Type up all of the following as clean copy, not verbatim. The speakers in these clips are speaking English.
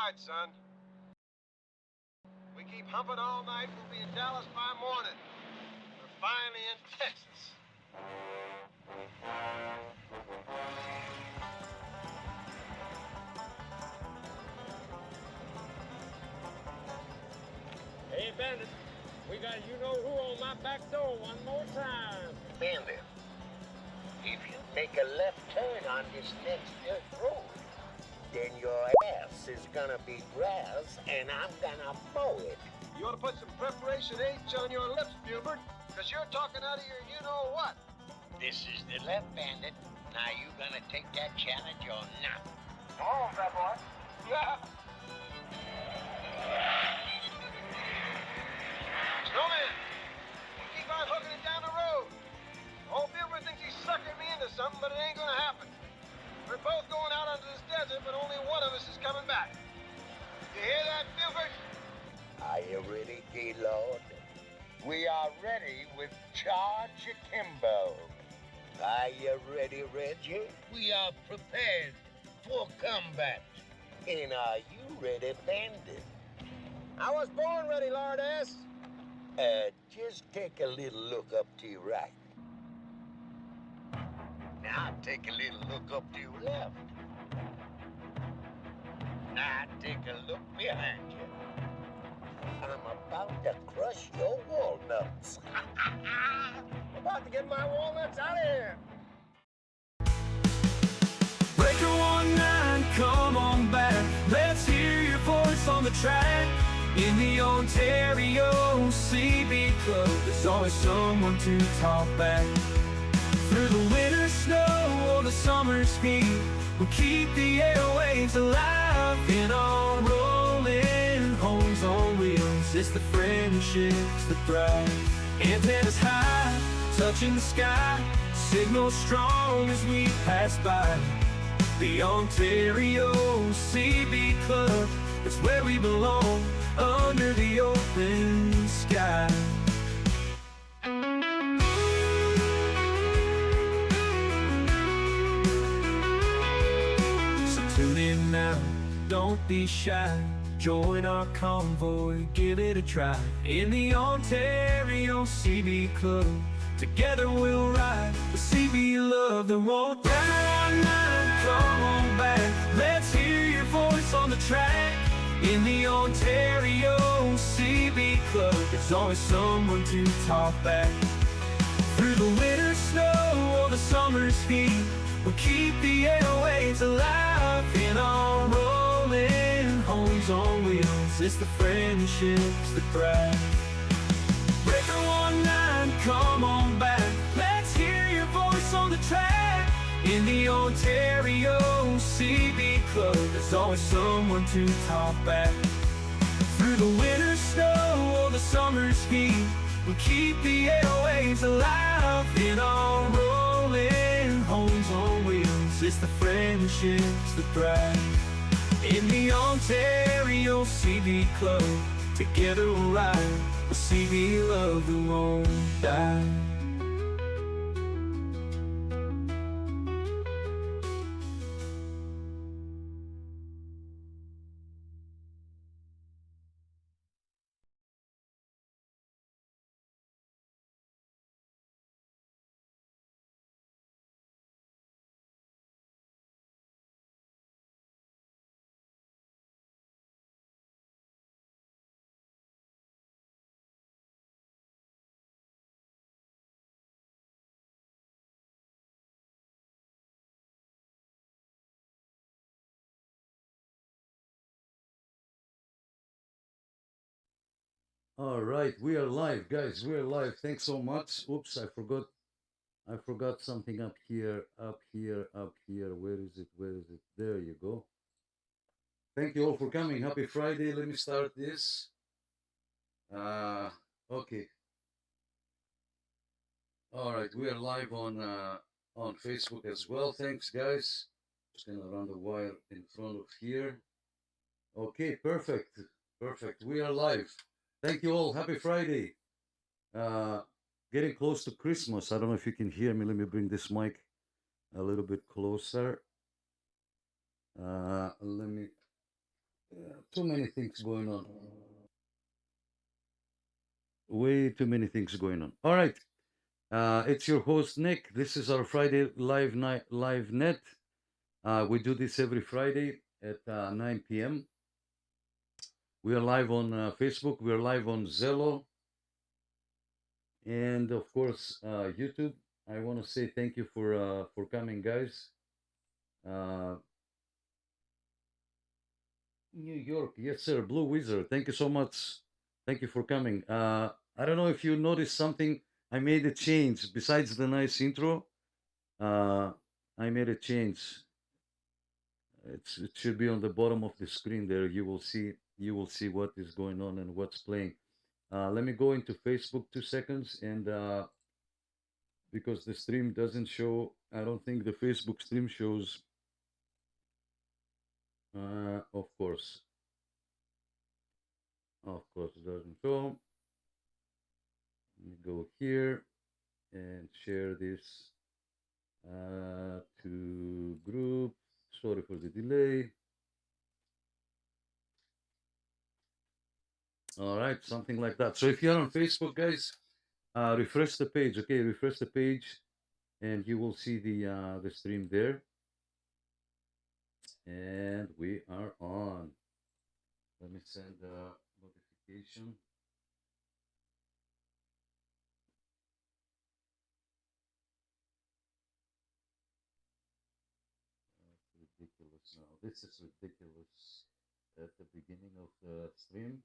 right, son. We keep humping all night, we'll be in Dallas by morning. We're finally in Texas. Hey, Bandit, we got you-know-who on my back door one more time. Bandit, if you make a left turn on this next dirt road, then your ass is gonna be grass, and I'm gonna mow it. You ought to put some preparation H on your lips, Burt, because you're talking out of your you-know-what. This is the left, Bandit. Now you gonna take that challenge or not? Come on, fat boy. Yeah. Snowman, you keep on hooking it down the road. Old Burt thinks he's sucking me into something, but it ain't gonna happen. We're both going out into this desert, but only one of us is coming back. You hear that, Burt? Are you ready, D-Lord? We are ready with charge akimbo. Are you ready, Reggie? We are prepared for combat. And are you ready, Bandit? I was born ready, Lord-ass. Just take a little look up to your right. Now take a little look up to your left. Now take a look behind you. I'm about to crush your walnuts. I'm about to get my walnuts out of here. Breaker 19, come on back. Let's hear your voice on the track. In the Ontario CB Club, there's always someone to talk back. Through the winter snow or the summer's heat, we'll keep the airwaves alive. In our rolling homes on wheels, it's the friendships that thrive. Antennas high, touching the sky, signals strong as we pass by. The Ontario CB Club, it's where we belong, under the open sky. So tune in now, don't be shy. Join our convoy, give it a try. In the Ontario CB Club, together we'll ride the CB love that won't die. Come on back, let's hear your voice on the track. In the Ontario CB Club, there's always someone to talk back. Through the winter snow or the summer's heat, we'll keep the airwaves alive. In our rolling homes on wheels, it's the friendships that thrive. Breaker 19, come on back, let's hear your voice on the track. In the Ontario CB Club, there's always someone to talk back. Through the winter snow or the summer's heat, we'll keep the airwaves alive. In our rolling homes on wheels, it's the friendships that thrive. In the Ontario CB Club, together we'll ride the CB love that won't die. All right, we are live, guys. We are live. Thanks so much. Oops, I forgot something up here. Where is it? There you go. Thank you all for coming. Happy Friday. Let me start this. Okay. All right, we are live on Facebook as well. Thanks, guys. Just gonna run the wire in front of here. Okay, perfect. We are live. Thank you all. Happy Friday. Getting close to Christmas. I don't know if you can hear me. Let me bring this mic a little bit closer. Let me too many things going on. Way too many things going on. All right. It's your host, Nick. This is our Friday live net. We do this every Friday at 9 p.m. We are live on Facebook. We are live on Zello. And of course, YouTube. I want to say thank you for coming, guys. New York, yes, sir. Blue Wizard, thank you so much. Thank you for coming. I don't know if you noticed something. I made a change. Besides the nice intro, I made a change. It should be on the bottom of the screen there. You will see what is going on and what's playing. Let me go into Facebook 2 seconds, and because the stream doesn't show, I don't think the Facebook stream shows. Of course it doesn't show. Let me go here and share this to group. Sorry for the delay. All right, something like that. So if you're on Facebook, guys, refresh the page. Okay, refresh the page, and you will see the stream there. And we are on. Let me send a notification. That's ridiculous now. This is ridiculous at the beginning of the stream.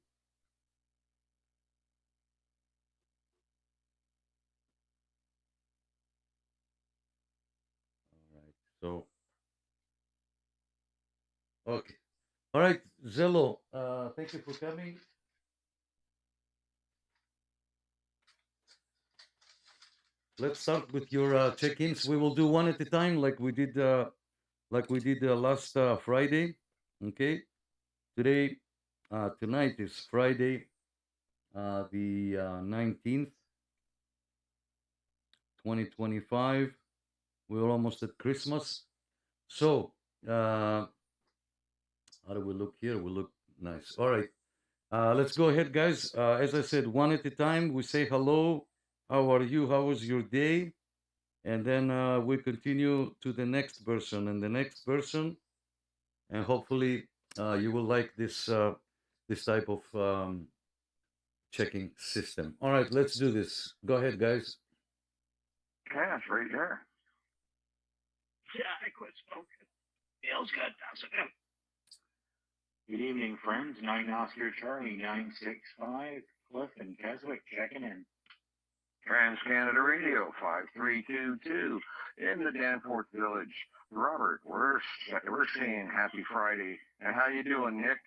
All right, so okay. All right, Zello, thank you for coming. Let's start with your check-ins. We will do one at a time, like we did last Friday. Okay. Tonight is Friday, the 19th, 2025. We're almost at Christmas. So, how do we look here? We look nice. All right. Let's go ahead, guys. As I said, one at a time. We say hello. How are you? How was your day? And then we continue to the next person and the next person. And hopefully you will like this type of checking system. All right, let's do this. Go ahead, guys. Cash right there. Yeah, I quit smoking. Feels good, doesn't it? Good evening, friends. 9 Oscar Charlie 965. Cliff and Keswick checking in. Trans Canada Radio 5322 in the Danforth Village. Robert, we're saying happy Friday. And how you doing, Nick?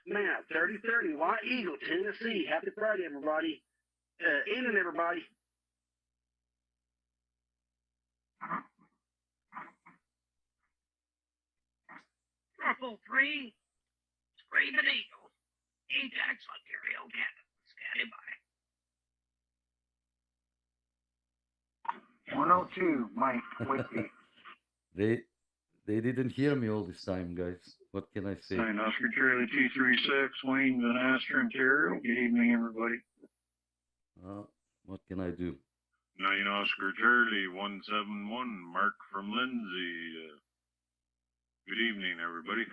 Man, 30-30, White Eagle, Tennessee. Happy Friday, everybody. Evening, everybody. Ruffle 3, Screaming Eagle, Ajax, Ontario, Canada. Standing by. 102, Mike Whitby. They didn't hear me all this time, guys. What can I say? 9 Oscar Charlie 236, Wayne, Van Aster, Ontario. Good evening, everybody. What can I do? 9 Oscar Charlie 171, Mark from Lindsay. Good evening, everybody.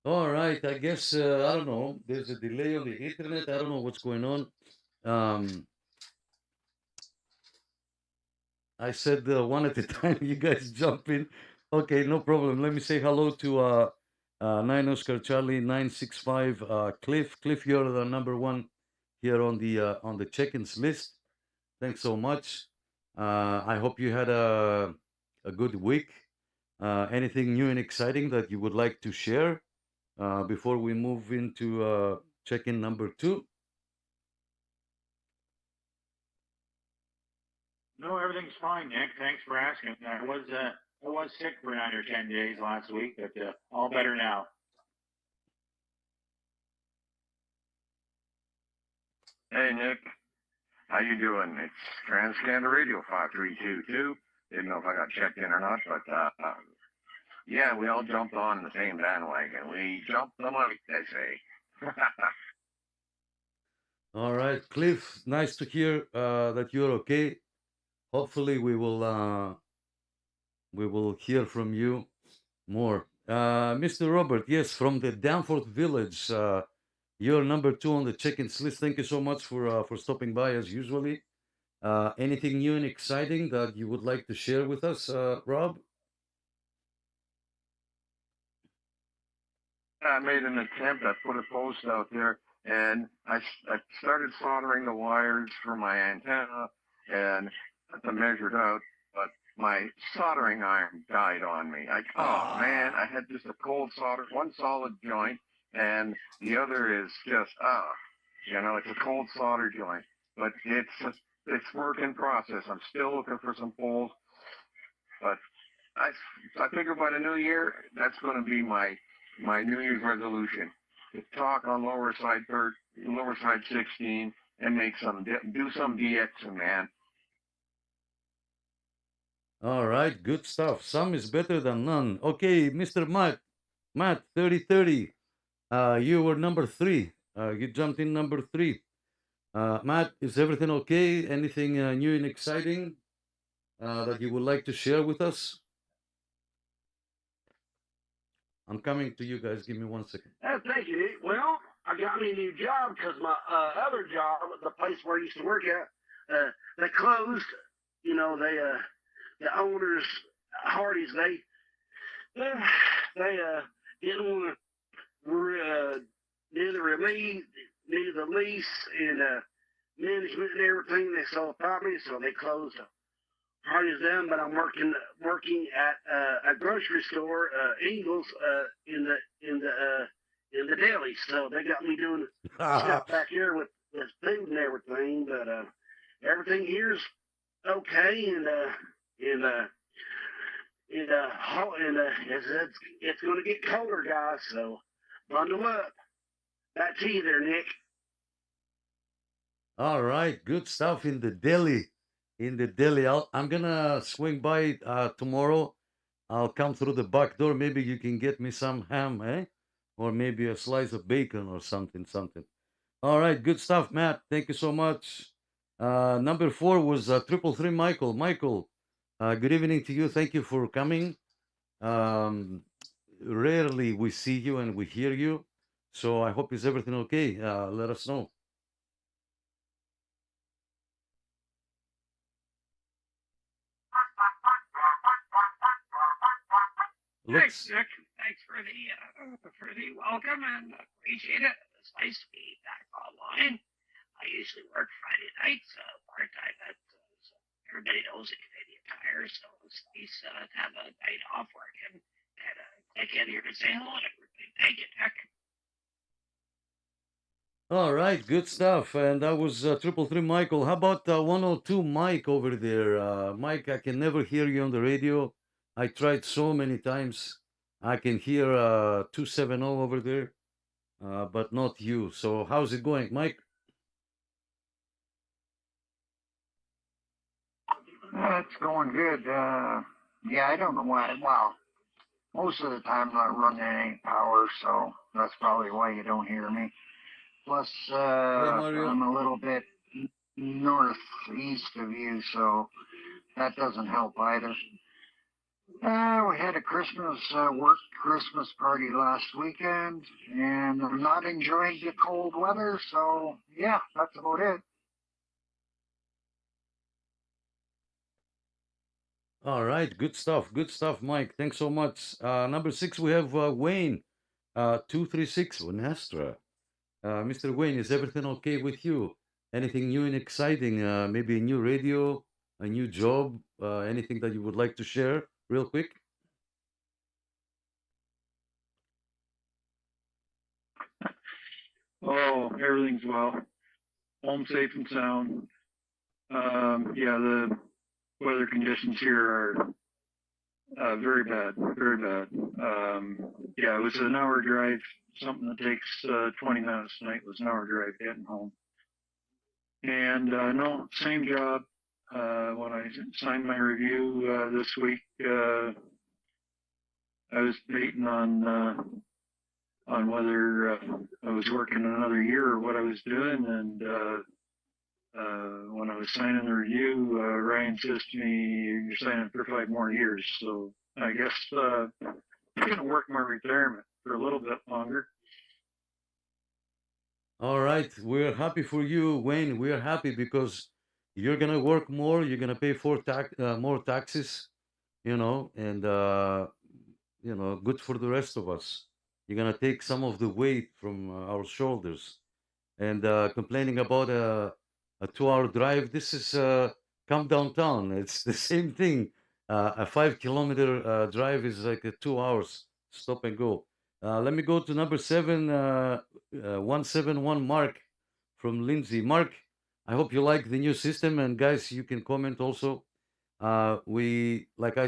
All right, I guess, I don't know. There's a delay on the internet. I don't know what's going on. I said one at a time. You guys jump in. Okay, no problem. Let me say hello to 9 Oscar Charlie 965 Cliff. Cliff, you're the number one here on the check-ins list. Thanks so much. I hope you had a good week. Anything new and exciting that you would like to share before we move into check-in number 2? No, everything's fine, Nick. Thanks for asking. I was sick for 9 or 10 days last week, but all better now. Hey, Nick. How you doing? It's Transcanada Radio 5322. Didn't know if I got checked in or not, but yeah, we all jumped on the same bandwagon. We jumped the mic, they say. All right, Cliff. Nice to hear that you're okay. Hopefully, we will hear from you more. Mr. Robert, yes, from the Danforth Village. You're number 2 on the check-ins list. Thank you so much for stopping by as usually. Anything new and exciting that you would like to share with us, Rob? I made an attempt. I put a post out there, and I started soldering the wires for my antenna, and I measured out, but my soldering iron died on me. Oh man, I had just a cold solder, one solid joint, and the other is just it's a cold solder joint. But it's work in process. I'm still looking for some poles, but I figure by the new year that's going to be my New Year's resolution: to talk on lower side 16, and do some DXing, man. All right, good stuff. Some is better than none. Okay, Mr. Matt, 3030. You were number 3. You jumped in number 3. Matt, is everything okay? Anything new and exciting that you would like to share with us? I'm coming to you guys. Give me 1 second. Thank you, Nick. Well, I got me a new job because my other job, the place where I used to work at, they closed. You know, the owners, Hardee's, they didn't want to do the lease and management and everything. They sold the property, so they closed Hardee's down. But I'm working at a grocery store, Ingles, in the deli. So they got me doing stuff back here with food and everything. But everything here's okay, and it's going to get colder, guys. So bundle up. Back to you there, Nick. All right, good stuff in the deli. I'm gonna swing by tomorrow. I'll come through the back door. Maybe you can get me some ham, eh? Or maybe a slice of bacon or something. All right, good stuff, Matt. Thank you so much. Number 4 was 333 Michael. Michael, good evening to you. Thank you for coming. Rarely we see you and we hear you, so I hope is everything okay. Let us know. Thanks, Nick. Thanks for the welcome, and appreciate it. It's nice to be back online. I usually work Friday nights, part-time at everybody knows at Canadian Tire, so it's nice to have a night off work and click in here to say hello to everybody. Thank you, Nick. All right, good stuff. And that was 333 Michael. How about 102 Mike over there? Mike, I can never hear you on the radio. I tried so many times. I can hear 270 over there, but not you. So how's it going, Mike? It's going good. Yeah, I don't know why. Well, most of the time I'm not running any power, so that's probably why you don't hear me. Plus, I'm a little bit northeast of you, so that doesn't help either. We had a work Christmas party last weekend, and I'm not enjoying the cold weather, so yeah, that's about it. All right, good stuff, Mike. Thanks so much. Number 6, we have Wayne, 236 Vanastra. Mr. Wayne, is everything okay with you? Anything new and exciting? Maybe a new radio, a new job, anything that you would like to share real quick? Oh, everything's well. Home safe and sound. Yeah, the weather conditions here are very bad, very bad. Yeah, it was an hour drive. Something that takes 20 minutes tonight was an hour drive getting home. And no, same job. When I signed my review this week, I was debating on whether I was working another year or what I was doing. And when I was signing the review, Ryan says to me, "You're signing for 5 more years." So I guess I'm going to work my retirement for a little bit longer. All right, we're happy for you, Wayne. We're happy because you're gonna work more. You're gonna pay more taxes, and good for the rest of us. You're gonna take some of the weight from our shoulders. And complaining about a 2-hour drive, this is come downtown. It's the same thing. A 5 kilometer drive is like 2 hours stop and go. Let me go to number 171 Mark from Lindsay. Mark, I hope you like the new system, and guys, you can comment also. I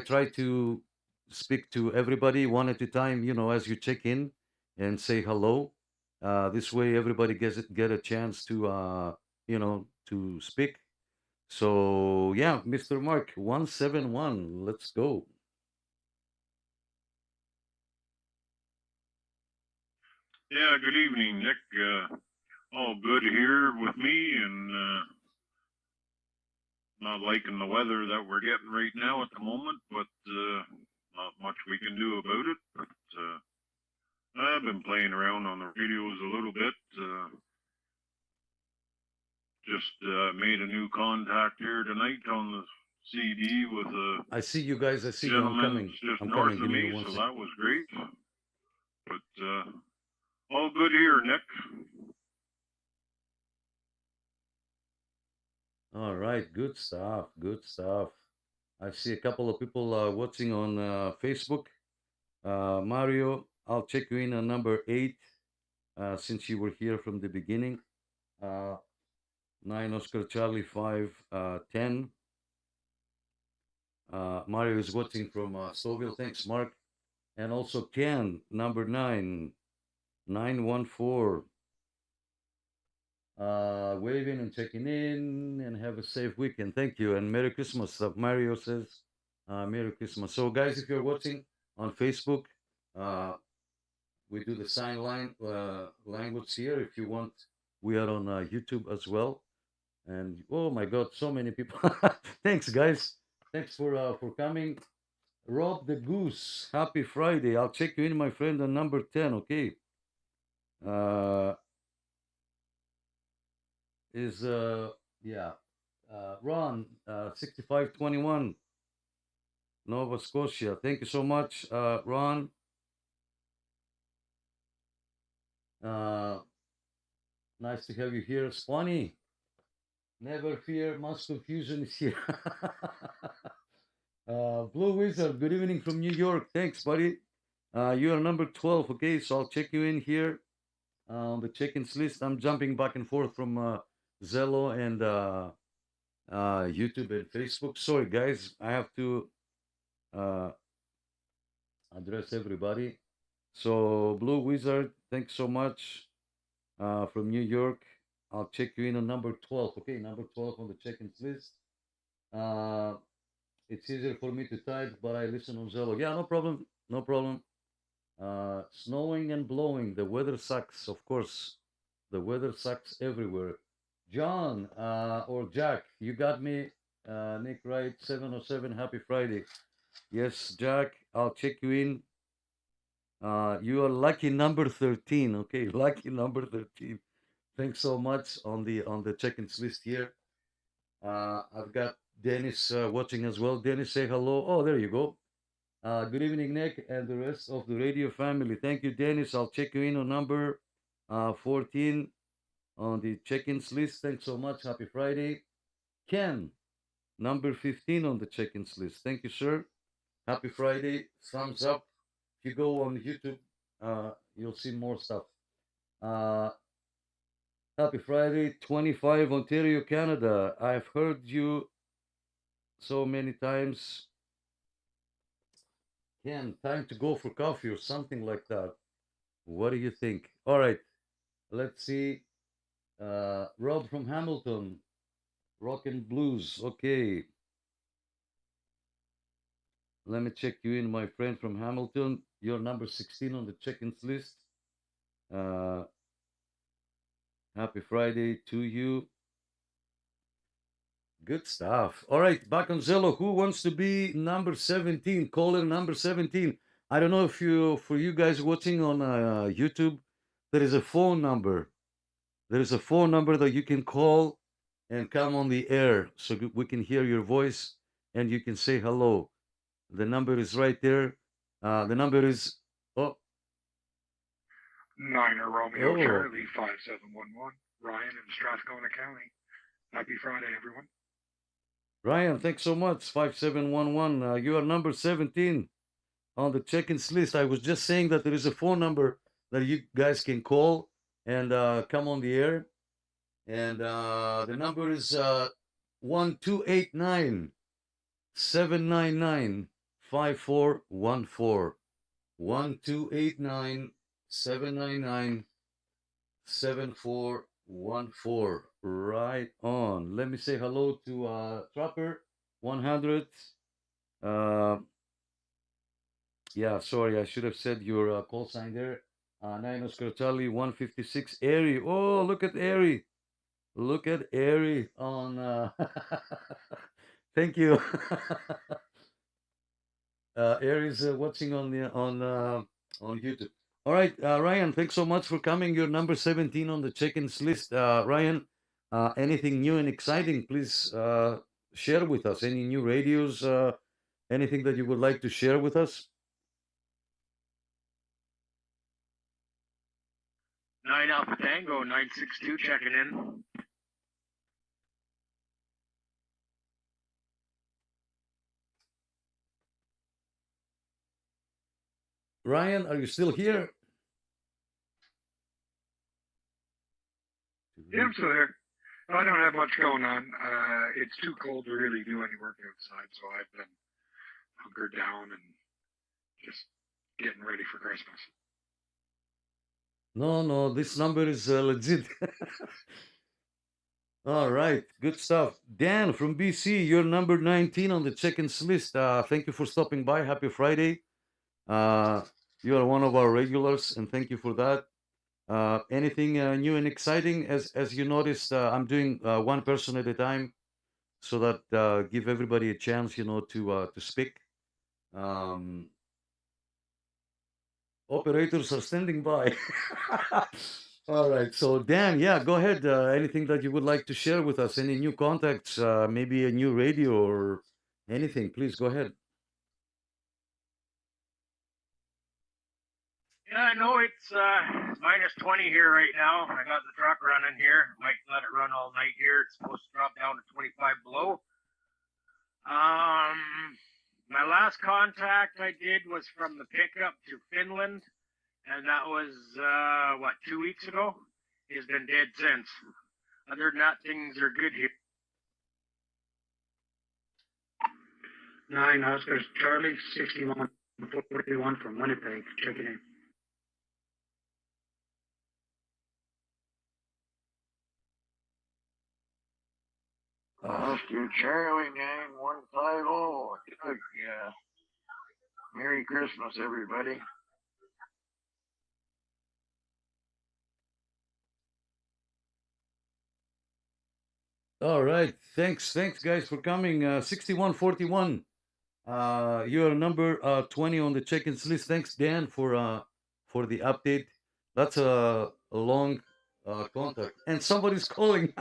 try to speak to everybody one at a time, as you check in and say hello. This way, everybody get a chance to to speak. So yeah, Mr. Mark 171, let's go. Yeah, good evening, Nick. All good here with me, and not liking the weather that we're getting right now at the moment, but not much we can do about it. But I've been playing around on the radios a little bit. Just made a new contact here tonight on the CD with a I see you guys. I see you. I'm gentleman coming. just I'm north coming. of Give me me, one so second. that was great. But all good here, Nick. All right, good stuff. Good stuff. I see a couple of people watching on Facebook. Mario, I'll check you in on number 8 since you were here from the beginning. 9 Oscar Charlie 5 10. Mario is watching from Stouffville. Thanks, Mark. And also Ken, number 9 914. Waving and checking in, and have a safe weekend. Thank you, and Merry Christmas. Mario says Merry Christmas. So guys, if you're watching on Facebook, we do the sign language here. If you want, we are on YouTube as well. And oh my God, so many people. Thanks, guys. Thanks for coming. Rob the Goose, happy Friday. I'll check you in, my friend, on number 10. Okay. Ron 6521 Nova Scotia. Thank you so much, Ron. Nice to have you here, Spawny. Never fear, much confusion is here. Blue Wizard, good evening from New York. Thanks, buddy. You are number 12. Okay, so I'll check you in here on the check-ins list. I'm jumping back and forth from Zello and YouTube and Facebook. Sorry, guys, I have to address everybody. So, Blue Wizard, thanks so much from New York. I'll check you in on number 12. Okay, number 12 on the check-ins list. It's easier for me to type, but I listen on Zello. Yeah, no problem. No problem. Snowing and blowing. The weather sucks, of course. The weather sucks everywhere. John or Jack, you got me. Nick Wright, 707. Happy Friday. Yes, Jack, I'll check you in. You are lucky number 13. Okay, lucky number 13. Thanks so much on the check-ins list here. I've got Dennis watching as well. Dennis, say hello. Oh, there you go. Good evening, Nick, and the rest of the radio family. Thank you, Dennis. I'll check you in on number 14 on the check-ins list. Thanks so much. Happy Friday. Ken, number 15 on the check-ins list. Thank you, sir. Happy Friday. Thumbs up. If you go on YouTube, you'll see more stuff. Happy Friday. 25, Ontario, Canada. I've heard you so many times. Ken, time to go for coffee or something like that. What do you think? All right, let's see. Rob from Hamilton. Rock and blues. Okay. Let me check you in, my friend from Hamilton. You're number 16 on the check-ins list. Happy Friday to you. Good stuff. All right, back on Zello. Who wants to be number 17? Caller number 17. I don't know if for you guys watching on YouTube, there is a phone number. There is a phone number that you can call and come on the air so we can hear your voice and you can say hello. The number is right there. The number is 9er Romeo Charlie 5711. Ryan in Strathcona County. Happy Friday, everyone. Ryan, thanks so much. 5711. You are number 17 on the check-ins list. I was just saying that there is a phone number that you guys can call and come on the air. And the number is 1289 799 5414. 1289 799 7414. Right on. Let me say hello to Trapper 100. Yeah, sorry, I should have said your call sign there. 9 Oscar Charlie 156. Airy. Oh, look at Airy. Look at Airy on. Thank you. Aries watching on YouTube. All right, Ryan, thanks so much for coming. You're number 17 on the check-ins list. Ryan, anything new and exciting, please share with us. Any new radios, anything that you would like to share with us? 9 Alpha Tango 962 checking in. Ryan, are you still here? Yeah, I'm still here. I don't have much going on. It's too cold to really do any work outside, so I've been hunkered down and just getting ready for Christmas. No, this number is legit. All right, good stuff. Dan from BC, you're number 19 on the check-ins list. Thank you for stopping by. Happy Friday. You are one of our regulars, and thank you for that. Anything new and exciting? As you noticed, I'm doing one person at a time, so that give everybody a chance, to speak. Operators are standing by. All right, so Dan, yeah, go ahead. Anything that you would like to share with us? Any new contacts? Maybe a new radio or anything? Please go ahead. Yeah, I know it's minus 20 here right now. I got the truck running here. Might let it run all night here. It's supposed to drop down to 25 below. My last contact I did was from the pickup to Finland, and that was 2 weeks ago. He's been dead since. Other than that, things are good here. 9 Oscar Charlie 6141 from Winnipeg checking in. Oscar Charlie 9150. Yeah. Merry Christmas, everybody. All right, thanks guys for coming. 6141. You're number 20 on the check-ins list. Thanks, Dan, for the update. That's a long contact, and somebody's calling.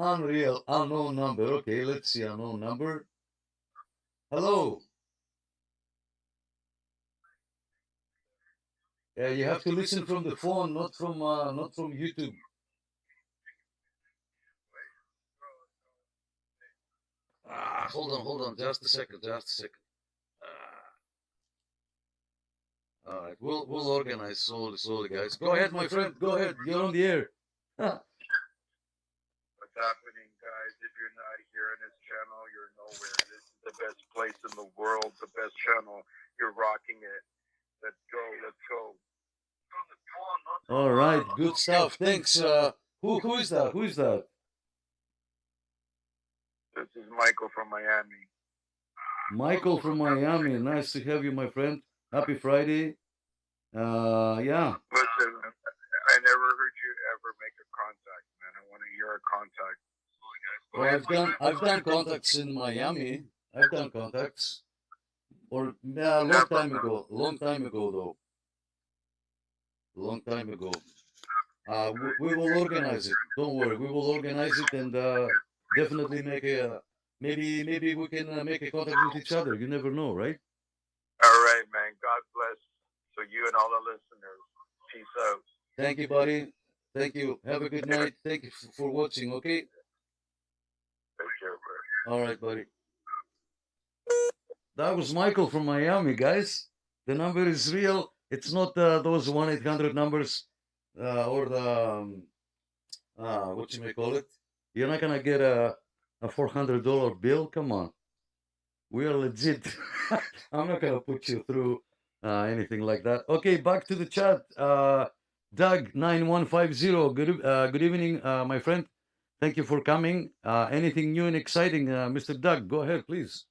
Unreal, unknown number. Okay, let's see, unknown number. Hello. You have to listen from the phone, not from YouTube. Hold on, just a second. All right, we'll organize slowly, guys. Go ahead, my friend. Go ahead. You're on the air. What's happening, guys? If you're not here on this channel, you're nowhere. This is the best place in the world, the best channel. You're rocking it. Let's go. All right, good stuff. Thanks. Who is that? Who is that? This is Michael from Miami. Michael from Miami. Nice to have you, my friend. Happy Friday. Yeah. Listen, I never heard you ever make a contact, man. I want to hear a contact. Well, I've done contacts in Miami. I've done contacts. Or a long time ago. Long time ago, though. Long time ago. We will organize it. Don't worry. We will organize it and definitely make a maybe we can make a contact with each other. You never know, right? All right, man. God bless. So you and all the listeners. Peace out. Thank you, buddy. Thank you. Have a good night. Thank you for watching. Okay. Take care, bro. All right, buddy. That was Michael from Miami, guys. The number is real. It's not those 1-800 numbers or the what you may call it. You're not gonna get a $400 bill. Come on, we are legit. I'm not gonna put you through anything like that. Okay, back to the chat. Doug 9150. Good evening, my friend. Thank you for coming. Anything new and exciting, Mr. Doug? Go ahead, please.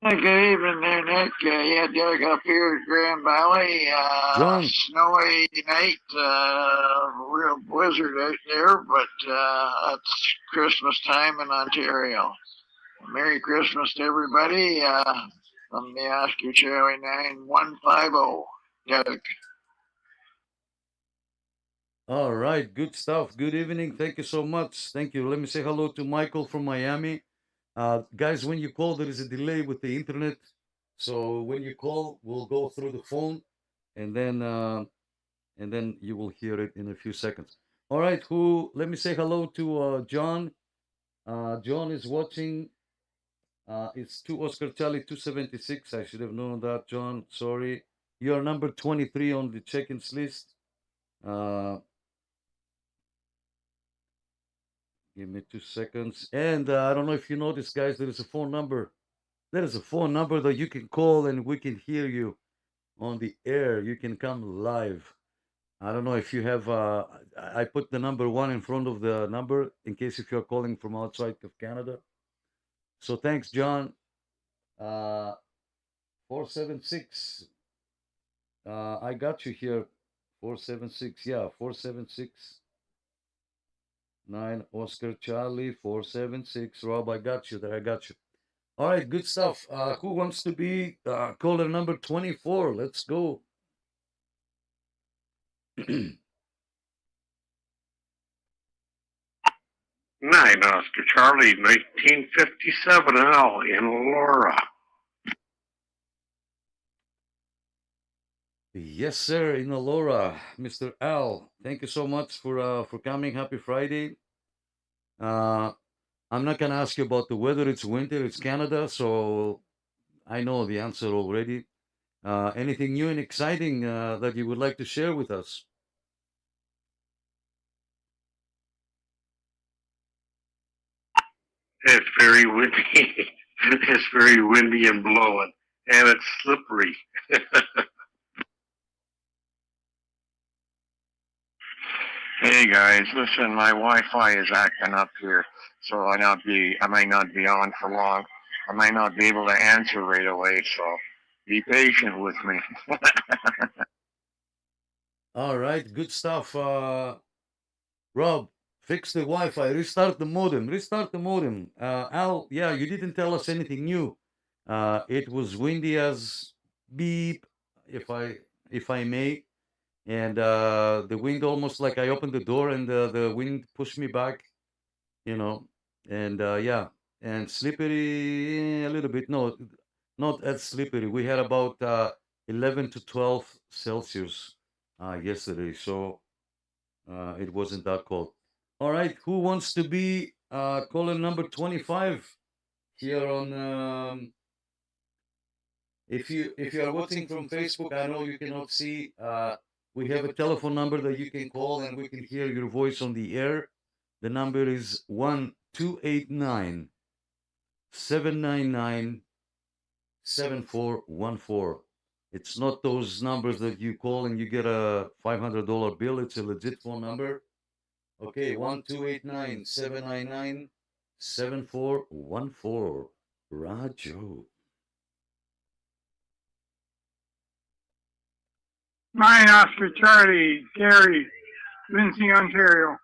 Good evening there, Nick. Yeah, Doug up here at Grand Valley. John. Snowy night, real blizzard out there, but it's Christmas time in Ontario. Merry Christmas to everybody. From the Oscar Charlie 9150, Doug. All right, good stuff. Good evening. Thank you so much. Thank you. Let me say hello to Michael from Miami. Guys, when you call, there is a delay with the internet. So when you call, we'll go through the phone, and then you will hear it in a few seconds. All right, let me say hello to John. John is watching. It's 2 Oscar Charlie 276. I should have known that, John. Sorry. You are number 23 on the check-ins list. Give me 2 seconds. And I don't know if you noticed, guys, there is a phone number. There is a phone number that you can call and we can hear you on the air. You can come live. I don't know if you have, I put the number 1 in front of the number in case if you're calling from outside of Canada. So thanks, John. 476. I got you here. 476. Yeah, 476. 9 Oscar Charlie 476. Rob, I got you there. I got you. All right, good stuff. Who wants to be caller number 24? Let's go. 9 Oscar Charlie 1957 L in Laura. Yes, sir, in Alora, Mr. Al. Thank you so much for coming. Happy Friday. I'm not gonna ask you about the weather. It's winter. It's Canada, so I know the answer already. Anything new and exciting that you would like to share with us? It's very windy. It's very windy and blowing, and it's slippery. Hey guys, listen, my Wi-Fi is acting up here, so I might not be on for long. I might not be able to answer right away, so be patient with me. All right, good stuff. Rob, fix the Wi-Fi. Restart the modem. Restart the modem. Al, yeah, you didn't tell us anything new. It was windy as beep, if I may. And the wind almost like I opened the door and the wind pushed me back, you know, and yeah, and slippery a little bit. No, not as slippery. We had about 11 to 12 Celsius yesterday, so it wasn't that cold. All right, who wants to be caller number 25 here on? If you are watching from Facebook, I know you cannot see. We have a telephone number that you can call and we can hear your voice on the air. The number is 1-289-799-7414. It's not those numbers that you call and you get a $500 bill. It's a legit phone number. Okay, 1-289-799-7414. Rajo. 9 Oscar Charlie, Gary, Lindsay, Ontario.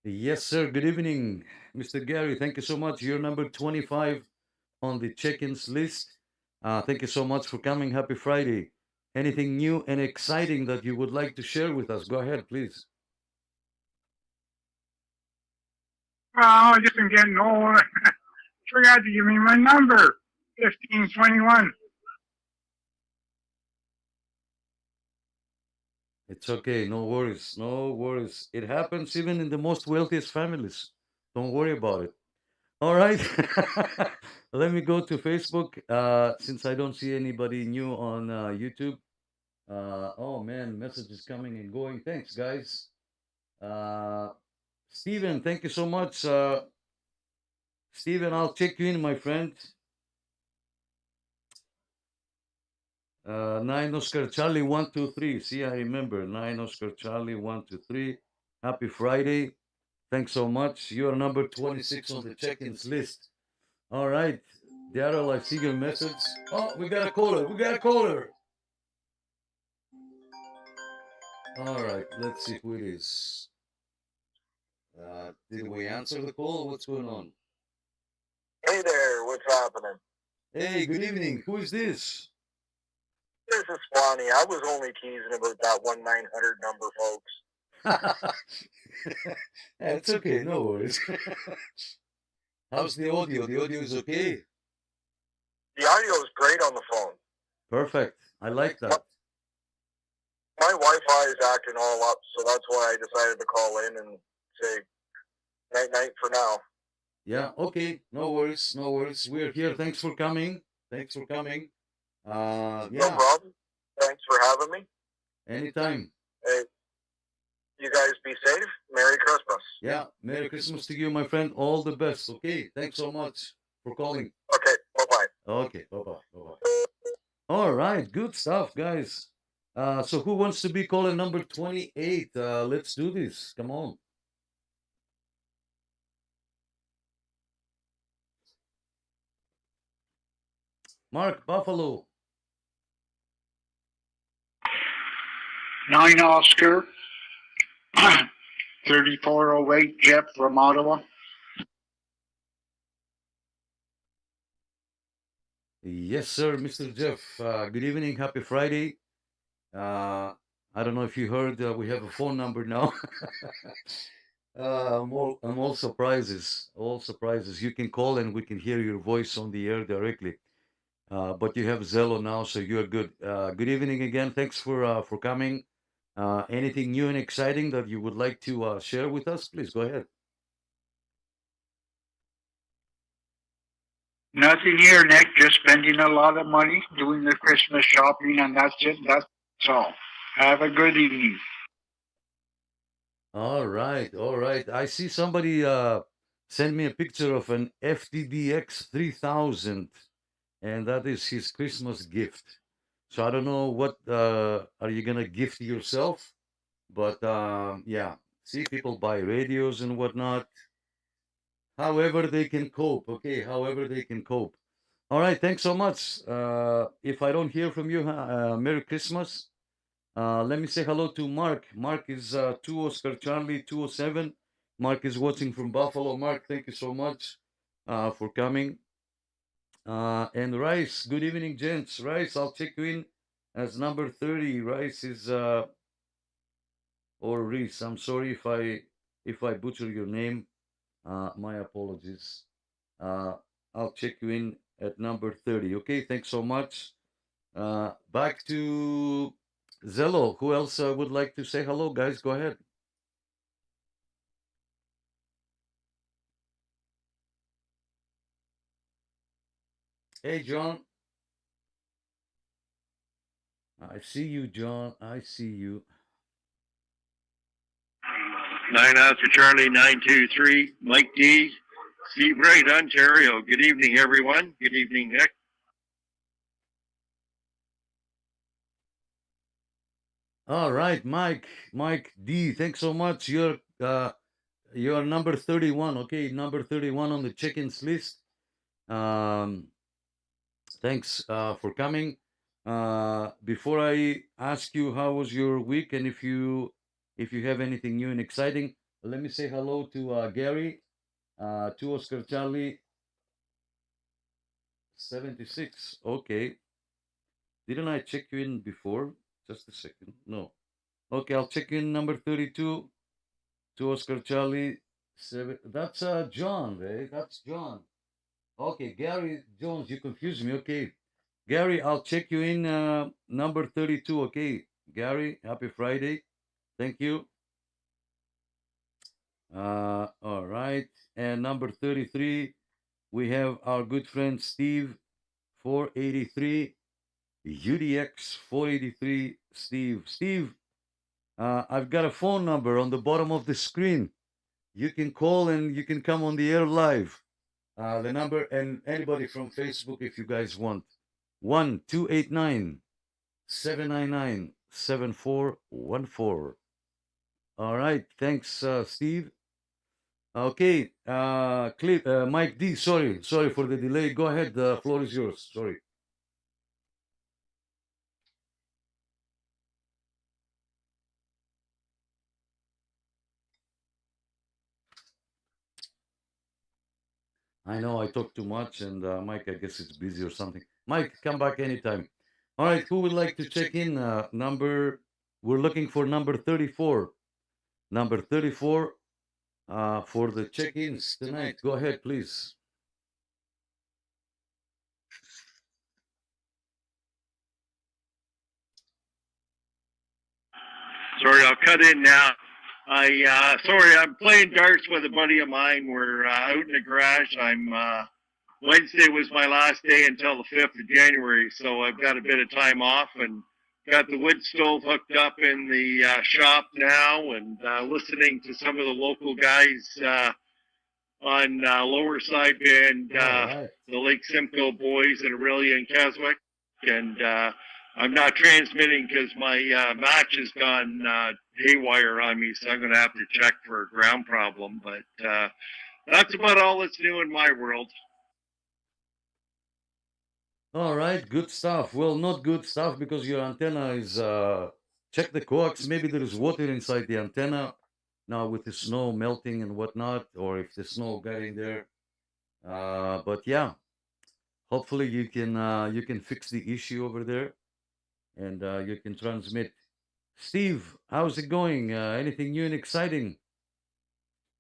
Yes, sir. Good evening, Mr. Gary. Thank you so much. You're number 25 on the check-ins list. Thank you so much for coming. Happy Friday. Anything new and exciting that you would like to share with us? Go ahead, please. Oh, just been getting old. Forgot to give me my number. 1521. It's okay. No worries. No worries. It happens even in the most wealthiest families. Don't worry about it. All right. Let me go to Facebook since I don't see anybody new on YouTube. Oh, man, messages coming and going. Thanks, guys. Steven, thank you so much. Steven, I'll check you in, my friend. 9 Oscar Charlie 1 2 3. See, I remember 9 Oscar Charlie 1 2 3. Happy Friday. Thanks so much. You're number 26 on the check-ins list. All right, Daryl, I see your message. Oh, we got a caller. We got a caller. All right, let's see who it is. Did we answer the call? What's going on? Hey there, what's happening? Hey, good evening. Who is this? This is Swanee. I was only teasing about that 1-900 number, folks. It's okay, no worries. How's the audio? The audio is okay? The audio is great on the phone. Perfect. I like that. My Wi-Fi is acting all up, so that's why I decided to call in and say night-night for now. Yeah, okay. No worries, no worries. We're here. Thanks for coming. Thanks for coming. Yeah. No problem. Thanks for having me. Anytime. Hey, you guys be safe. Merry Christmas. Yeah, Merry Christmas to you, my friend. All the best. Okay, thanks so much for calling. Okay, bye-bye. Okay, bye-bye. Bye-bye. All right, good stuff, guys. So who wants to be caller number 28? Let's do this. Come on. Mark, Buffalo. 9 Oscar. 3408 Jeff from Ottawa. Yes, sir, Mr. Jeff. Good evening. Happy Friday. I don't know if you heard, we have a phone number now. All surprises. All surprises. You can call and we can hear your voice on the air directly. But you have Zello now, so you're good. Good evening again. Thanks for coming. Anything new and exciting that you would like to share with us? Please go ahead. Nothing here, Nick. Just spending a lot of money doing the Christmas shopping, and that's it. That's all. Have a good evening. All right, all right. I see somebody send me a picture of an FTDX 3000, and that is his Christmas gift. So I don't know what are you gonna gift yourself, but yeah. See, people buy radios and whatnot. However they can cope, okay? However they can cope. All right, thanks so much. If I don't hear from you, Merry Christmas. Let me say hello to Mark. Mark is 2 Oscar Charlie 207. Mark is watching from Buffalo. Mark, thank you so much for coming. And Rice, good evening, gents. Rice, I'll check you in as number 30. Rice is or Reese. I'm sorry if I butcher your name. My apologies. I'll check you in at number 30. Okay, thanks so much. Back to Zello. Who else would like to say hello, guys? Go ahead. Hey, John. I see you, John. I see you. 9 Oscar Charlie 923, Mike D. Steve Wright, Ontario. Good evening, everyone. Good evening, Nick. All right, Mike D. Thanks so much. You're number 31. Okay, number 31 on the chickens list. Thanks for coming. Before I ask you how was your week and if you have anything new and exciting, let me say hello to Gary, to Oscar Charlie 76. Okay. Didn't I check you in before? Just a second. No. Okay, I'll check in number 32 to Oscar Charlie 7. That's John, right? That's John. Okay, Gary Jones, you confused me. Okay. Gary, I'll check you in number 32. Okay. Gary, happy Friday. Thank you. All right. And number 33, we have our good friend Steve 483. UDX 483. Steve, I've got a phone number on the bottom of the screen. You can call and you can come on the air live. The number, and anybody from Facebook if you guys want. 1-289-799-7414. All right. Thanks, Steve. Okay. Mike D. Sorry for the delay. Go ahead. The floor is yours. Sorry. I know I talk too much, and Mike, I guess it's busy or something. Mike, come back anytime. All right, who would like to check in? We're looking for number 34. Number 34 for the check-ins tonight. Go ahead, please. Sorry, I'll cut in now. I'm playing darts with a buddy of mine. We're out in the garage. Wednesday was my last day until the 5th of January, so I've got a bit of time off and got the wood stove hooked up in the shop now, and listening to some of the local guys on Lower Side Band, the Lake Simcoe boys in Aurelia and Keswick, and I'm not transmitting because my match has gone haywire on me, so I'm going to have to check for a ground problem. But that's about all that's new in my world. All right, good stuff. Well, not good stuff because your antenna is, check the coax. Maybe there is water inside the antenna now with the snow melting and whatnot, or if the snow got in there. But yeah, hopefully you can fix the issue over there, and you can transmit. Steve, how's it going? Anything new and exciting?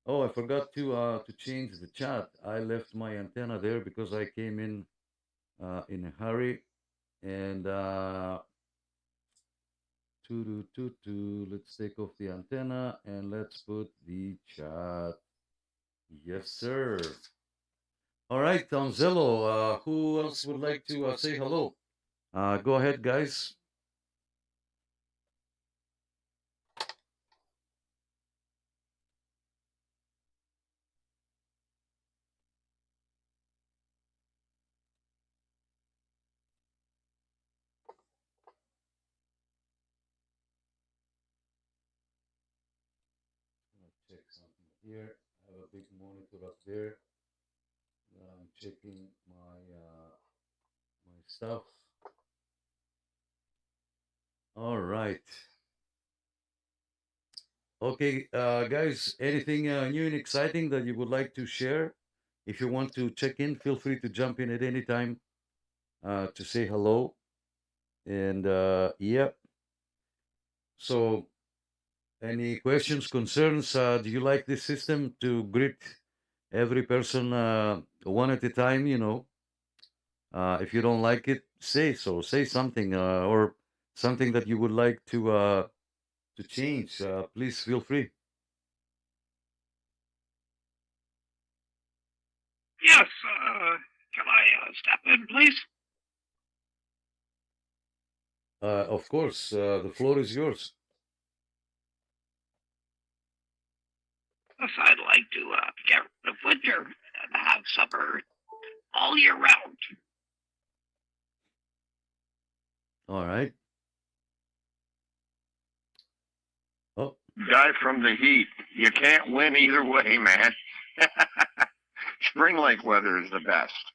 Oh, I forgot to change the chat. I left my antenna there because I came in a hurry, and let's take off the antenna and let's put the chat. Yes, sir. All right, Tonzello, who else would like to say hello? Go ahead, guys. Check something here. I have a big monitor up there. I'm checking my stuff. All right. Okay, guys, anything new and exciting that you would like to share? If you want to check in, feel free to jump in at any time to say hello. And yeah. So, any questions, concerns? Do you like this system to greet every person one at a time? You know, if you don't like it, say so. Say something or something that you would like to change. Please feel free. Yes, can I step in, please? Of course, the floor is yours. Plus, I'd like to get rid of winter and have summer all year round. All right. Oh, Die from the heat. You can't win either way, man. Spring lake weather is the best.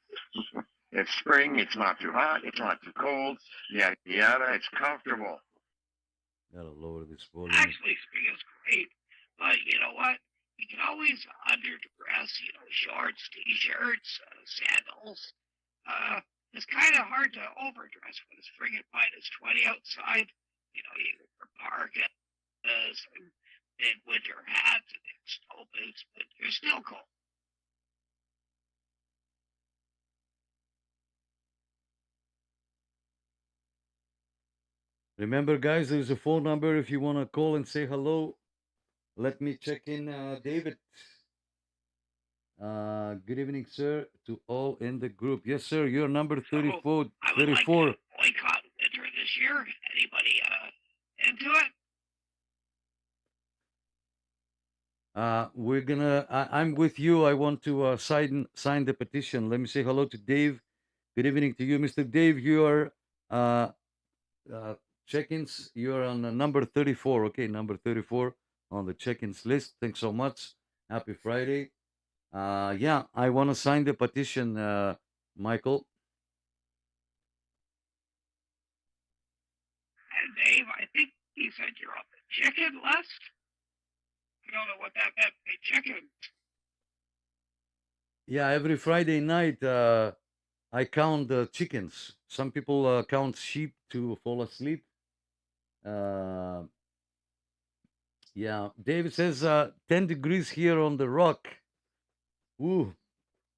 It's spring, it's not too hot, it's not too cold, yada yada, it's comfortable. gotta lower this volume. Actually, spring is great, but you know what? You can always underdress, shorts, t-shirts, sandals. It's kind of hard to overdress when it's friggin' -20 outside. You can wear parkas and big winter hats and big snow boots, but you're still cold. Remember, guys, there's a phone number if you want to call and say hello. Let me check in, David. Good evening, sir, to all in the group. Yes, sir, you're number 34. I would like to boycott winter this year. Anybody into it? We're gonna. I'm with you. I want to sign the petition. Let me say hello to Dave. Good evening to you, Mr. Dave. You are check-ins. You are on number 34. Okay, number 34 on the check-ins list. Thanks so much. Happy Friday. Yeah, I want to sign the petition, Michael. And Dave, I think he said you're on the chicken list. I don't know what that meant by chicken. Yeah, every Friday night I count the chickens. Some people count sheep to fall asleep. Yeah, David says 10 degrees here on the rock. Ooh,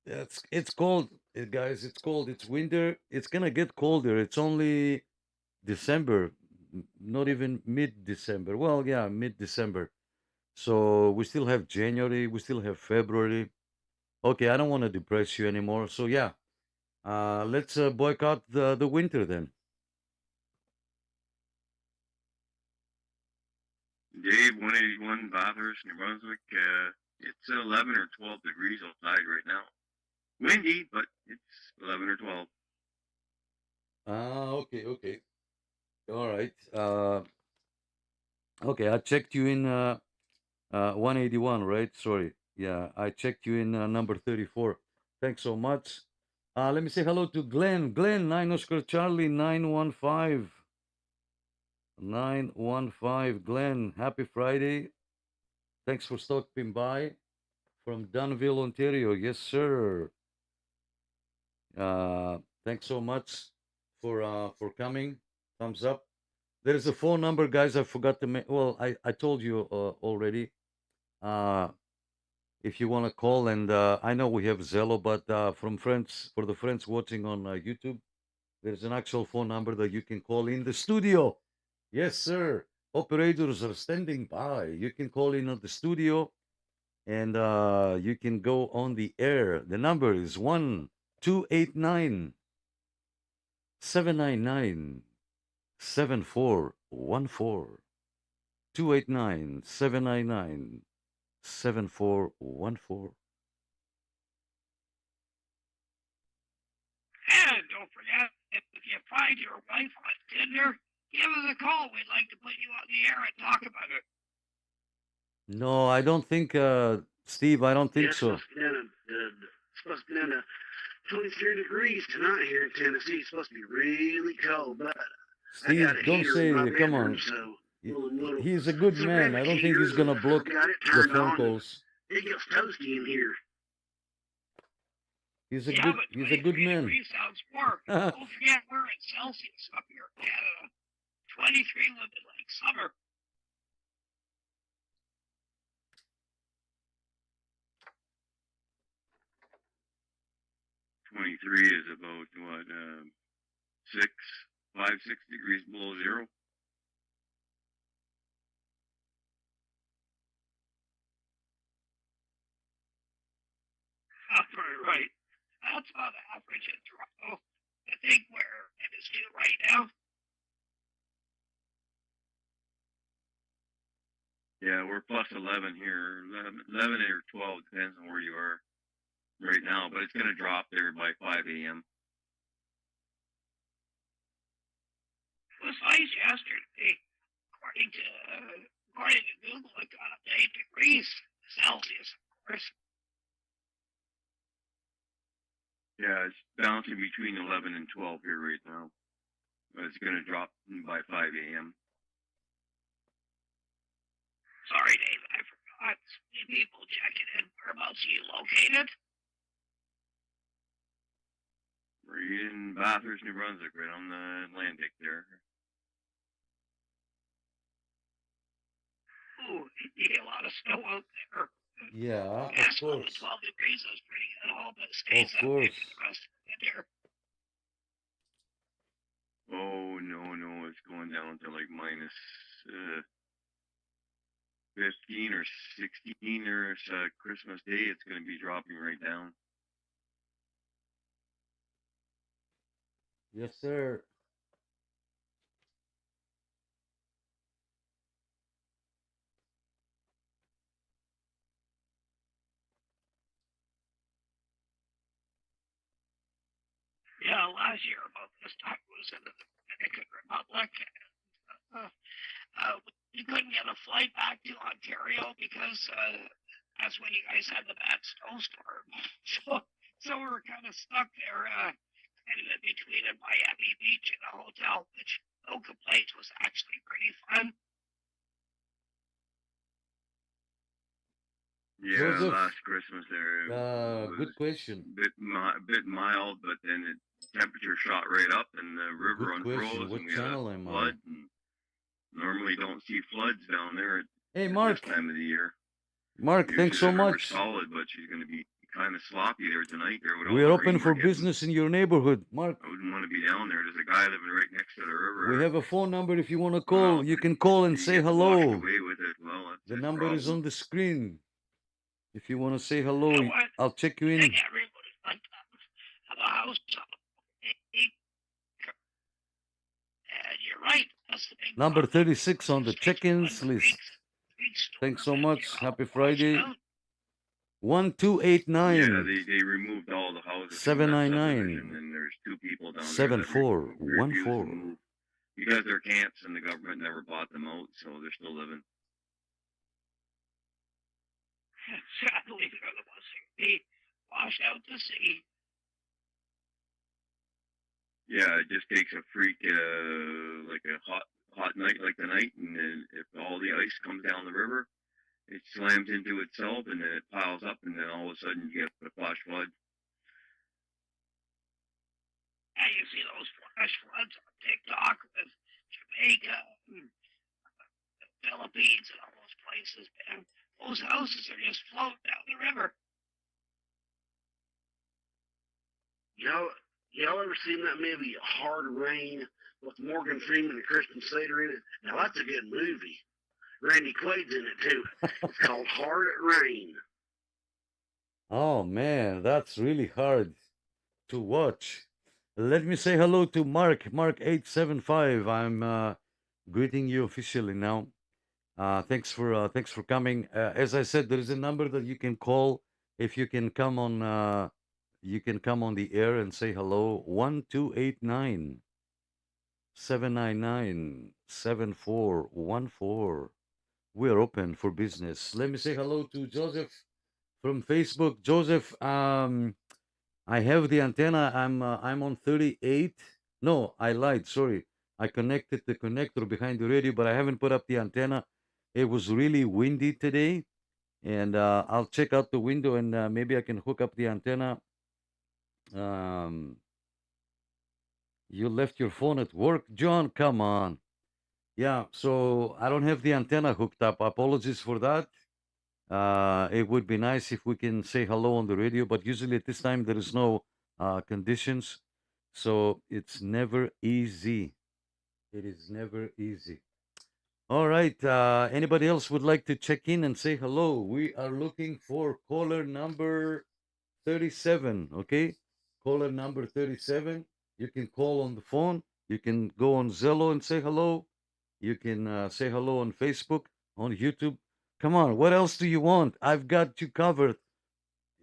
it's cold, guys. It's cold. It's winter. It's gonna get colder. It's only December, not even mid-December. Well, yeah, mid-December. So we still have January. We still have February. Okay, I don't want to depress you anymore. So yeah, let's boycott the winter then. Dave, 181 Bathurst, New Brunswick. It's 11 or 12 degrees outside right now. Windy, but it's 11 or 12. Okay. All right. Okay, I checked you in 181, right? Sorry. Yeah, I checked you in number 34. Thanks so much. Let me say hello to Glenn. Glenn, 9 Oscar Charlie, 915. 915. Glenn, happy Friday. Thanks for stopping by from Dunville, Ontario. Yes, sir. Thanks so much for coming. Thumbs up. There is a phone number, guys. I forgot to well, I told you already. If you want to call, and I know we have Zello, but for the friends watching on YouTube, there's an actual phone number that you can call in the studio. Yes, sir. Operators are standing by. You can call in at the studio, and you can go on the air. The number is 1-289-799-7414. 289-799-7414. And don't forget, if you find your wife on Tinder, give us a call. We'd like to put you on the air and talk about it. No, I don't think, Steve, I don't think so. It's supposed to be down to 23 degrees tonight here in Tennessee. It's supposed to be really cold, but Steve, don't say, come on. He's a good man. I don't think he's going to block the phone calls. It gets toasty in here. He's a good man. Sounds warm. Don't forget we're in Celsius up here in Canada. 23 would be like summer. Is about what 5-6 degrees below zero. Right. That's about average in Toronto. I think where it is due right now. Yeah, we're plus 11 here. 11 or 12, depends on where you are right now, but it's going to drop there by 5 a.m. It was ice yesterday. According to Google, it got up to 8 degrees Celsius, of course. Yeah, it's bouncing between 11 and 12 here right now. It's going to drop by 5 a.m. Sorry, Dave, I forgot. So many people checking in. Whereabouts are you located? We're in Bathurst, New Brunswick, right on the Atlantic there. Ooh, you get a lot of snow out there. Yeah, Yeah, of snow at course. 12 degrees is pretty good. I hope it stays Of that way course. for the rest of the winter. Oh, no, it's going down to like minus 15 or 16 or Christmas Day. It's going to be dropping right down. Yes, sir. Yeah, last year about this time was in the Dominican Republic. We couldn't get a flight back to Ontario because that's when you guys had the bad snowstorm. So we were kind of stuck there, kind of in between in Miami Beach and a hotel, which no complaints was actually pretty fun. Yeah, Joseph, last Christmas there was good question. bit mild, but then the temperature shot right up and the river Good question. unfroze What and we had channel a am I? flood. And normally don't see floods down there at Hey, this Mark. time of the year. Mark, Usually thanks so the river's much. solid, but she's going to be kind of sloppy there tonight. There with all We're the open rain for we're getting. business in your neighborhood, Mark. I wouldn't want to be down there. There's a guy living right next to the river. We have a phone number if you want to call. You can call and say hello. Away with it. Well, that's The his number is problem. on the screen. If you want to say hello, You know what? I'll check you I in. think everybody like have a house on an acre. And you're right. That's the big Number problem. 36 on the check-ins list. Thanks so much. Happy Friday. 1289 Yeah, they removed all the houses from that 799 subdivision, and there's two people down there that 7414. refuse to move because they're camps and the government never bought them out, so they're still living. Sadly, they're the ones who be washed out to sea. Yeah, it just takes a freak, like a hot night like tonight, and then if all the ice comes down the river, it slams into itself, and then it piles up, and then all of a sudden you get a flash flood. Yeah, you see those flash floods on TikTok with Jamaica, and the Philippines, and all those places, man. Those houses are just floating down the river. Y'all ever seen that movie Hard Rain with Morgan Freeman and Kristen Slater in it? Now that's a good movie. Randy Quaid's in it too. It's called Hard Rain. Oh man, that's really hard to watch. Let me say hello to Mark. Mark875. I'm greeting you officially now. Thanks for coming. As I said, there is a number that you can call if you can come on. You can come on the air and say hello. 1289 799 7414. We're open for business. Let me say hello to Joseph from Facebook. Joseph, I have the antenna. I'm on 38. No, I lied. Sorry. I connected the connector behind the radio, but I haven't put up the antenna. It was really windy today, and I'll check out the window and maybe I can hook up the antenna. You left your phone at work, John? Come on. Yeah, so I don't have the antenna hooked up. Apologies for that. It would be nice if we can say hello on the radio, but usually at this time there is no conditions, so it's never easy. It is never easy. All right. Anybody else would like to check in and say hello? We are looking for caller number 37. Okay, caller number 37. You can call on the phone. You can go on Zello and say hello. You can say hello on Facebook, on YouTube, Come on, what else do you want? I've got you covered.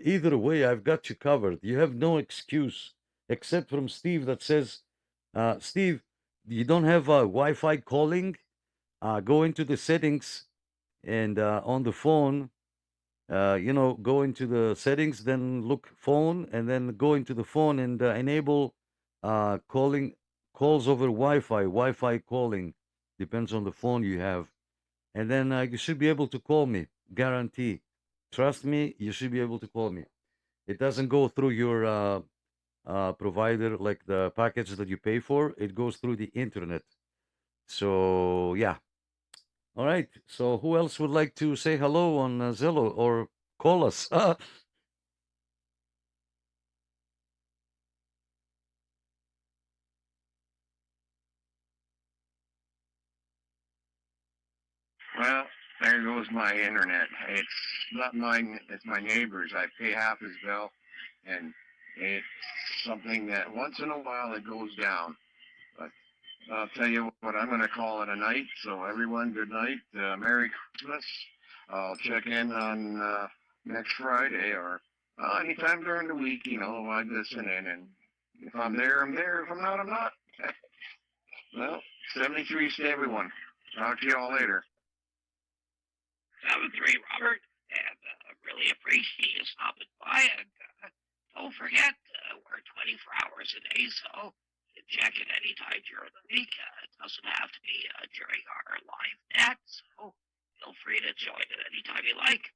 Either way, I've got you covered. You have no excuse, except from Steve that says, Steve, you don't have Wi-Fi calling? Go into the settings and on the phone, go into the settings, then look phone, and then go into the phone and enable calls over Wi-Fi calling. Depends on the phone you have. And then you should be able to call me, guarantee. Trust me, you should be able to call me. It doesn't go through your provider like the package that you pay for. It goes through the internet. So, yeah. All right. So, who else would like to say hello on Zello or call us? Well, there goes my internet. It's not mine, it's my neighbor's. I pay half his bill, and it's something that once in a while it goes down. But I'll tell you what, I'm going to call it a night. So everyone, good night. Merry Christmas. I'll check in on next Friday or anytime during the week, I listen in. And if I'm there, I'm there. If I'm not, I'm not. Well, 73 to everyone. Talk to you all later. 7-3, Robert, and really appreciate you stopping by. And don't forget, we're 24 hours a day, so you can check it anytime during the week. It doesn't have to be during our live net, so feel free to join it anytime you like.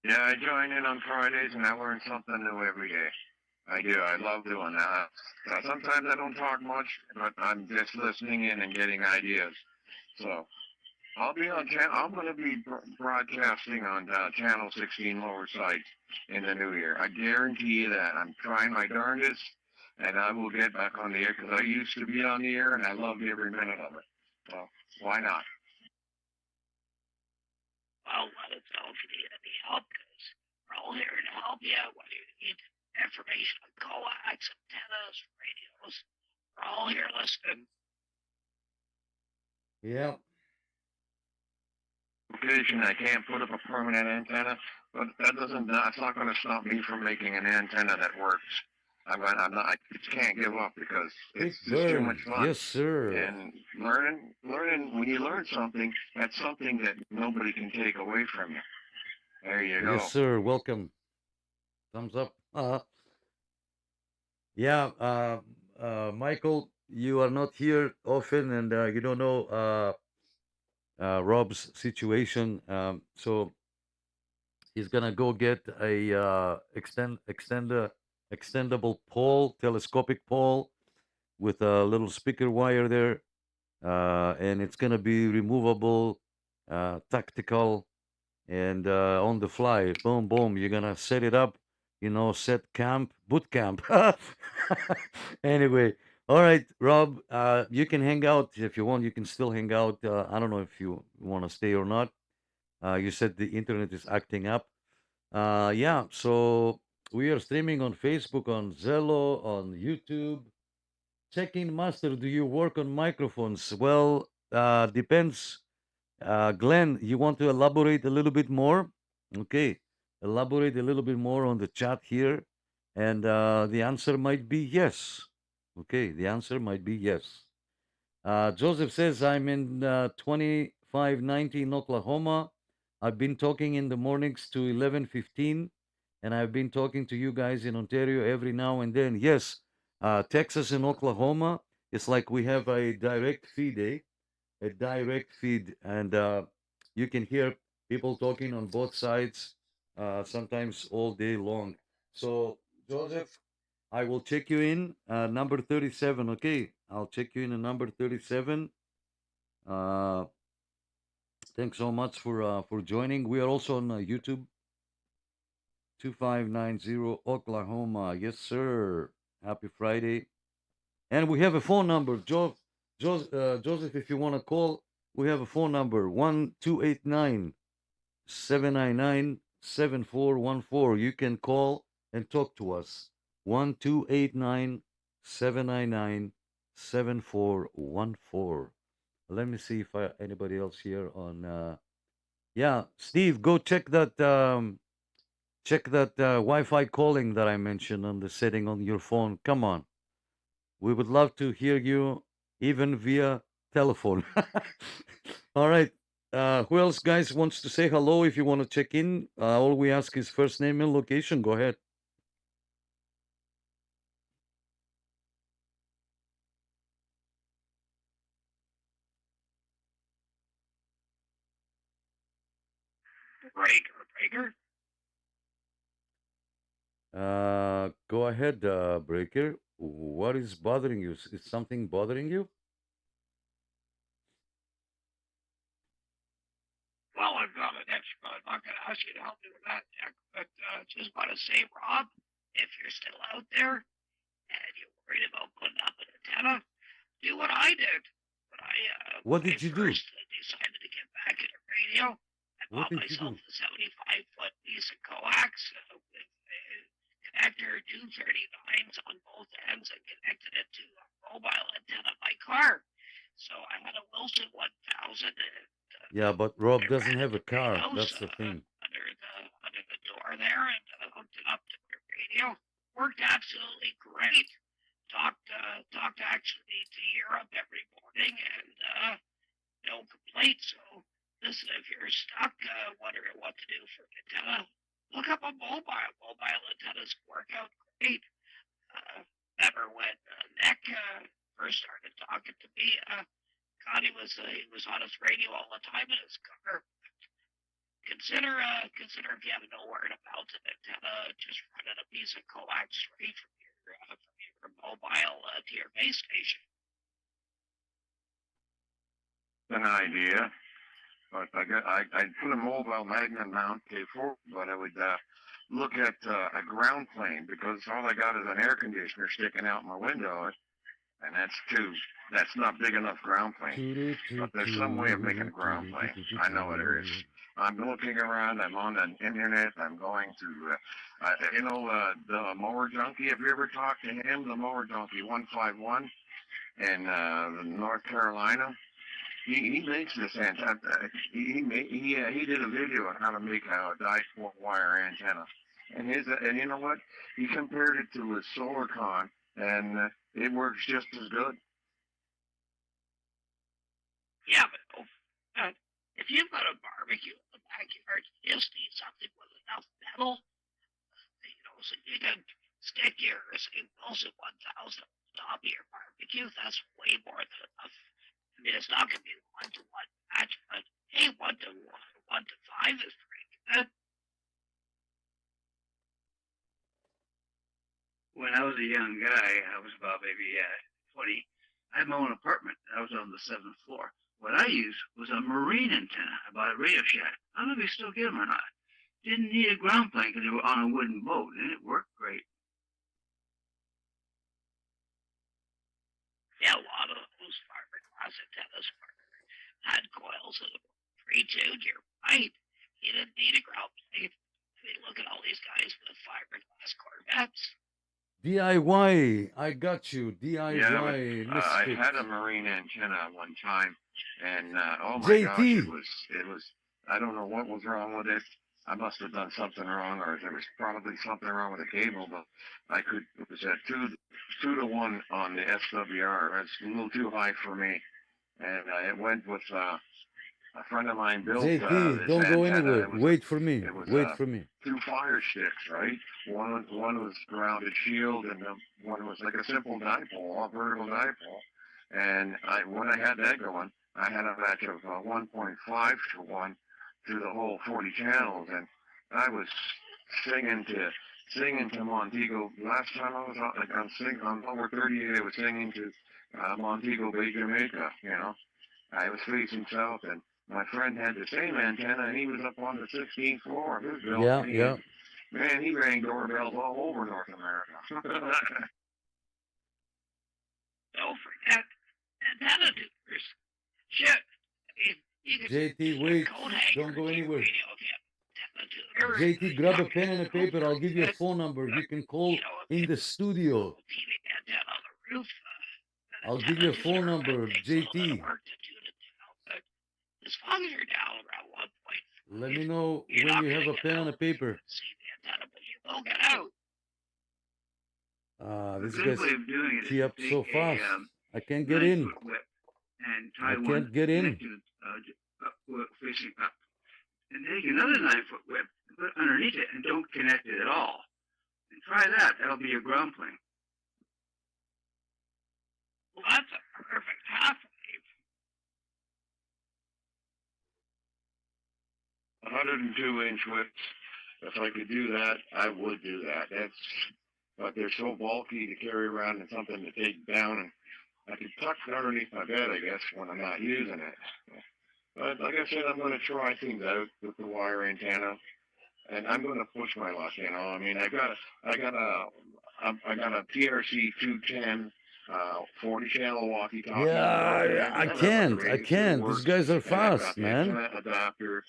Yeah, I join in on Fridays, and I learn something new every day. I do. I love doing that. Sometimes I don't talk much, but I'm just listening in and getting ideas. So I'm going to be broadcasting on Channel 16 Lower Site in the new year. I guarantee you that. I'm trying my darndest, and I will get back on the air because I used to be on the air, and I loved every minute of it. Well, why not? Well, let us know if you need any help, because we're all here to help you, whether you need information on coax, antennas, radios. We're all here listening. Yeah. Location, I can't put up a permanent antenna, but that's not going to stop me from making an antenna that works. I just can't give up because it's just too much fun. Yes, sir. And learning, when you learn something, that's something that nobody can take away from you. There you go. Yes, sir. Welcome. Thumbs up. Yeah, Michael, you are not here often, and you don't know Rob's situation. So he's gonna go get a extendable pole, telescopic pole, with a little speaker wire there, and it's gonna be removable, tactical, and on the fly. Boom, boom. You're gonna set it up. Set camp, boot camp. Anyway, all right, Rob, you can hang out if you want. You can still hang out. I don't know if you want to stay or not. You said the internet is acting up. Yeah, so we are streaming on Facebook, on Zello, on YouTube. Check-in master, do you work on microphones? Well, depends. Glenn, you want to elaborate a little bit more? Okay, elaborate a little bit more on the chat here. And the answer might be yes. Okay, the answer might be yes. Joseph says, I'm in 2590 in Oklahoma. I've been talking in the mornings to 11:15, and I've been talking to you guys in Ontario every now and then. Yes, Texas and Oklahoma, it's like we have a direct feed, a direct feed, and you can hear people talking on both sides, sometimes all day long. So, Joseph, I will check you in number 37. Okay, I'll check you in number 37. Thanks so much for joining. We are also on YouTube. 2590 Oklahoma. Yes, sir. Happy Friday. And we have a phone number. Joseph, if you want to call, we have a phone number 1-289-799-7414. You can call and talk to us. 1-289-799-7414. Let me see if anybody else here on. Yeah, Steve, go check that. Check that Wi-Fi calling that I mentioned on the setting on your phone. Come on, we would love to hear you even via telephone. All right. Who else, guys, wants to say hello? If you want to check in, all we ask is first name and location. Go ahead. Breaker. Go ahead, Breaker. What is bothering you? Is something bothering you? Well, I've got an extra. I'm not going to ask you to help me with that, Nick, but just want to say, Rob, if you're still out there and you're worried about putting up an antenna, do what I did. What did you do? Decided to get back into radio. I bought myself a 75-foot piece of coax with a connector, 239s on both ends, and connected it to a mobile antenna in my car. So I had a Wilson 1000. Yeah, but Rob doesn't have a car. That's the thing. Under the door there, and hooked it up to the radio. Worked absolutely great. Talked actually to Europe every morning, and no complaints. So listen, if you're stuck wondering what to do for an antenna, look up a mobile. Mobile antennas work out great. Remember when Nick first started talking to me? God, he was on his radio all the time in his car. Consider if you have nowhere to mount an antenna, just running a piece of coax straight from your mobile to your base station. An idea, but I'd put a mobile magnet mount K4, but I would look at a ground plane, because all I got is an air conditioner sticking out my window, and that's not big enough ground plane. But there's some way of making a ground plane. I know there is. I'm looking around. I'm on the internet. I'm going to, the mower junkie. Have you ever talked to him? The mower junkie 151 in North Carolina. He makes this antenna. He did a video on how to make a dipole wire antenna, and you know what? He compared it to his Solarcon, and it works just as good. Yeah, but if you've got a barbecue in the backyard, you just need something with enough metal, so you can stick your Wilson 1000 on top of your barbecue. That's way more than enough. I mean, it's not going to be 1-to-1 match, but hey, 1-to-1, 1-to-5 is pretty good. When I was a young guy, I was about maybe 20. I had my own apartment. I was on the 7th floor. What I used was a marine antenna. I bought a Radio Shack. I don't know if they still get them or not. Didn't need a ground plane because they were on a wooden boat, and it worked great. Yeah, a lot of those fiberglass antennas had coils that were pre-tuned. You're right. You didn't need a ground plane. I mean, look at all these guys with fiberglass Corvettes. DIY, I got you. DIY. Yeah, I had a marine antenna one time, and oh my gosh, it was. I don't know what was wrong with it. I must have done something wrong, or there was probably something wrong with the cable. But it was at 2-to-1 on the SWR. It's a little too high for me, and it went with a friend of mine built. JT, don't go anywhere. Wait for me. Wait for me. 2 fire sticks, right? One was grounded shield, and one was like a simple dipole, a vertical dipole. And when I had that going, I had a match of 1.5-to-1 through the whole 40 channels, and I was singing to Montego. Last time I was on over 38, I was singing to Montego Bay, Jamaica. I was facing south, and my friend had the same antenna, and he was up on the 16th floor of his building. Yeah. Man, he rang doorbells all over North America. Don't forget antenna tuners. Shit. JT, wait. Don't go anywhere. JT, grab a pen and a paper. I'll give you a phone number. You can call in the studio. I'll give you a phone number, JT. as long as you're down around 1.4, Let me know you're when not you going have to a get pen out and a paper. and see the antenna, but you will get out. A This good guy's way of doing it is key to up take so fast. a I can't get 9 in. foot whip and I tie one can't get in. connected facing up. And take another 9 foot whip and put it underneath it and don't connect it at all. And try that. That'll be your ground plane. Well, that's a perfect half wave. 102-inch whips. If I could do that, I would do that. But they're so bulky to carry around and something to take down, and I could tuck it underneath my bed, I guess, when I'm not using it. But like I said, I'm going to try things out with the wire antenna, and I'm going to push my luck. You know, I mean, I got a PRC 210 40-channel walkie-talkie. Yeah, I can't. These guys are fast, man. Adapter.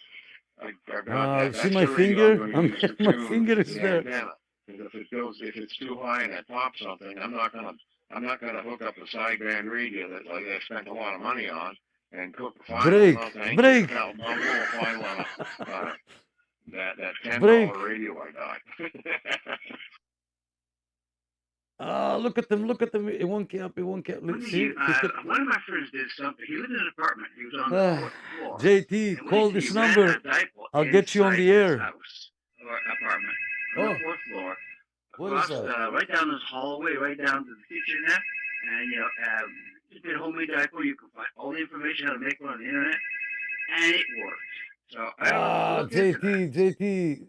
I got See that's my the radio finger? I'm going to use to My tune finger is the there. antenna. Because if it's too high and I pop something, I'm not gonna hook up a sideband radio that like I spent a lot of money on and cook the file. Break. I'll roll a file on that $10 radio I got. Look at them. It won't get up. Let's see. One of my friends did something. He lived in an apartment. He was on the fourth floor. JT, call this He ran number. a dipole I'll get you on the air. house or apartment on the fourth floor. What is that? Right down this hallway, right down to the kitchen there. And, you did homemade dipole. You can find all the information how to make one on the internet. And it worked. So I don't know. JT.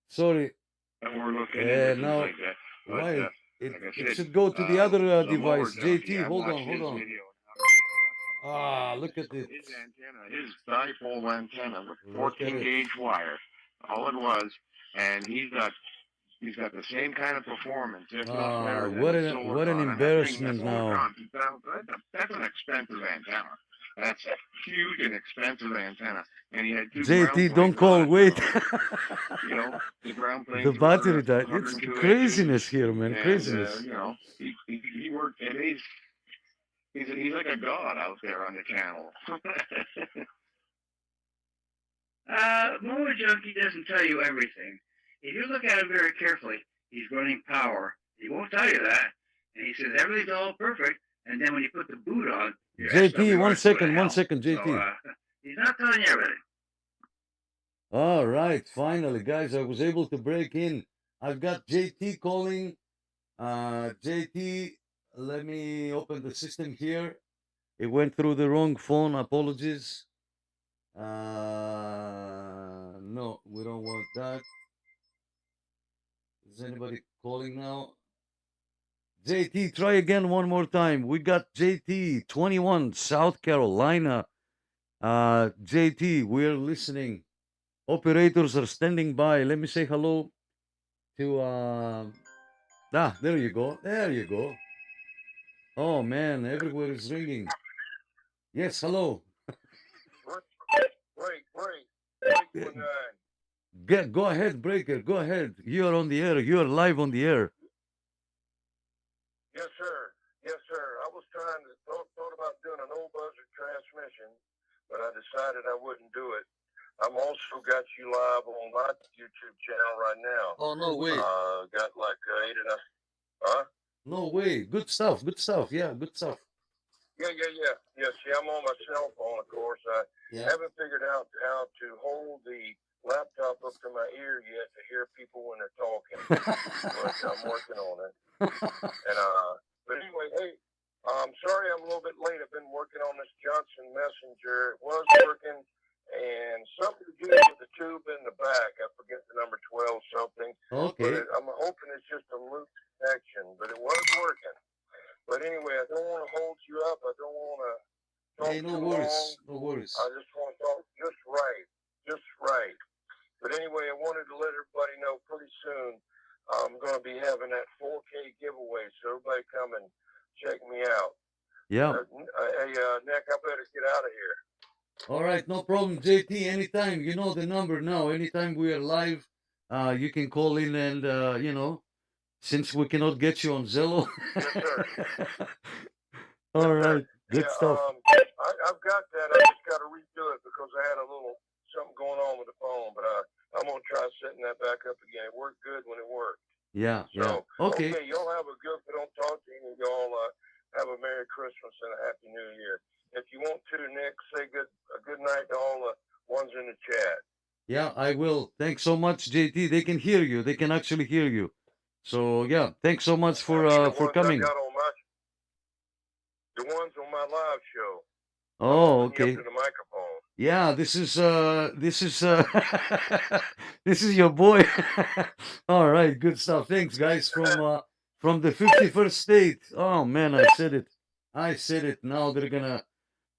Sorry. And we're looking into now, like that. But, why? Like I It said, should go to the other the lower device. junkie, JT, I hold watched his on. video. Look at it. His antenna, his dipole antenna with 14 gauge wire. All it was, and he's got the same kind of performance, if not better. What an embarrassment now. That's an expensive antenna. That's a huge and expensive antenna. And he had two JT, don't call. Wait. You know, the ground planes. The battery died. were It's 102 craziness here, man. and, Craziness. you know, he worked, and he's like a god out there on the channel. Mower Junkie doesn't tell you everything. If you look at him very carefully, he's running power. He won't tell you that. And he says everything's all perfect. And then when you put the boot on, JT, one second, JT. So, he's not telling you everything. All right, finally, guys, I was able to break in. I've got JT calling. JT, let me open the system here. It went through the wrong phone. Apologies. No, we don't want that. Is anybody calling now? JT, try again one more time. We got JT, 21, South Carolina. JT, we're listening. Operators are standing by. Let me say hello to there you go. Oh man, everywhere is ringing. Yes, hello. Go ahead, Breaker. Go ahead. You are on the air. You are live on the air. Yes, sir. I was trying to thought about doing an old buzzer transmission, but I decided I wouldn't do it. I'm also got you live on my YouTube channel right now. Oh, no way. Got like 8 and a... Huh? No way. Good stuff. Yeah, good stuff. Yeah. See, I'm on my cell phone, of course. I haven't figured out how to hold the laptop up to my ear yet to hear people when they're talking. But I'm working on it. And but anyway, hey, I'm sorry I'm a little bit late. I've been working on this Johnson Messenger. It was working, and something to do with the tube in the back. I forget the number 12 something. Okay. But I'm hoping it's just a loose connection, but it was working. But anyway, I don't want to hold you up. I don't want to talk no too worries. long. No worries. I just want to talk just right. But anyway, I wanted to let everybody know pretty soon I'm going to be having that 4K giveaway, so everybody come and check me out. Yeah. Hey, Nick, I better get out of here. All right, no problem, JT. Anytime, you know the number now. Anytime we are live, you can call in and, since we cannot get you on Zello. Yes, sir. All right, good stuff. I've got that. I just got because I had a little something going on with the phone, but I'm gonna try setting that back up again. It worked good when it worked. Yeah, So, yeah. Okay. y'all have a good. If I don't talk to you, and y'all have a Merry Christmas and a Happy New Year. If you want to, Nick, say a good night to all the ones in the chat. Yeah, I will. Thanks so much, JT. They can hear you. They can actually hear you. So yeah, thanks so much for coming. The ones on my live show. Oh, okay. To the microphone. Yeah, this is this is your boy. All right, good stuff. Thanks, guys, from the 51st state. Oh man, I said it. I said it. Now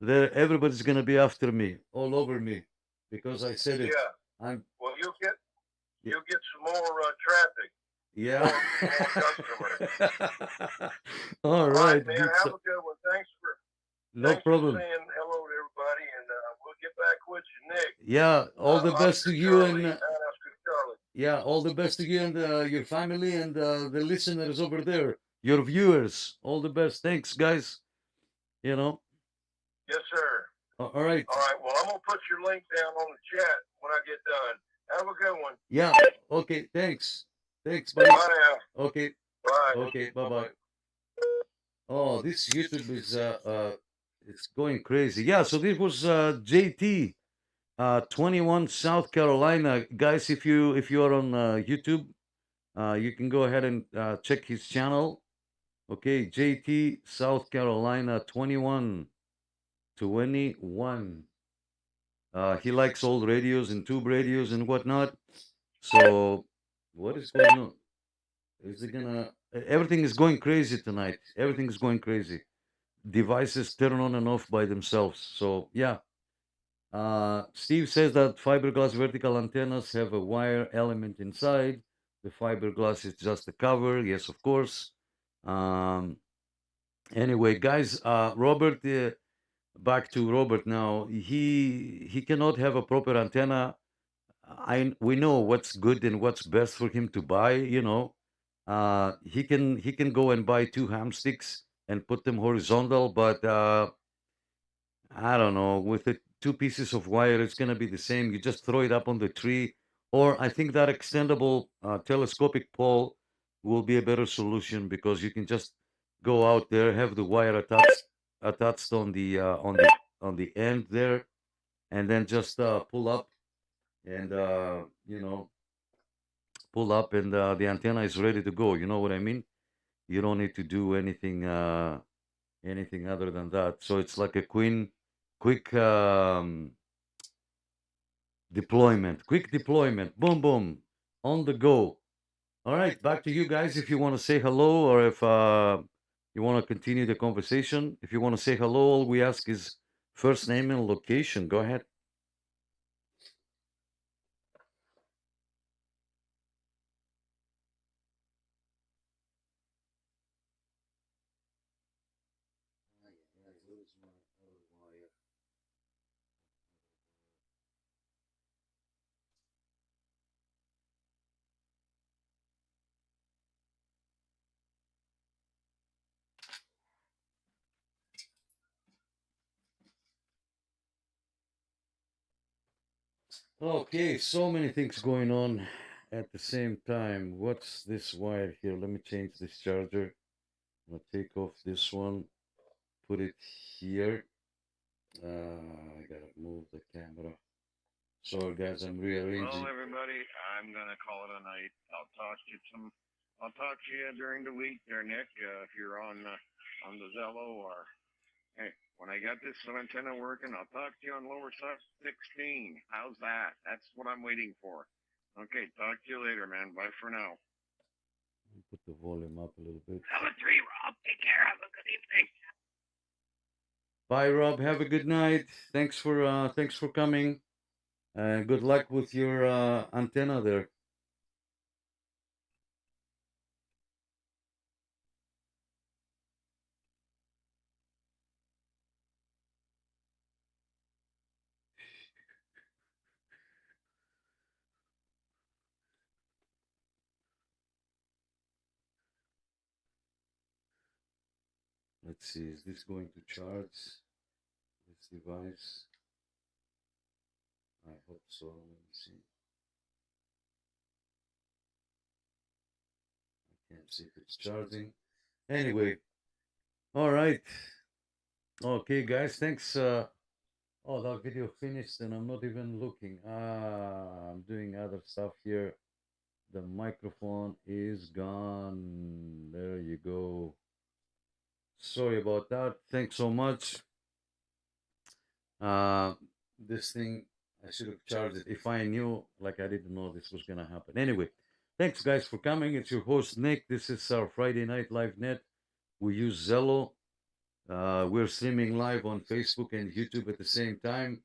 everybody's gonna be after me, all over me, because I said it. Yeah. Well, you'll get some more traffic. Yeah. More customers. All right. Man, Good have stuff. a good one. Thanks for problem. saying hello to everybody, and we'll get back with you, Nick. Yeah, all the best to you Charlie, and yeah, all the best to you and your family and the listeners over there, your viewers. All the best. Thanks, guys. You know. Yes, sir. All right. All right. Well, I'm gonna put your link down on the chat when I get done. Have a good one. Yeah. Okay. Thanks. Thanks. Bye. Bye now. Okay. Bye. Okay. Bye. Bye. Oh, this YouTube is it's going crazy. Yeah. So this was JT. 21 South Carolina. Guys, if you are on YouTube, you can go ahead and check his channel. Okay, JT South Carolina 21. He likes old radios and tube radios and whatnot. So what is going on? Is it gonna everything is going crazy tonight. Everything is going crazy. Devices turn on and off by themselves. So yeah. Steve says that fiberglass vertical antennas have a wire element inside. The fiberglass is just a cover. Yes, of course. Anyway, guys, Robert, back to Robert now. He cannot have a proper antenna. We know what's good and what's best for him to buy. You know, he can go and buy 2 ham sticks and put them horizontal, but I don't know, with the 2 pieces of wire, it's going to be the same. You just throw it up on the tree. Or I think that extendable telescopic pole will be a better solution because you can just go out there, have the wire attached on the end there, and then just pull up and pull up and the antenna is ready to go. You know what I mean? You don't need to do anything other than that. So it's like a quick deployment, boom boom, on the go. All right, back to you guys. If you want to say hello or if you want to continue the conversation, if you want to say hello, all we ask is first name and location. Go ahead. Okay, so many things going on at the same time. What's this wire here? Let me change this charger. I'm gonna take off this one, put it here. I gotta move the camera. Sorry guys, I'm rearranging. Well, everybody, I'm gonna call it a night. I'll talk to you during the week there, Nick. If you're on the Zello or hey, when I got this antenna working, I'll talk to you on lower side 16. How's that? That's what I'm waiting for. Okay, talk to you later, man. Bye for now. Put the volume up a little bit. Number 3, Rob. Take care. Have a good evening. Bye, Rob. Have a good night. Thanks for coming. Good luck with your antenna there. Let's see, is this going to charge this device? So let me see. I can't see if it's charging. Anyway, all right. Okay, guys, thanks. Oh, that video finished and I'm not even looking. I'm doing other stuff here. The microphone is gone. There you go. Sorry about that. Thanks so much. This thing, I should have charged it. If I knew, like I didn't know this was gonna happen. Anyway, thanks guys for coming. It's your host Nick. This is our Friday Night Live Net. We use Zello. We're streaming live on Facebook and YouTube at the same time.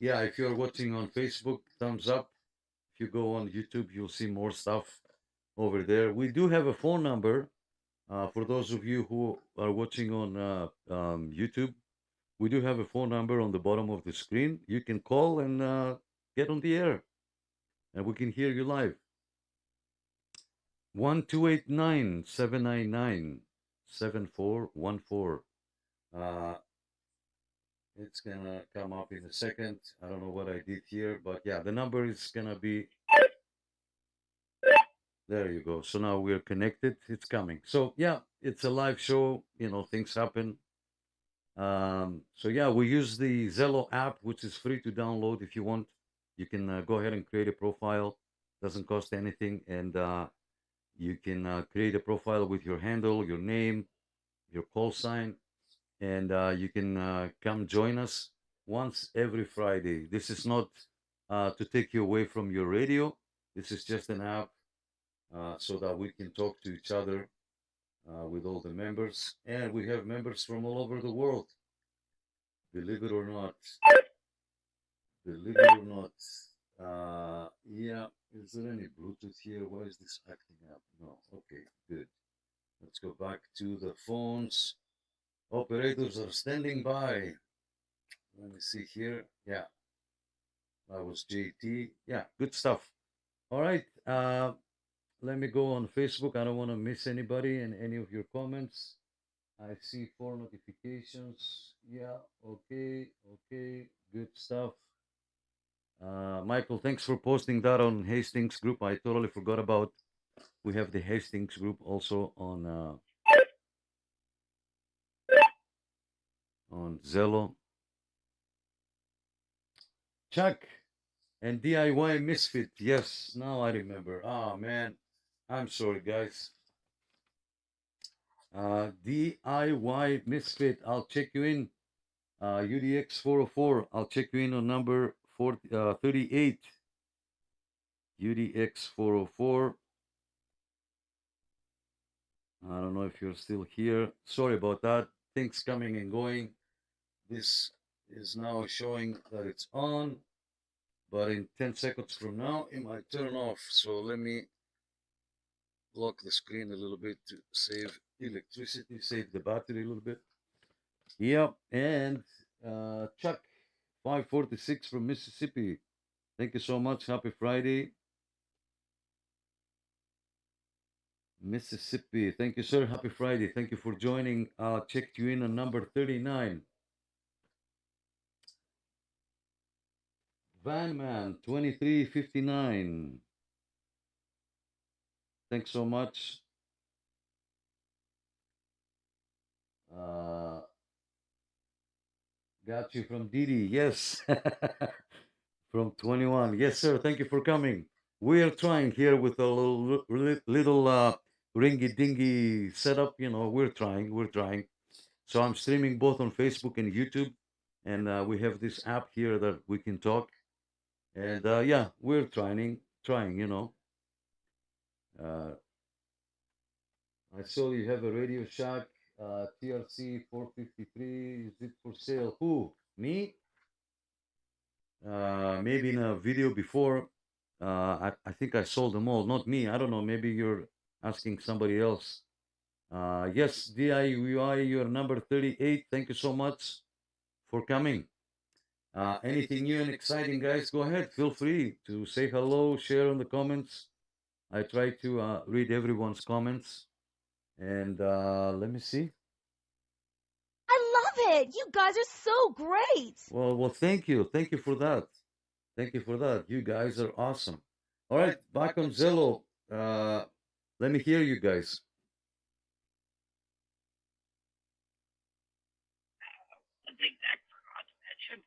Yeah, if you're watching on Facebook, thumbs up. If you go on YouTube, you'll see more stuff over there. We do have a phone number for those of you who are watching on YouTube. We do have a phone number on the bottom of the screen. You can call and get on the air, and we can hear you live. 1-289-799-7414. It's gonna come up in a second. I don't know what I did here, but yeah, the number is gonna be. There you go. So now we're connected. It's coming. So yeah, it's a live show. You know, things happen. So yeah, we use the Zello app, which is free to download if you want. You can go ahead and create a profile. Doesn't cost anything, and you can create a profile with your handle, your name, your call sign, and you can come join us once every Friday. This is not to take you away from your radio. This is just an app so that we can talk to each other with all the members. And we have members from all over the world. Believe it or not. Believe it or not. Yeah, is there any Bluetooth here? Why is this acting up? No, okay, good. Let's go back to the phones. Operators are standing by. Let me see here. Yeah, that was JT. Yeah, good stuff. All right, let me go on Facebook. I don't want to miss anybody and any of your comments. I see 4 notifications. Yeah, okay, good stuff. Michael, thanks for posting that on Hastings group. I totally forgot about. We have the Hastings group also on Zello. Chuck and DIY Misfit. Yes, now I remember. Oh man, I'm sorry guys. DIY Misfit, I'll check you in. UDX 404, I'll check you in on number 38. UDX 404. I don't know if you're still here. Sorry about that. Things coming and going. This is now showing that it's on, but in 10 seconds from now, it might turn off. So let me lock the screen a little bit to save electricity, save the battery a little bit. Yep, and Chuck, 546 from Mississippi. Thank you so much. Happy Friday. Mississippi. Thank you, sir. Happy Friday. Thank you for joining. Checked you in on number 39. Van Man, 2359. Thanks so much. Got you from Didi. Yes. From 21. Yes, sir. Thank you for coming. We are trying here with a little ringy-dingy setup. You know, we're trying. So I'm streaming both on Facebook and YouTube. And we have this app here that we can talk. And yeah, we're trying, you know. I saw you have a Radio Shack, TRC 453. Is it for sale? Who? Me? Maybe in a video before. I think I sold them all. Not me. I don't know. Maybe you're asking somebody else. Yes, DIY, you're number 38. Thank you so much for coming. Anything new and exciting, guys? Go ahead. Feel free to say hello, share in the comments. I try to read everyone's comments. And let me see. I love it. You guys are so great. Well, thank you. Thank you for that. Thank you for that. You guys are awesome. All right, back on Zillow. Let me hear you guys. One thing that I forgot to mention.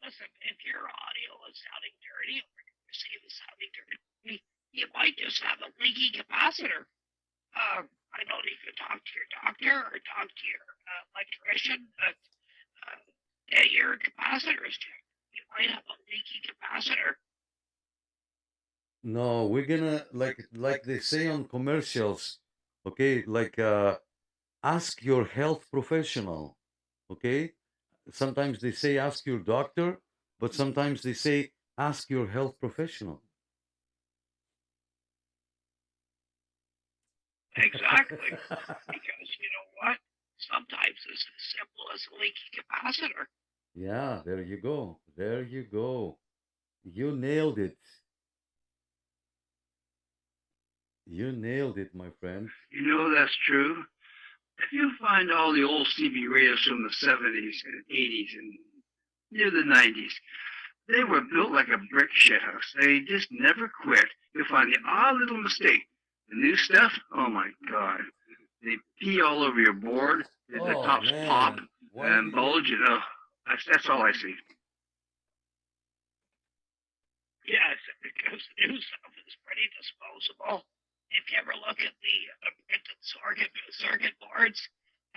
Listen, if your audio is sounding dirty, or your receiver is sounding dirty, you might just have a leaky capacitor. I don't need to talk to your doctor or talk to your electrician, but get your capacitors checked. You might have a leaky capacitor. No, we're gonna like they say on commercials, okay? Like ask your health professional, okay? Sometimes they say ask your doctor, but sometimes they say ask your health professional. Exactly. Because you know what? Sometimes it's as simple as a leaky capacitor. Yeah, there you go. There you go. You nailed it. You nailed it, my friend. You know that's true. If you find all the old CB radios from the 70s and 80s and near the 90s, they were built like a brick shithouse. They just never quit. You'll find the odd little mistake. The new stuff, oh my God. They pee all over your board. The tops pop and bulge. You know, that's all I see. Yes, because new stuff is pretty disposable. If you ever look at the printed circuit boards,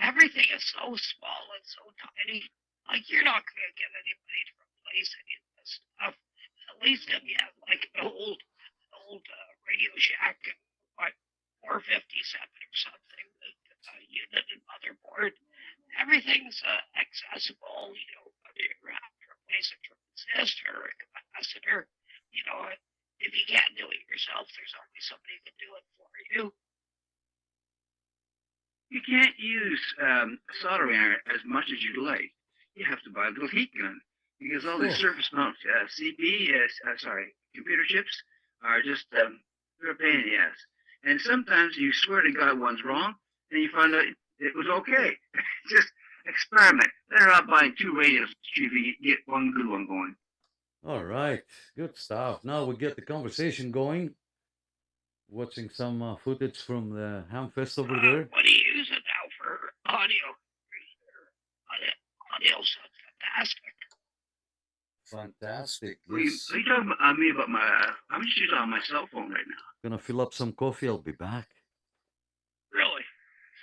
everything is so small and so tiny. Like, you're not going to get anybody to replace any of this stuff. At least if you have like an old Radio Shack, what, 457 or something, unit and motherboard. Everything's accessible. You know, whether you have to replace a transistor or a capacitor, you know, if you can't do it yourself, there's always somebody who can do it for you. You can't use soldering iron as much as you'd like. You have to buy a little heat gun because all these surface mount computer chips are just they're a pain in the ass. And sometimes you swear to God one's wrong, and you find out it was okay. Just experiment. Better not buying 2 radios to see if you get one good one going. All right, good stuff. Now we get the conversation going. Watching some footage from the Hamfest over there. What are you using now for audio? Audio sounds fantastic. Fantastic. Are you talking about me about my? I'm just using on my cell phone right now. Gonna fill up some coffee. I'll be back. Really?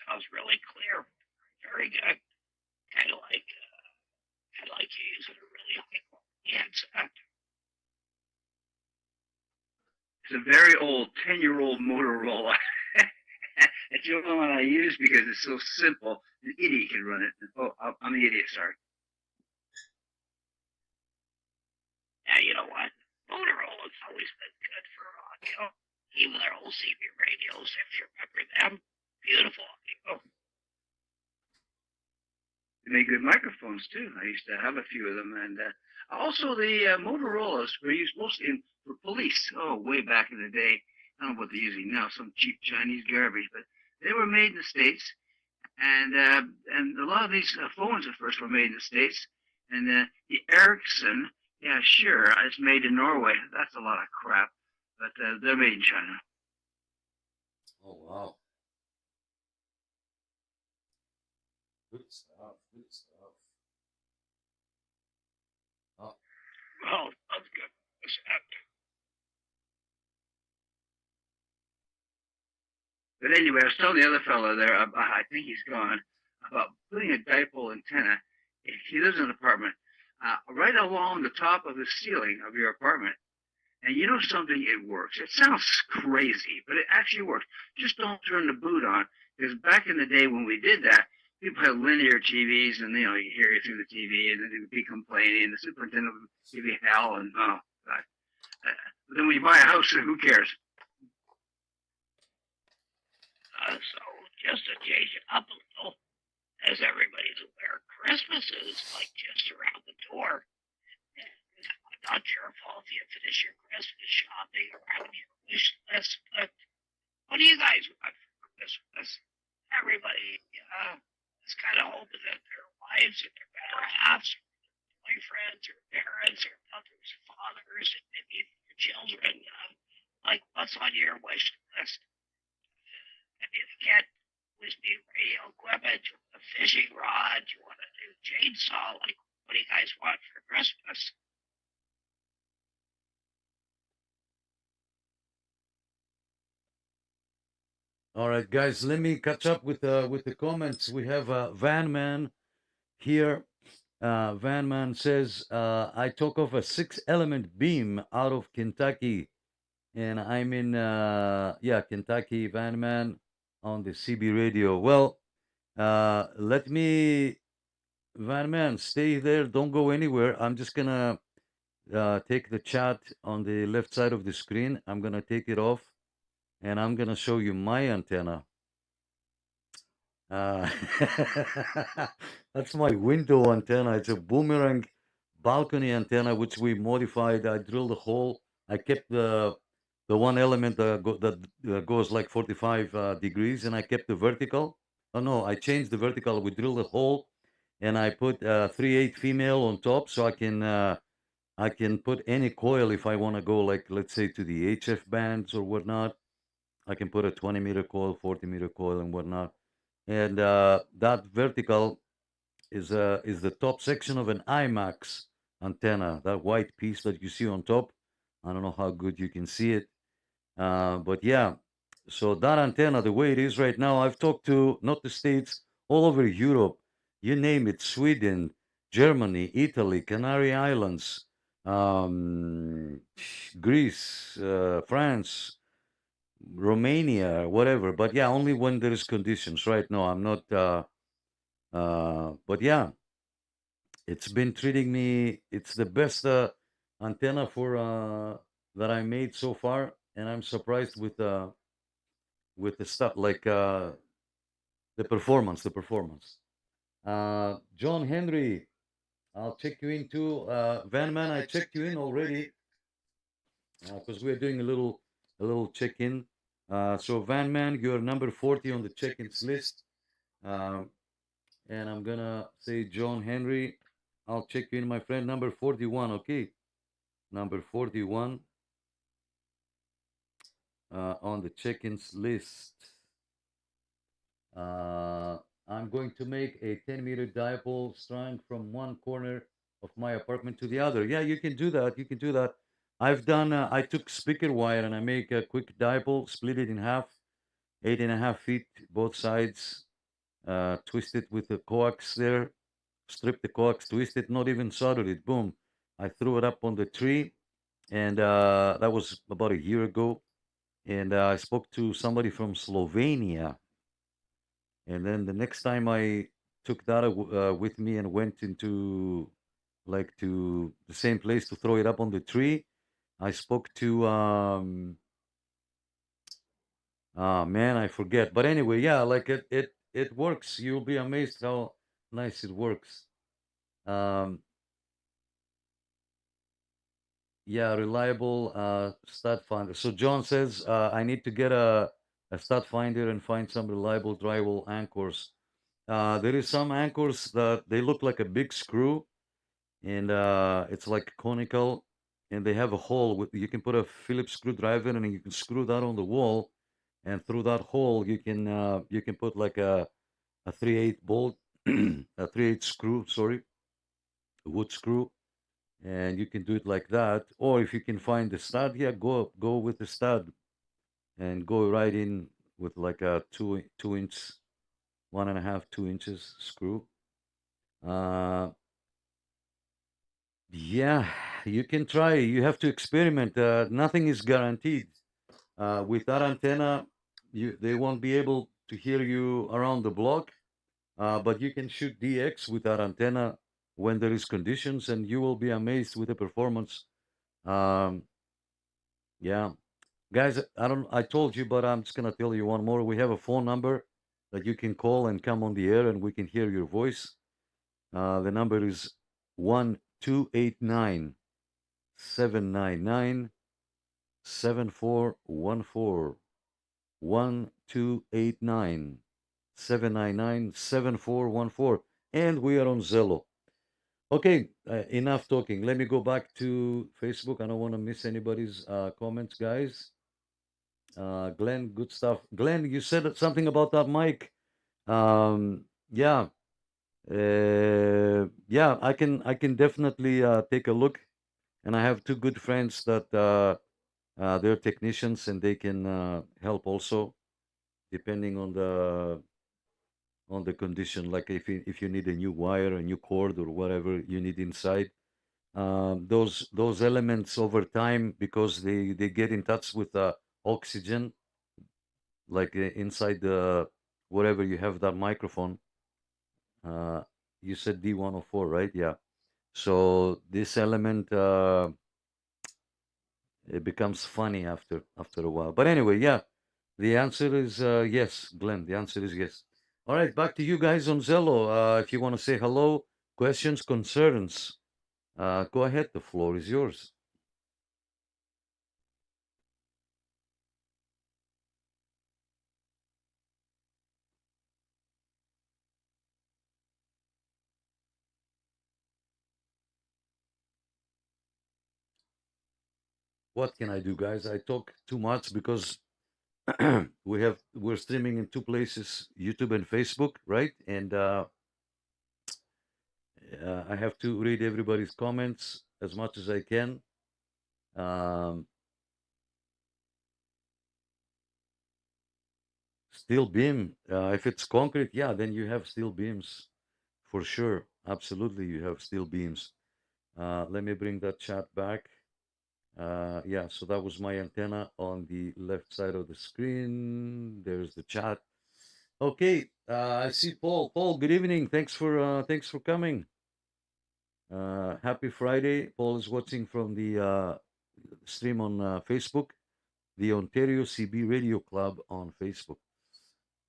Sounds really clear. Very good. Kind of like you using a really high quality headset. It's a very old 10-year-old Motorola. It's the only one I use because it's so simple. An idiot can run it. Oh, I'm the idiot, sorry. Yeah, you know what? Motorola's always been good for audio. Even their old CB radios, if you remember them. Beautiful audio. They make good microphones, too. I used to have a few of them. And also the Motorola's were used mostly for police. Oh, way back in the day. I don't know what they're using now, some cheap Chinese garbage, but they were made in the States. And a lot of these phones at first were made in the States. And the Ericsson, yeah, sure, it's made in Norway. That's a lot of crap. But they're made in China. Oh, wow. Good stuff. Good stuff. Oh. Well, that's good. But anyway, I was telling the other fellow there, I think he's gone, about putting a dipole antenna, if he lives in an apartment, right along the top of the ceiling of your apartment. And you know something, it works. It sounds crazy, but it actually works. Just don't turn the boot on, because back in the day when we did that, people had linear TVs, and you hear you through the TV, and then they would be complaining, and the superintendent would give you hell, and oh, God. But then when you buy a house, who cares? So, just to change it up a little, as everybody's aware, Christmas is like just around the door. And I'm not sure if all of you finish your Christmas shopping around your wish list, but what do you guys want for Christmas? Everybody just kind of hoping that their wives or their better halves, boyfriends or parents or mothers or fathers, and maybe your children, like what's on your wish list. And if you can't wish me radio equipment, you want a fishing rod, you want a new chainsaw, like what do you guys want for Christmas? All right, guys, let me catch up with the comments. We have Van Man here. Van Man says, I took off a 6-element beam out of Kentucky, and I'm in Kentucky. Van Man on the CB radio. Well, let me, Van Man, stay there. Don't go anywhere. I'm just gonna take the chat on the left side of the screen. I'm gonna take it off, and I'm gonna show you my antenna. That's my window antenna. It's a boomerang balcony antenna, which we modified. I drilled a hole. I kept the one element that goes like 45 degrees, and I kept the vertical. Oh no, I changed the vertical. We drilled a hole, and I put 3/8 female on top, so I can put any coil if I want to go, like let's say to the HF bands or whatnot. I can put a 20-meter coil, 40-meter coil, and whatnot. And that vertical is the top section of an IMAX antenna, that white piece that you see on top. I don't know how good you can see it, but yeah. So that antenna, the way it is right now, I've talked to, not the States, all over Europe, you name it, Sweden, Germany, Italy, Canary Islands, Greece, France, Romania, whatever. But yeah, only when there is conditions. Right now, I'm not. But yeah, it's been treating me. It's the best antenna for that I made so far, and I'm surprised with the stuff like the performance. The performance. John Henry, I'll check you in too. Van Man, I checked you in already because we're doing a little check-in. So Van Man, you're number 40 on the check-ins list. And I'm gonna say John Henry. I'll check you in, my friend, number 41, okay? Number 41 on the check-ins list. I'm going to make a 10-meter dipole strand from one corner of my apartment to the other. Yeah, you can do that. You can do that. I've done, I took speaker wire and I make a quick dipole, split it in half, 8.5 feet, both sides, twist it with the coax there, strip the coax, twist it, not even solder it, boom. I threw it up on the tree, and that was about a year ago. And I spoke to somebody from Slovenia. And then the next time I took that with me and went into like to the same place to throw it up on the tree, I spoke to man, I forget. But anyway, yeah, like it works. You'll be amazed how nice it works. Yeah, reliable stud finder. So John says I need to get a stud finder and find some reliable drywall anchors. There is some anchors that they look like a big screw, and it's like conical, and they have a hole with you can put a Phillips screwdriver and you can screw that on the wall, and through that hole you can put like a 3/8 bolt, a 3/8 screw, sorry, a wood screw, and you can do it like that. Or if you can find the stud, yeah, go with the stud, and go right in with like a 2-inch, 1.5, 2 inches screw. Yeah, you can try. You have to experiment. Nothing is guaranteed. With that antenna, they won't be able to hear you around the block, but you can shoot DX with that antenna when there is conditions, and you will be amazed with the performance. Yeah, guys, I told you, but I'm just gonna tell you one more. We have a phone number that you can call and come on the air, and we can hear your voice. The number is 1-289-799-7414. 1-289-799-7414. 799-7414. And we are on Zello. Okay, enough talking. Let me go back to Facebook. I don't want to miss anybody's comments, guys. Glenn, good stuff. Glenn, you said something about that mic. Yeah, yeah, I can definitely take a look. And I have two good friends that they're technicians and they can help also, depending on the condition. Like if you need a new wire, a new cord, or whatever you need inside. Those elements over time, because they get in touch with oxygen, like inside the wherever you have that microphone. You said D104, right? Yeah. So this element it becomes funny after a while. But anyway, yeah, the answer is yes, Glenn. The answer is yes. All right, back to you guys on Zello. If you want to say hello, questions, concerns, go ahead. The floor is yours. What can I do, guys? I talk too much because we're streaming in two places, YouTube and Facebook, right? And I have to read everybody's comments as much as I can. Steel beam, if it's concrete, yeah, then you have steel beams for sure. Absolutely, you have steel beams. Let me bring that chat back. Yeah, so that was my antenna on the left side of the screen. There's the chat. Okay, I see Paul. Paul, good evening. Thanks for coming. Happy Friday. Paul is watching from the stream on Facebook, the Ontario CB Radio Club on Facebook.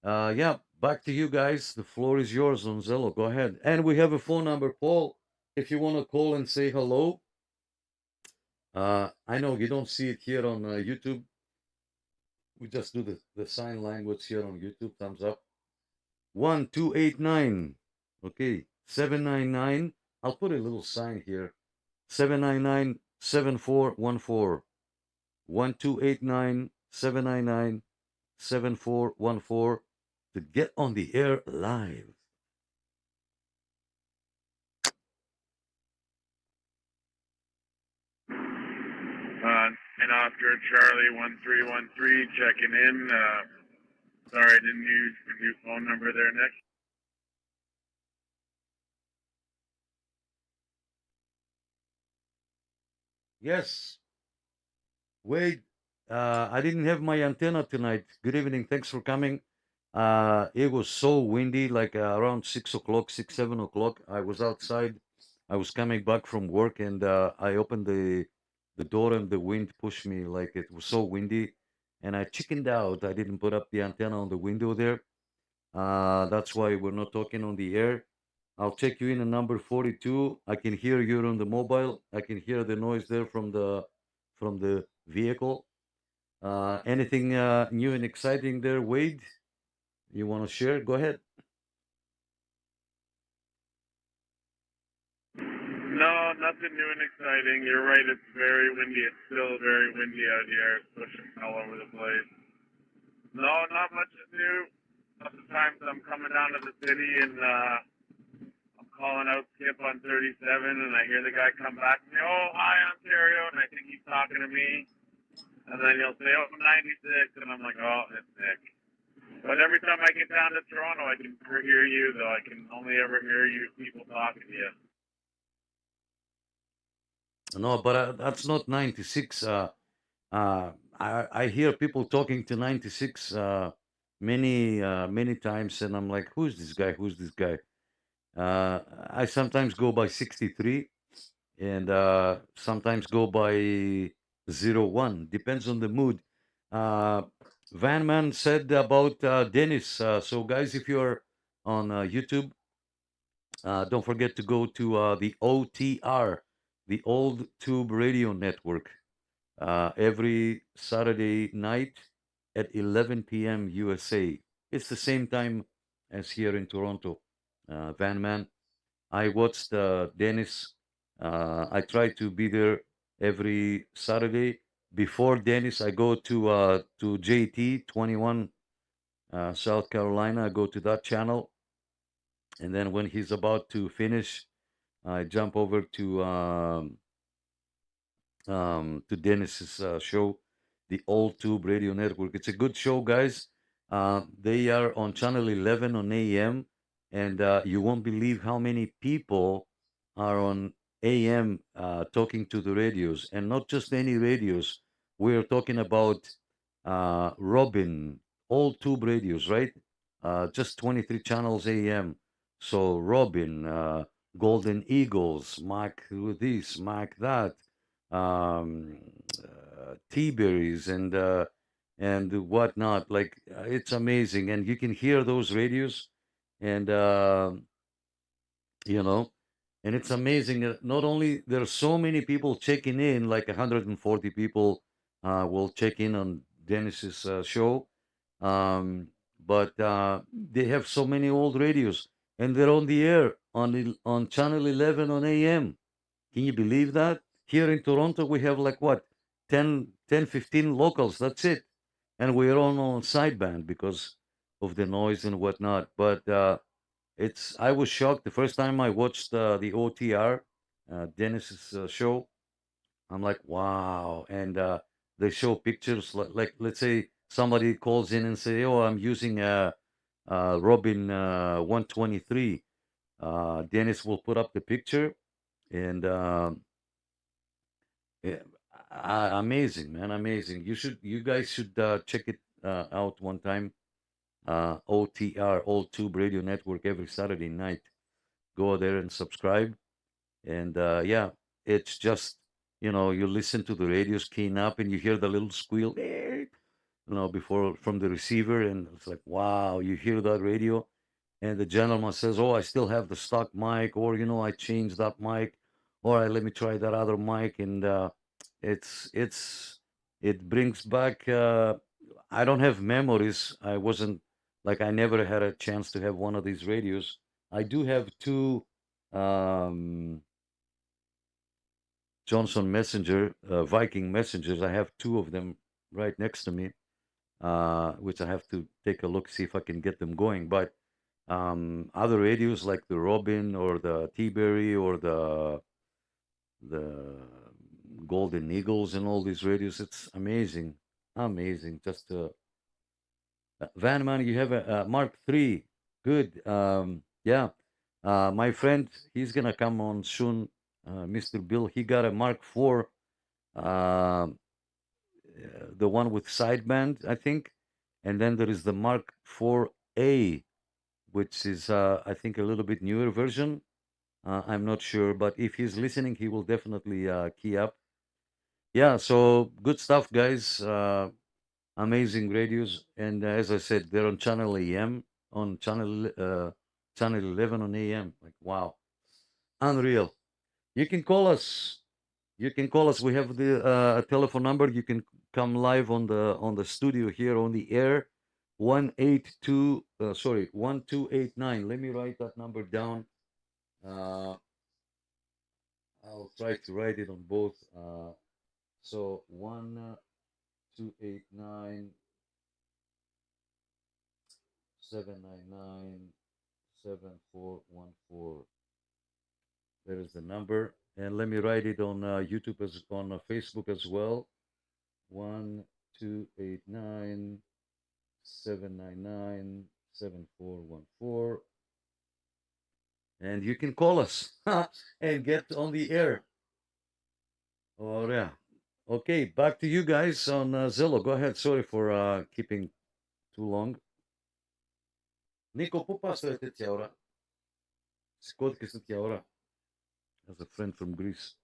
Yeah, back to you guys. The floor is yours on Zello. Go ahead. And we have a phone number, Paul, if you want to call and say hello. I know you don't see it here on YouTube. We just do the sign language here on YouTube. Thumbs up. 1289. Okay. 799. I'll put a little sign here. 799-7414. 1289-799-7414 to get on the air live. And Oscar Charlie 1313 checking in. Sorry, I didn't use the new phone number there next. Yes. Wade, I didn't have my antenna tonight. Good evening. Thanks for coming. It was so windy, like around 6 o'clock, 6, 7 o'clock. I was outside. I was coming back from work and I opened the door and the wind pushed me, like it was so windy. And I chickened out. I didn't put up the antenna on the window there. That's why we're not talking on the air. I'll check you in at number 42. I can hear you on the mobile. I can hear the noise there from the vehicle. Anything new and exciting there, Wade? You want to share? Go ahead. No, nothing new and exciting. You're right, it's very windy. It's still very windy out here. It's pushing all over the place. No, not much is new. Sometimes I'm coming down to the city and I'm calling out Skip on 37 and I hear the guy come back and say, oh, hi, Ontario, and I think he's talking to me. And then he'll say, oh, 96, and I'm like, oh, it's Nick. But every time I get down to Toronto, I can hear you, though. I can only ever hear you people talking to you. No, but that's not 96. I hear people talking to 96 many times, and I'm like, who's this guy? Who's this guy? I sometimes go by 63, and sometimes go by 01. Depends on the mood. Van Man said about Dennis. So, guys, if you're on YouTube, don't forget to go to the OTR, the Old Tube Radio Network, every Saturday night at 11 p.m. USA. It's the same time as here in Toronto. Van Man, I watched Dennis. I try to be there every Saturday. Before Dennis, I go to JT 21 South Carolina. I go to that channel, and then when he's about to finish, I jump over to Dennis's show, the Old Tube Radio Network. It's a good show, guys. They are on channel 11 on AM, and you won't believe how many people are on AM talking to the radios, and not just any radios. We're talking about Robin, Old Tube radios, right? Just 23 channels AM. So Robin, Golden Eagles, Mac this, Mac that, um, T-berries and whatnot. Like it's amazing, and you can hear those radios, and you know, and it's amazing. Not only there are so many people checking in, like 140 people will check in on Dennis's show, but they have so many old radios, and they're on the air on channel 11 on AM. Can you believe that? Here in Toronto, we have like what, 10, 15 locals. That's it. And we're on sideband because of the noise and whatnot. But I was shocked the first time I watched the OTR, Dennis's show. I'm like, wow. And they show pictures like, let's say somebody calls in and say, oh, I'm using Robin 123. Dennis will put up the picture, and yeah, amazing, man, amazing. You guys should check it out one time. OTR, Old Tube Radio Network, every Saturday night. Go there and subscribe. And yeah, it's just, you listen to the radios keying up and you hear the little squeal, before from the receiver, and it's like, wow, you hear that radio, and the gentleman says, oh, I still have the stock mic, or I changed that mic, or let me try that other mic, and it brings back. I don't have memories. I never had a chance to have one of these radios. I do have two Johnson Messenger, Viking Messengers. I have two of them right next to me, which I have to take a look, see if I can get them going. But other radios like the Robin or the T-Berry or the Golden Eagles and all these radios, it's amazing, amazing. Just Van Man, you have a Mark III, good. Yeah, my friend, he's gonna come on soon. Mr. Bill, he got a Mark IV, the one with sideband, I think, and then there is the Mark IV-A, which is I think a little bit newer version. I'm not sure, but if he's listening, he will definitely key up. Yeah, so good stuff, guys. Amazing radios, and as I said, they're on channel AM, on channel 11 on AM. Like, wow, unreal. You can call us. You can call us. We have the telephone number. You can come live on the studio here on the air. 1289. Let me write that number down. I'll try to write it on both. So 1289 799 7414. There is the number, and let me write it on YouTube on Facebook as well. 1289 799 7414. And you can call us and get on the air. Oh, yeah. Okay, back to you guys on Zillow. Go ahead. Sorry for keeping too long. Nico, pupa ora. Ora. As a friend from Greece.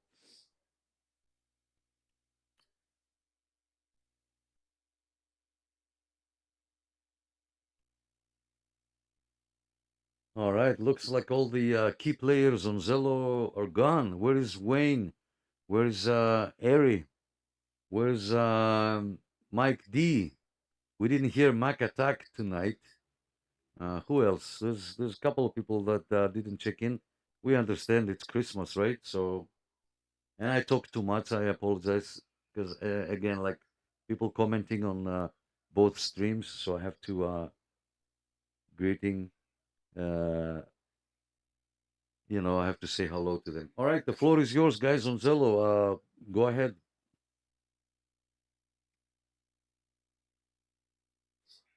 All right, looks like all the key players on Zello are gone. Where is Wayne? Where's Ari? Where's Mike D? We didn't hear Mac Attack tonight. Who else? There's a couple of people that didn't check in. We understand it's Christmas, right? So, and I talk too much. I apologize because again, like people commenting on both streams, so I have to greeting. I have to say hello to them. All right, the floor is yours, guys, on Zello. Go ahead.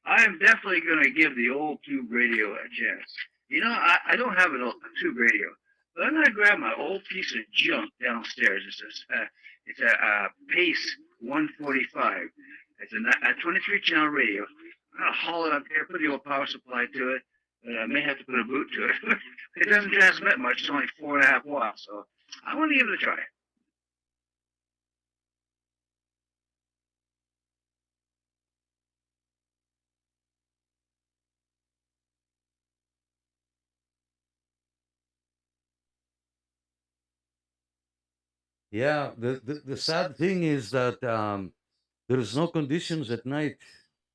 I am definitely going to give the old tube radio a chance. I don't have a tube radio, but I'm going to grab my old piece of junk downstairs. It's a Pace 145. It's a 23 channel radio. I'm going to haul it up there, put the old power supply to it. I may have to put a boot to it. It doesn't transmit much. It's only 4.5 watts, so I want to give it a try. Yeah, the sad thing is that there's no conditions at night.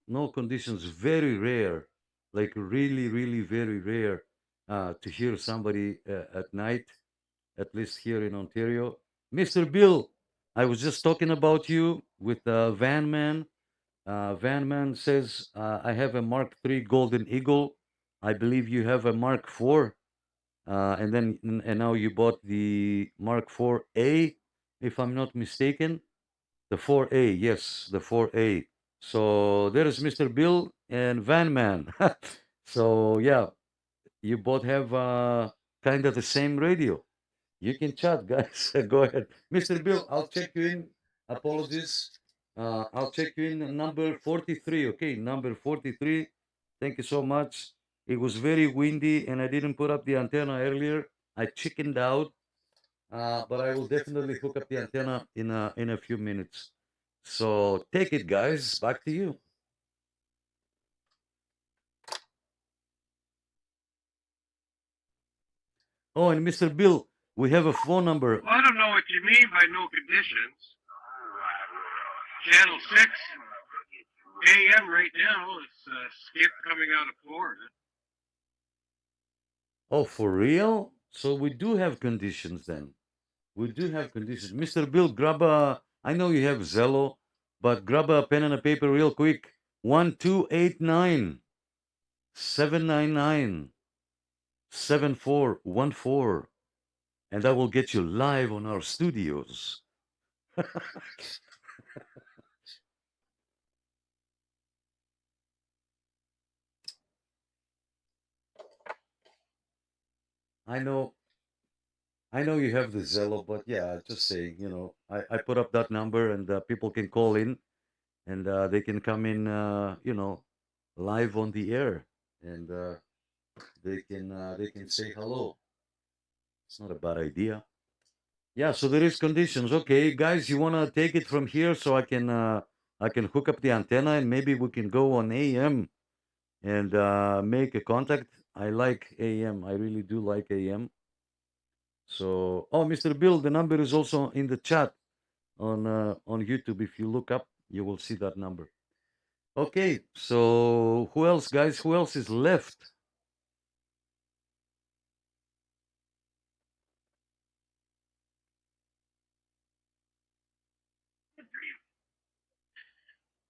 No conditions. Very rare, like really, really very rare to hear somebody at night, at least here in Ontario. Mr. Bill, I was just talking about you with Van Man. Van Man says, I have a Mark III Golden Eagle. I believe you have a Mark IV. And now you bought the Mark IV-A, if I'm not mistaken. The 4A, yes, the 4A. So there is Mr. Bill and Van Man. So yeah, you both have kind of the same radio. You can chat, guys. Go ahead. Mr. Bill, I'll check you in. Apologies. I'll check you in number 43. Okay, number 43. Thank you so much. It was very windy and I didn't put up the antenna earlier. I chickened out, but I will definitely hook up the antenna in a few minutes. So take it, guys. Back to you. Oh, and Mr. Bill, we have a phone number. Well, I don't know what you mean by no conditions. Channel 6 AM right now is Skip coming out of Florida. Oh, for real? So we do have conditions then. We do have conditions. Mr. Bill, grab a, I know you have Zello, but grab a pen and a paper real quick. 1289 799 7414. And I will get you live on our studios. I know you have the Zello, but yeah, just saying, I put up that number and people can call in and they can come in, live on the air and they can say hello. It's not a bad idea. Yeah, so there is conditions. Okay, guys, you want to take it from here so I can hook up the antenna and maybe we can go on AM and make a contact. I like AM. I really do like AM. So, oh, Mr. Bill, the number is also in the chat on YouTube. If you look up, you will see that number. Okay, so who else, guys? Who else is left?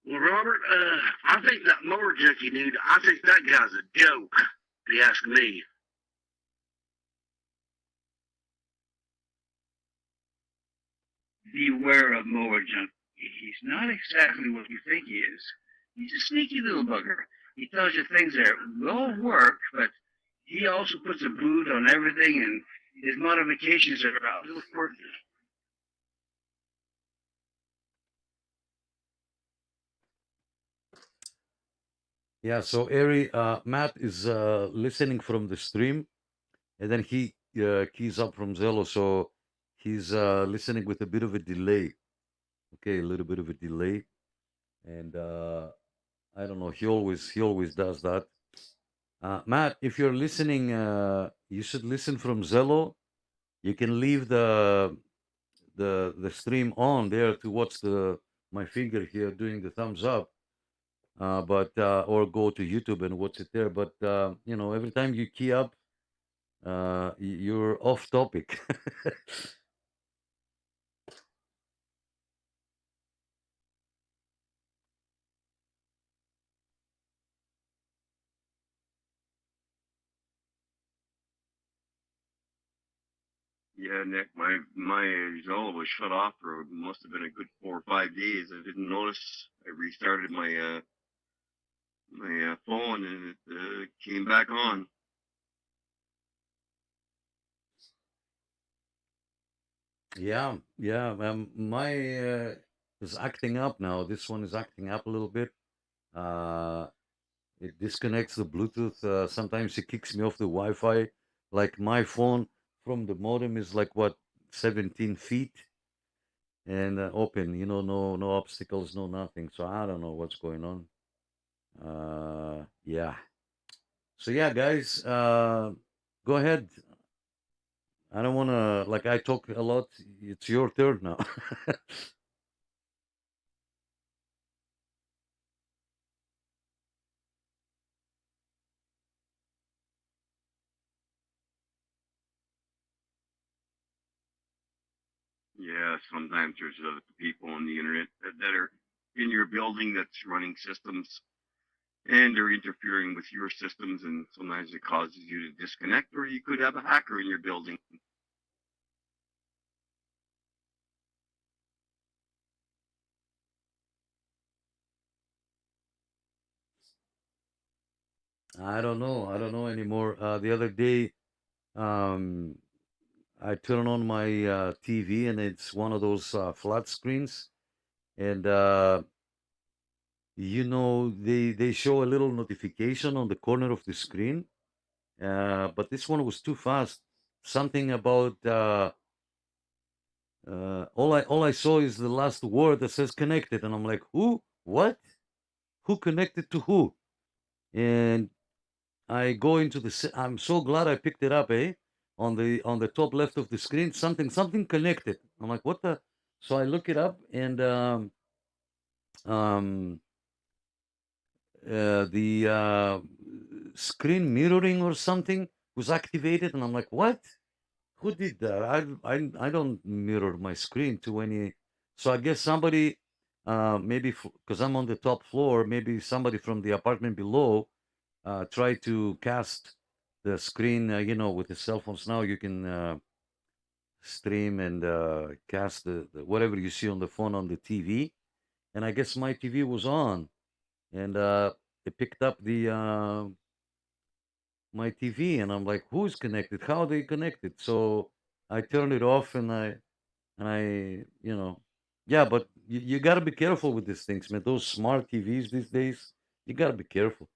Well, Robert, I think that mower junkie dude, I think that guy's a joke, if you ask me. Beware of mower junk. He's not exactly what you think he is. He's a sneaky little bugger. He tells you things that will work, but he also puts a boot on everything, and his modifications are a little quirky. Yeah, so Ari, Matt is listening from the stream, and then he keys up from Zello, so he's listening with a bit of a delay. Okay, a little bit of a delay, and I don't know. He always does that. Matt, if you're listening, you should listen from Zello. You can leave the stream on there to watch my finger here doing the thumbs up. but or go to YouTube and watch it there. But you know, every time you key up, you're off topic. Yeah, Nick, my Zola was shut off for must have been a good 4 or 5 days. I didn't notice. I restarted my phone and it came back on. Yeah, yeah. My is acting up now. This one is acting up a little bit. It disconnects the Bluetooth. Sometimes it kicks me off the Wi-Fi. Like my phone from the modem is like what 17 feet and open. You know, no obstacles, no nothing. So I don't know what's going on. Yeah. So yeah, guys, go ahead. I don't want to like I talk a lot. It's your turn now. Yeah, sometimes there's people on the internet that are in your building that's running systems and they're interfering with your systems, and sometimes it causes you to disconnect, or you could have a hacker in your building. I don't know. I don't know anymore. The other day, um, I turn on my TV and it's one of those flat screens, and you know they show a little notification on the corner of the screen, but this one was too fast. Something about all I saw is the last word that says connected, and I'm like, who? What? Who connected to who? And I go into I'm so glad I picked it up, eh? On the top left of the screen, something connected. I'm like, what the? So I look it up, and um, the screen mirroring or something was activated, and I'm like, what? Who did that? I don't mirror my screen to any. So I guess somebody, maybe because I'm on the top floor, maybe somebody from the apartment below tried to cast the screen. You know, with the cell phones now, you can stream and cast the whatever you see on the phone on the TV. And I guess my TV was on, and it picked up the my TV, and I'm like, who's connected? How are they connected? So I turned it off, and I, you know, yeah, but you got to be careful with these things, man. Those smart TVs these days, you got to be careful.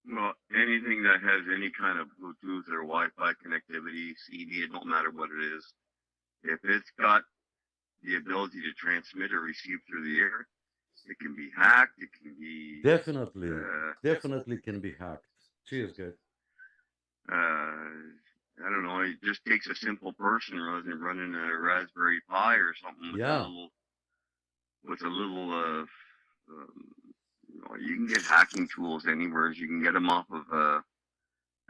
Well, anything that has any kind of Bluetooth or Wi-Fi connectivity, CD, it don't matter what it is. If it's got the ability to transmit or receive through the air, it can be hacked. It can be Definitely can be hacked. Cheers, guys. I don't know. It just takes a simple person rather than running a Raspberry Pi or something Yeah. with a little you can get hacking tools anywhere. You can get them off of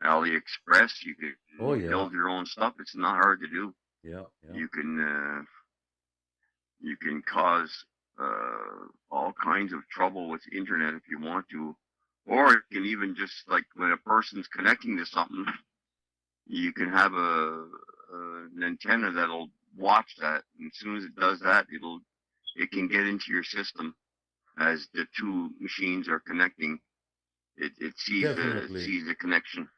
AliExpress. You can build your own stuff. It's not hard to do. Yeah. You can cause all kinds of trouble with the internet if you want to, or you can even just like when a person's connecting to something, you can have an antenna that'll watch that, and as soon as it does that, it can get into your system as the two machines are connecting. It sees the connection,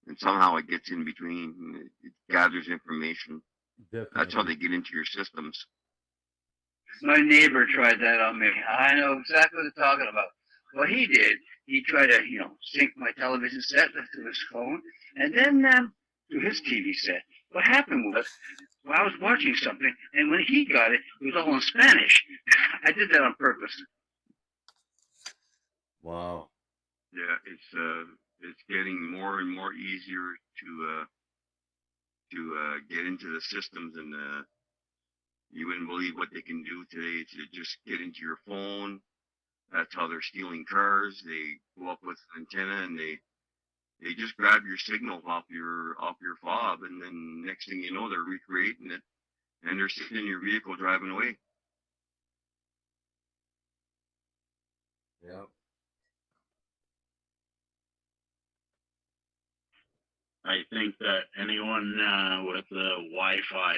and somehow it gets in between. It gathers information. That's how they get into your systems. My neighbor tried that on me. I know exactly what they're talking about. What he did, he tried to, sync my television set to his phone, and then to his TV set. What happened was, I was watching something, and when he got it, it was all in Spanish. I did that on purpose. Wow. Yeah, it's getting more and more easier to get into the systems, and You wouldn't believe what they can do today to just get into your phone. That's how they're stealing cars. They go up with an antenna and they just grab your signal off your fob, and then next thing you know, they're recreating it, and they're sitting in your vehicle driving away. Yeah. I think that anyone with Wi-Fi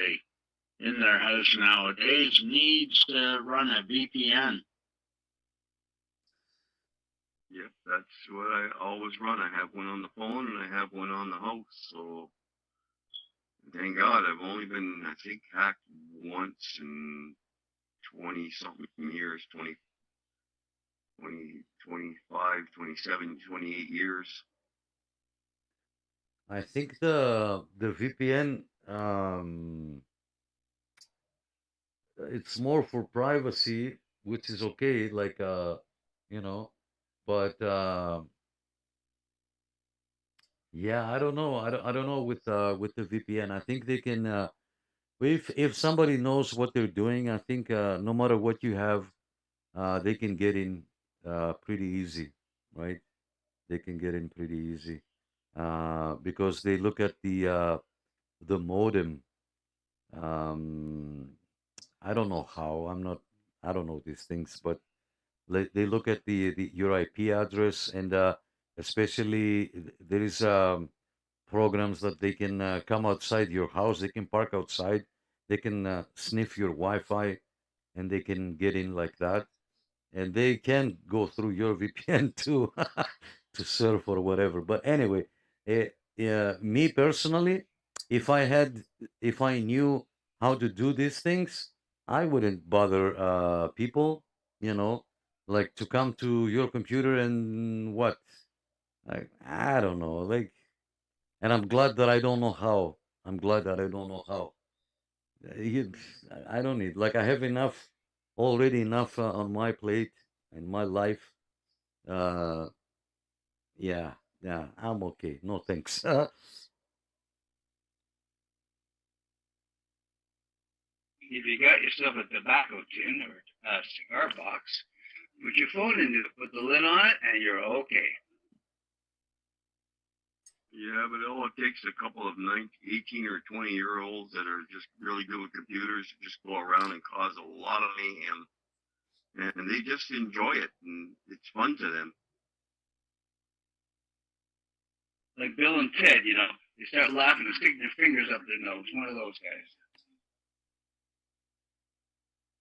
in their house nowadays needs to run a VPN. Yep, that's what I always run. I have one on the phone and I have one on the house. So thank God I've only been, I think, hacked once in 20 something years, 20, 25, 27, 28 years. I think the VPN it's more for privacy, which is okay, like you know, but yeah, I don't know. I don't know with the VPN. I think they can if somebody knows what they're doing, I think no matter what you have, they can get in pretty easy, right? They can get in pretty easy because they look at the modem. I don't know how. I'm not. I don't know these things, but they look at the your IP address, and especially there is programs that they can come outside your house. They can park outside. They can sniff your Wi-Fi, and they can get in like that. And they can go through your VPN too to surf or whatever. But anyway, me personally, if I knew how to do these things, I wouldn't bother people, you know, like to come to your computer and what, like I don't know, like, and I'm glad that I don't know how. I'm glad that I don't know how. You, I don't need, like, I have enough already enough on my plate in my life. Uh, yeah, yeah, I'm okay. No thanks. If you got yourself a tobacco tin or a cigar box, put your phone in it, put the lid on it, and you're okay. Yeah, but all it takes a couple of 18 or 20-year-olds that are just really good with computers to just go around and cause a lot of mayhem. And they just enjoy it, and it's fun to them. Like Bill and Ted, you know, they start laughing and sticking their fingers up their nose. One of those guys.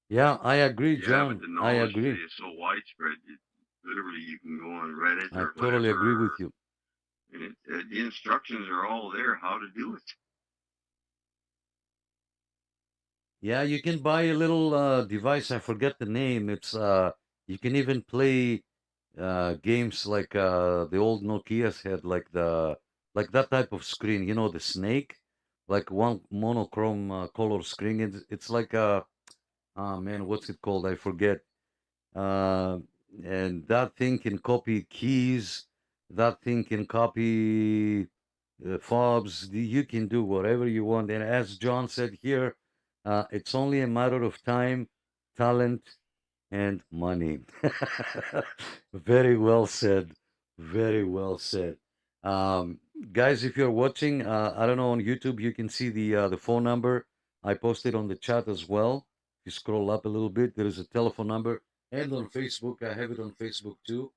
Yeah, I agree, Yeah, John. but the I knowledge agree. today is so widespread. Literally, you can go on Reddit I or totally whatever, agree with you. and the instructions are all there how to do it. Yeah, you can buy a little device. I forget the name. It's you can even play games like the old Nokia's had, like that type of screen. You know, the snake, like one monochrome color screen. It's like oh man, what's it called? I forget. Uh, and that thing can copy keys. That thing can copy fobs. You can do whatever you want. And as John said here, it's only a matter of time, talent, and money. Very well said. Very well said. Guys, if you're watching, I don't know, on YouTube, you can see the phone number. I posted on the chat as well. If you scroll up a little bit, there is a telephone number. And on Facebook, I have it on Facebook too.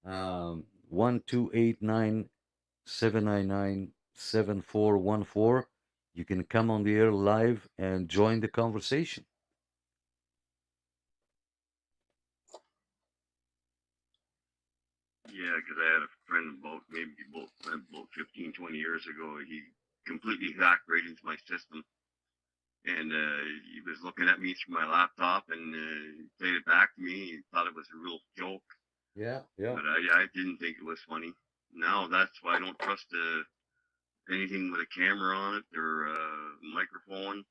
1289 799 7414. You can come on the air live and join the conversation. Yeah, because I had a friend about 15, 20 years ago. He completely hacked right into my system. And he was looking at me through my laptop and played it back to me. He thought it was a real joke. Yeah, yeah. But I didn't think it was funny. Now that's why I don't trust anything with a camera on it or a microphone.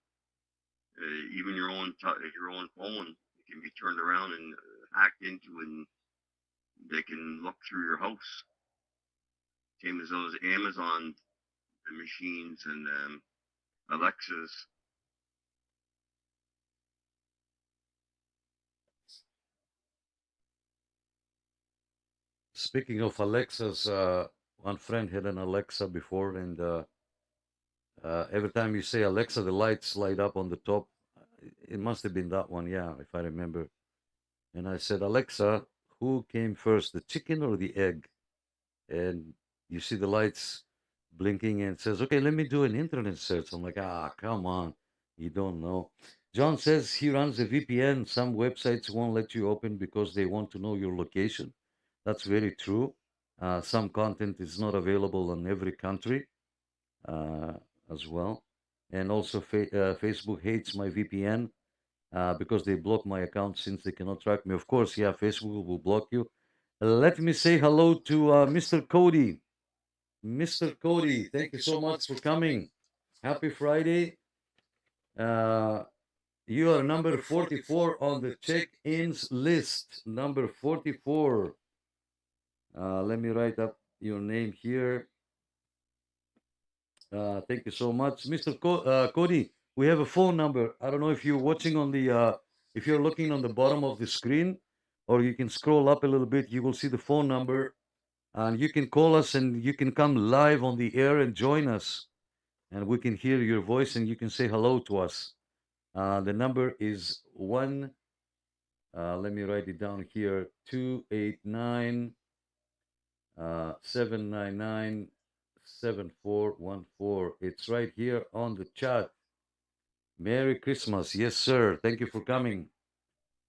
Even your own phone, it can be turned around and hacked into, and they can look through your house. Same as those Amazon machines and Alexas. speaking of Alexas, one friend had an Alexa before, and every time you say Alexa, the lights light up on the top. It must have been that one, yeah, if I remember. And I said, Alexa, who came first, the chicken or the egg? And you see the lights blinking and it says, okay, let me do an internet search. I'm like, come on, you don't know. John says he runs a VPN. Some websites won't let you open because they want to know your location. That's very true. Some content is not available in every country as well. And also Facebook hates my VPN because they block my account since they cannot track me. Of course, yeah, Facebook will block you. Let me say hello to Mr. Cody. Mr. Cody, thank you so much for coming. Happy Friday. You are number 44 on the check-ins list. Number 44. Let me write up your name here. Thank you so much. Mr. Cody, we have a phone number. I don't know if you're watching on the, if you're looking on the bottom of the screen, or you can scroll up a little bit, you will see the phone number. And you can call us and you can come live on the air and join us. And we can hear your voice and you can say hello to us. The number is let me write it down here, 289 799 7414. It's right here on the chat. Merry Christmas. Yes, sir. Thank you for coming.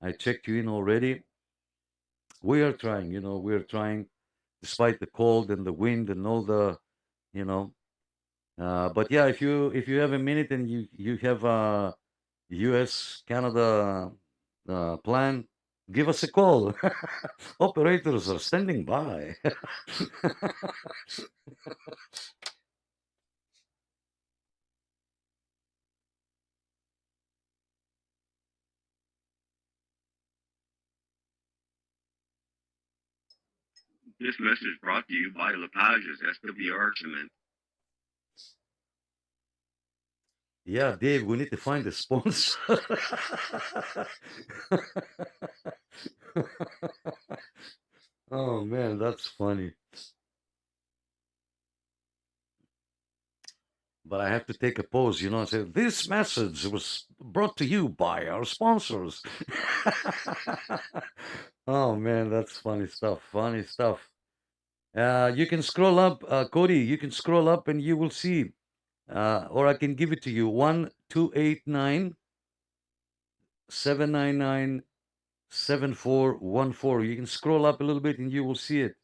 I checked you in already. We are trying, we are trying, despite the cold and the wind and all the, but yeah, if you have a minute and you have a U.S. Canada plan, give us a call. Operators are standing by. This message brought to you by Lepage's SWR Cement. Yeah, Dave, we need to find a sponsor. Oh, man, that's funny. But I have to take a pause, and say, this message was brought to you by our sponsors. Oh, man, that's funny stuff. Funny stuff. You can scroll up, Cody, you can scroll up and you will see, or I can give it to you, 1289 799 7414. You can scroll up a little bit and you will see it.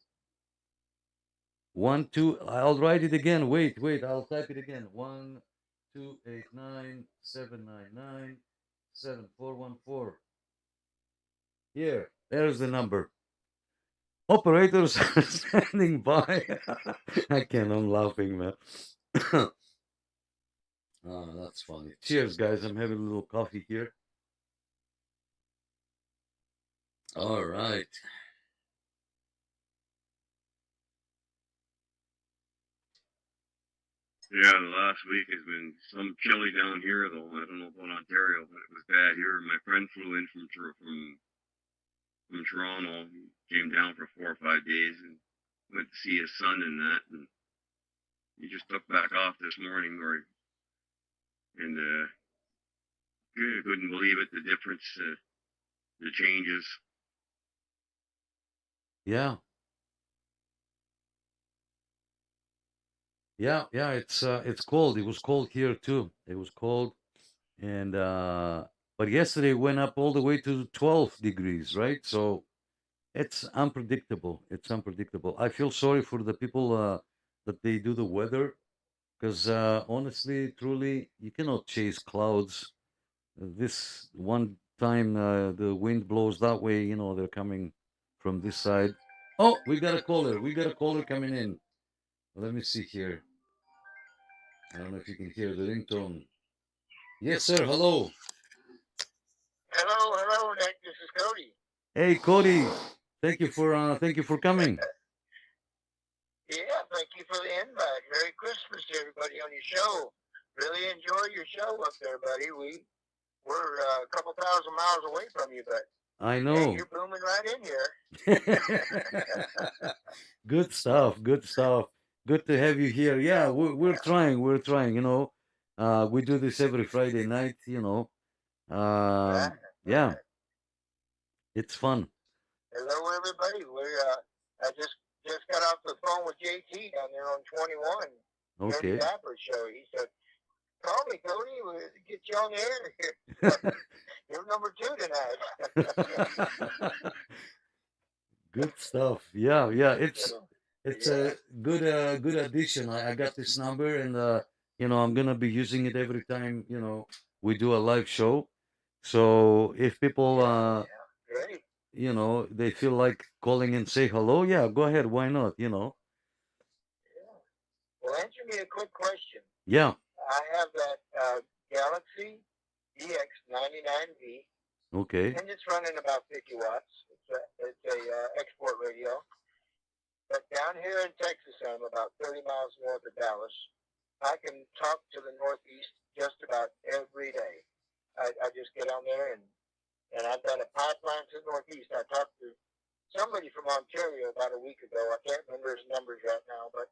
I'll write it again. Wait, I'll type it again. 1289 799 7414. Here, there's the number. Operators are standing by. I can't, I'm laughing, man. Oh, that's funny. Cheers, guys. I'm having a little coffee here. All right. Yeah, the last week has been some chilly down here, though. I don't know about Ontario, but it was bad here. My friend flew in from Toronto, came down for 4 or 5 days, and went to see his son and that. And he just took back off this morning, and couldn't believe it, the difference, the changes. Yeah. Yeah, it's cold. It was cold here too. It was cold, and but yesterday went up all the way to 12 degrees, right? So it's unpredictable. It's unpredictable. I feel sorry for the people that they do the weather, because honestly, truly, you cannot chase clouds. This one time the wind blows that way, they're coming from this side. Oh, we got a caller. We got a caller coming in. Let me see here. I don't know if you can hear the ringtone. Yes, sir. Hello. Hello, Nick. This is Cody. Hey, Cody. Thank you for coming. Yeah, thank you for the invite. Merry Christmas to everybody on your show. Really enjoy your show up there, buddy. We're a couple thousand miles away from you, but I Hey, know. you're booming right in here. Good stuff. Good stuff. Good to have you here. Yeah, we're trying. We're trying. You know, we do this every Friday night. You know, yeah, it's fun. Hello, everybody. I just got off the phone with JT down there on 21. Jody Okay. Dapper's show. He said, "Call me, Cody. We'll get you on the air here. You're number 2 tonight." Good stuff. Yeah, yeah. It's a good addition. I got this number, and you know, I'm gonna be using it every time, you know, we do a live show. So if people Great. you know, they feel like calling and say hello, yeah, go ahead. Why not? You know? Well, answer me a quick question. Yeah. I have that Galaxy EX99V, Okay. and it's running about 50 watts. It's a export radio. But down here in Texas, I'm about 30 miles north of Dallas. I can talk to the Northeast just about every day. I just get on there, and I've got a pipeline to the Northeast. I talked to somebody from Ontario about a week ago. I can't remember his numbers right now, but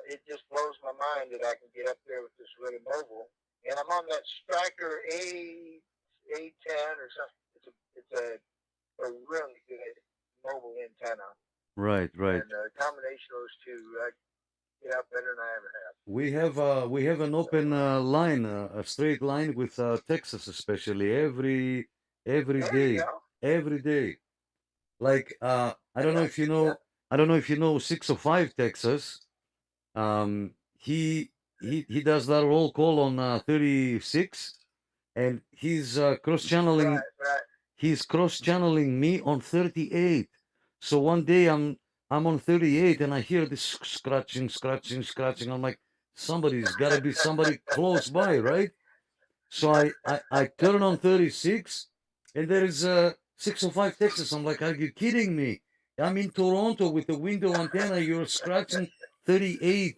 it just blows my mind that I can get up there with this really mobile. And I'm on that Striker A10 or something. It's a really good mobile antenna. Right, right. And the combination of those two, I get out better than I ever have. We have an open line, a straight line with Texas, especially every day, every day. Like I don't know if you know, I don't know if you know 605 Texas. He does that roll call on 36, and he's cross channeling. He's cross channeling me on 38. So one day I'm on 38 and I hear this scratching. I'm like, somebody's got to be somebody close by, right? So I turn on 36, and there is 605 Texas. I'm like, are you kidding me? I'm in Toronto with the window antenna. You're scratching 38.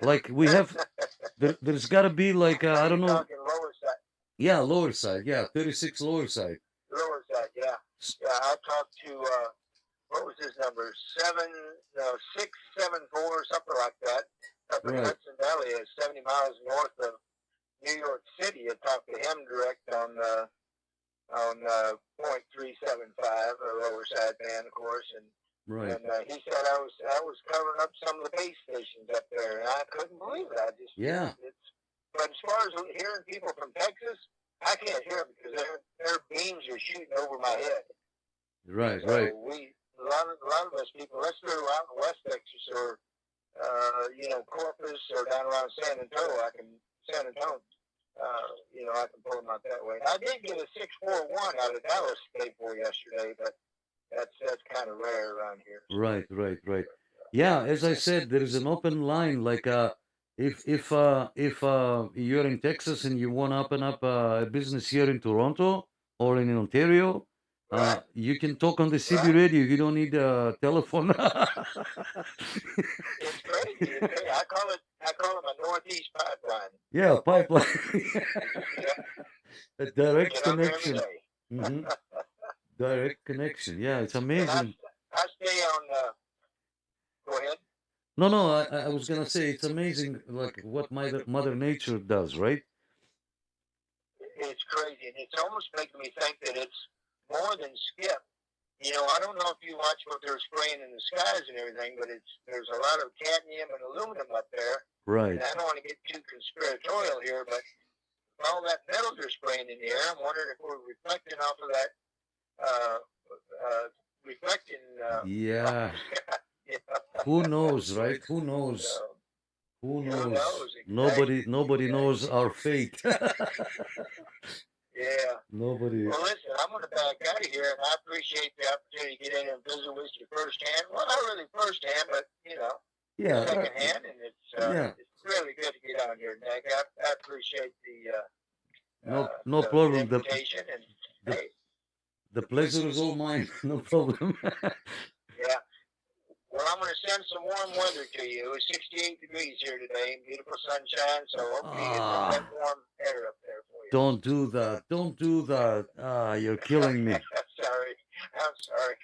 Like we have, there's got to be like I don't know. Yeah, lower side. Yeah, 36 lower side. Lower side, yeah. Yeah, I talked to what was his number? 674 or something like that. Up in Hudson Valley, 70 miles north of New York City. I talked to him direct on .375, a lower side band, of course, and he said I was covering up some of the base stations up there, and I couldn't believe it. I just but as far as hearing people from Texas, I can't hear them because their beams are shooting over my head. Right, so right. A lot of us people, let's go out in West Texas or Corpus or down around San Antonio. I can pull them out that way. I did get a 641 out of Dallas State for yesterday, but that's kind of rare around here. Right, right, right. Yeah, as I said, there is an open line. Like if you're in Texas and you want to open up a business here in Toronto or in Ontario, you can talk on the CB radio. You don't need a telephone. It's crazy. I call it a Northeast pipeline. Yeah, pipeline. A direct connection. Direct connection. Yeah, it's amazing. I stay on. Go ahead. No, I was gonna say it's amazing, like what Mother Nature does, right? It's crazy, and it's almost making me think that it's more than skip. I don't know if you watch what they're spraying in the skies and everything, but there's a lot of cadmium and aluminum up there. Right. And I don't want to get too conspiratorial here, but all that metal they're spraying in the air, I'm wondering if we're reflecting off of that. Yeah. Who knows, right? Who knows? Who knows? Nobody knows our fate. Yeah. Nobody. Well, listen, I'm going to back out of here, and I appreciate the opportunity to get in and visit with you firsthand. Well, not really firsthand, but secondhand, and it's really good to get on here, Nick. I appreciate No problem. The invitation, the pleasure is all mine. No problem. Yeah. Well, I'm going to send some warm weather to you. It's 68 degrees here today, beautiful sunshine, so hopefully you get some warm air up there for you. don't do that. Don't do that. Ah, you're killing me. Sorry. I'm sorry.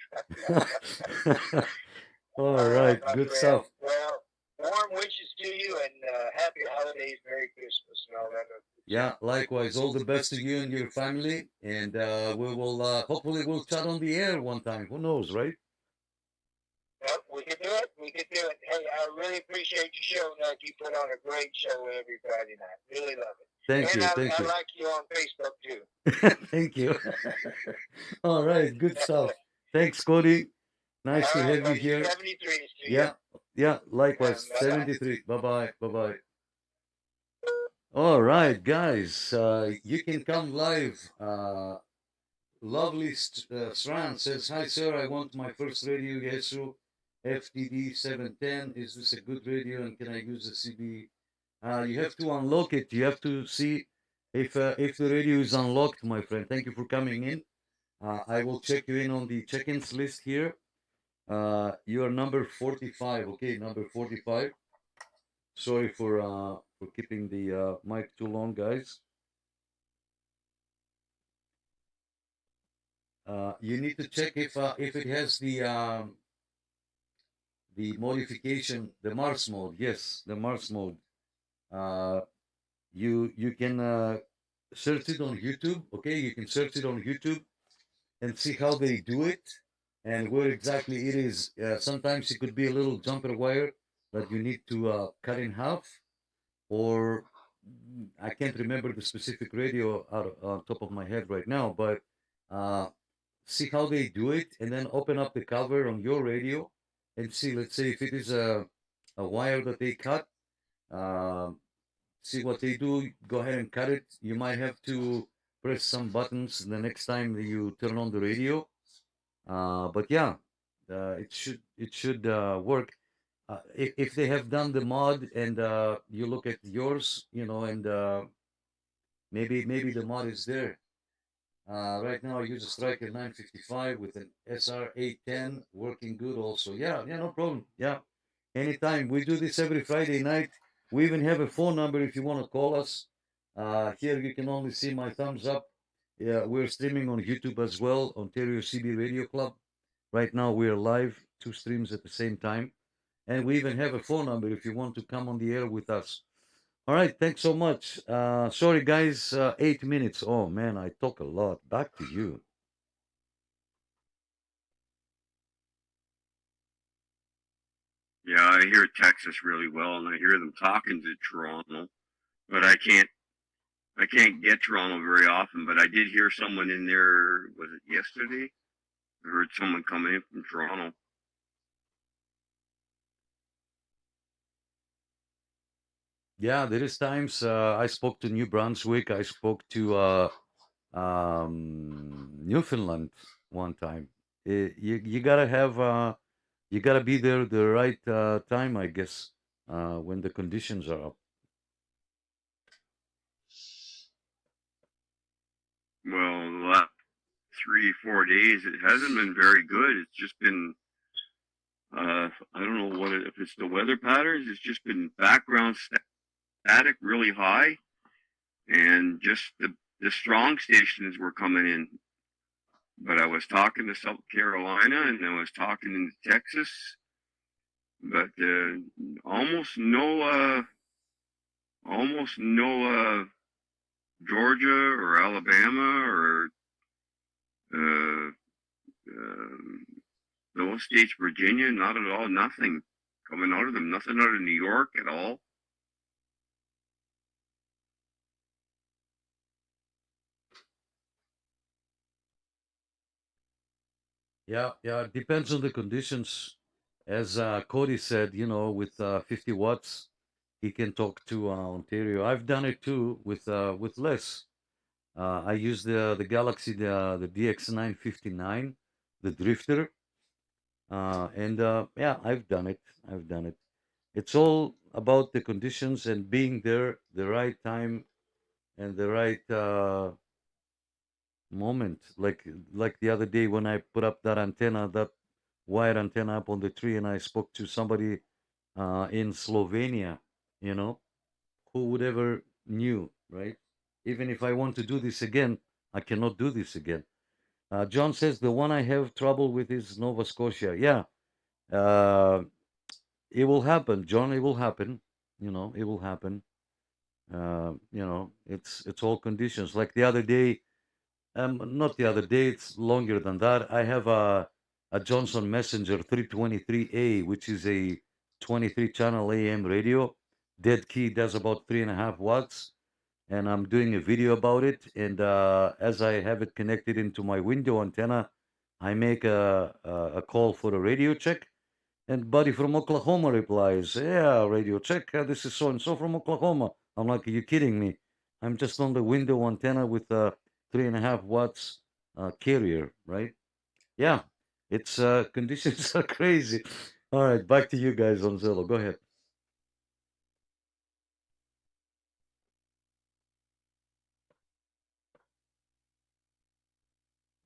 All right, my good friend. stuff. Well, warm wishes to you and happy holidays, Merry Christmas, and all that. Yeah, likewise. All the best to you and your family, and we will hopefully we'll chat on the air one time. Who knows, right? Yep, we can do it. We can do it. Hey, I really appreciate your show, Nuck. You put on a great show every Friday night. Really love it. Thank you. And Thank I you. like you on Facebook too. Thank you. All right, good stuff. Thanks, Cody. Nice to have you here. 73 to Yeah, yeah, likewise. 73. Bye-bye. Bye-bye. All right, guys, you can come live. Lovely Sran says, "Hi, sir. I want my first radio Yesu FTD 710. Is this a good radio, and can I use the CB?" You have to unlock it. You have to see if the radio is unlocked, my friend. Thank you for coming in. I will check you in on the check-ins list here. You are number 45. Okay, number 45. Sorry for keeping the mic too long, guys. You need to check if it has the modification, the Mars mode. Yes, the Mars mode. You can search it on YouTube. Okay, you can search it on YouTube and see how they do it and where exactly it is. Sometimes it could be a little jumper wire that you need to cut in half, or I can't remember the specific radio on top of my head right now, but see how they do it, and then open up the cover on your radio and see, let's say, if it is a wire that they cut, see what they do, go ahead and cut it. You might have to press some buttons the next time that you turn on the radio. But yeah, it should work. If they have done the mod and you look at yours, you know, and maybe the mod is there. Right now I use a Striker 955 with an SR 810 working good also. Yeah, no problem. Yeah, anytime. We do this every Friday night. We even have a phone number if you want to call us. Here you can only see my thumbs up. Yeah, we're streaming on YouTube as well, Ontario CB Radio Club. Right now we're live, 2 streams at the same time. And we even have a phone number if you want to come on the air with us. All right, thanks so much. Sorry, guys, 8 minutes. Oh, man, I talk a lot. Back to you. Yeah, I hear Texas really well, and I hear them talking to Toronto, but I can't get Toronto very often. But I did hear someone in there. Was it yesterday? I heard someone coming in from Toronto. Yeah, there is times I spoke to New Brunswick. I spoke to Newfoundland one time. You gotta have you gotta be there the right time, I guess, when the conditions are up. Well, the last 3-4 days, it hasn't been very good. It's just been, I don't know if it's the weather patterns. It's just been background static really high, and just the strong stations were coming in. But I was talking to South Carolina, and I was talking in Texas, but almost no Georgia or Alabama or those states, Virginia, not at all, nothing coming out of them, nothing out of New York at all. Yeah, it depends on the conditions. As Cody said, you know, with 50 watts, he can talk to Ontario. I've done it too with less. I use the Galaxy, the DX959, the Drifter, and yeah, I've done it. It's all about the conditions and being there the right time and the right moment. Like the other day when I put up that antenna, that wire antenna up on the tree, and I spoke to somebody in Slovenia. You know, who would ever knew, right? Even if I want to do this again, I cannot do this again. John says the one I have trouble with is Nova Scotia. Yeah, it will happen, John. It will happen. You know, it will happen. You know, it's all conditions. Like the other day, not the other day. It's longer than that. I have a Johnson Messenger 323A, which is a 23 channel AM radio. Dead key does about 3.5 watts, and I'm doing a video about it. And as I have it connected into my window antenna, I make a call for a radio check. And buddy from Oklahoma replies, "Yeah, radio check. This is so and so from Oklahoma." I'm like, "Are you kidding me? I'm just on the window antenna with a 3.5 watts carrier, right?" Yeah, it's conditions are crazy. All right, back to you guys on Zillow. Go ahead.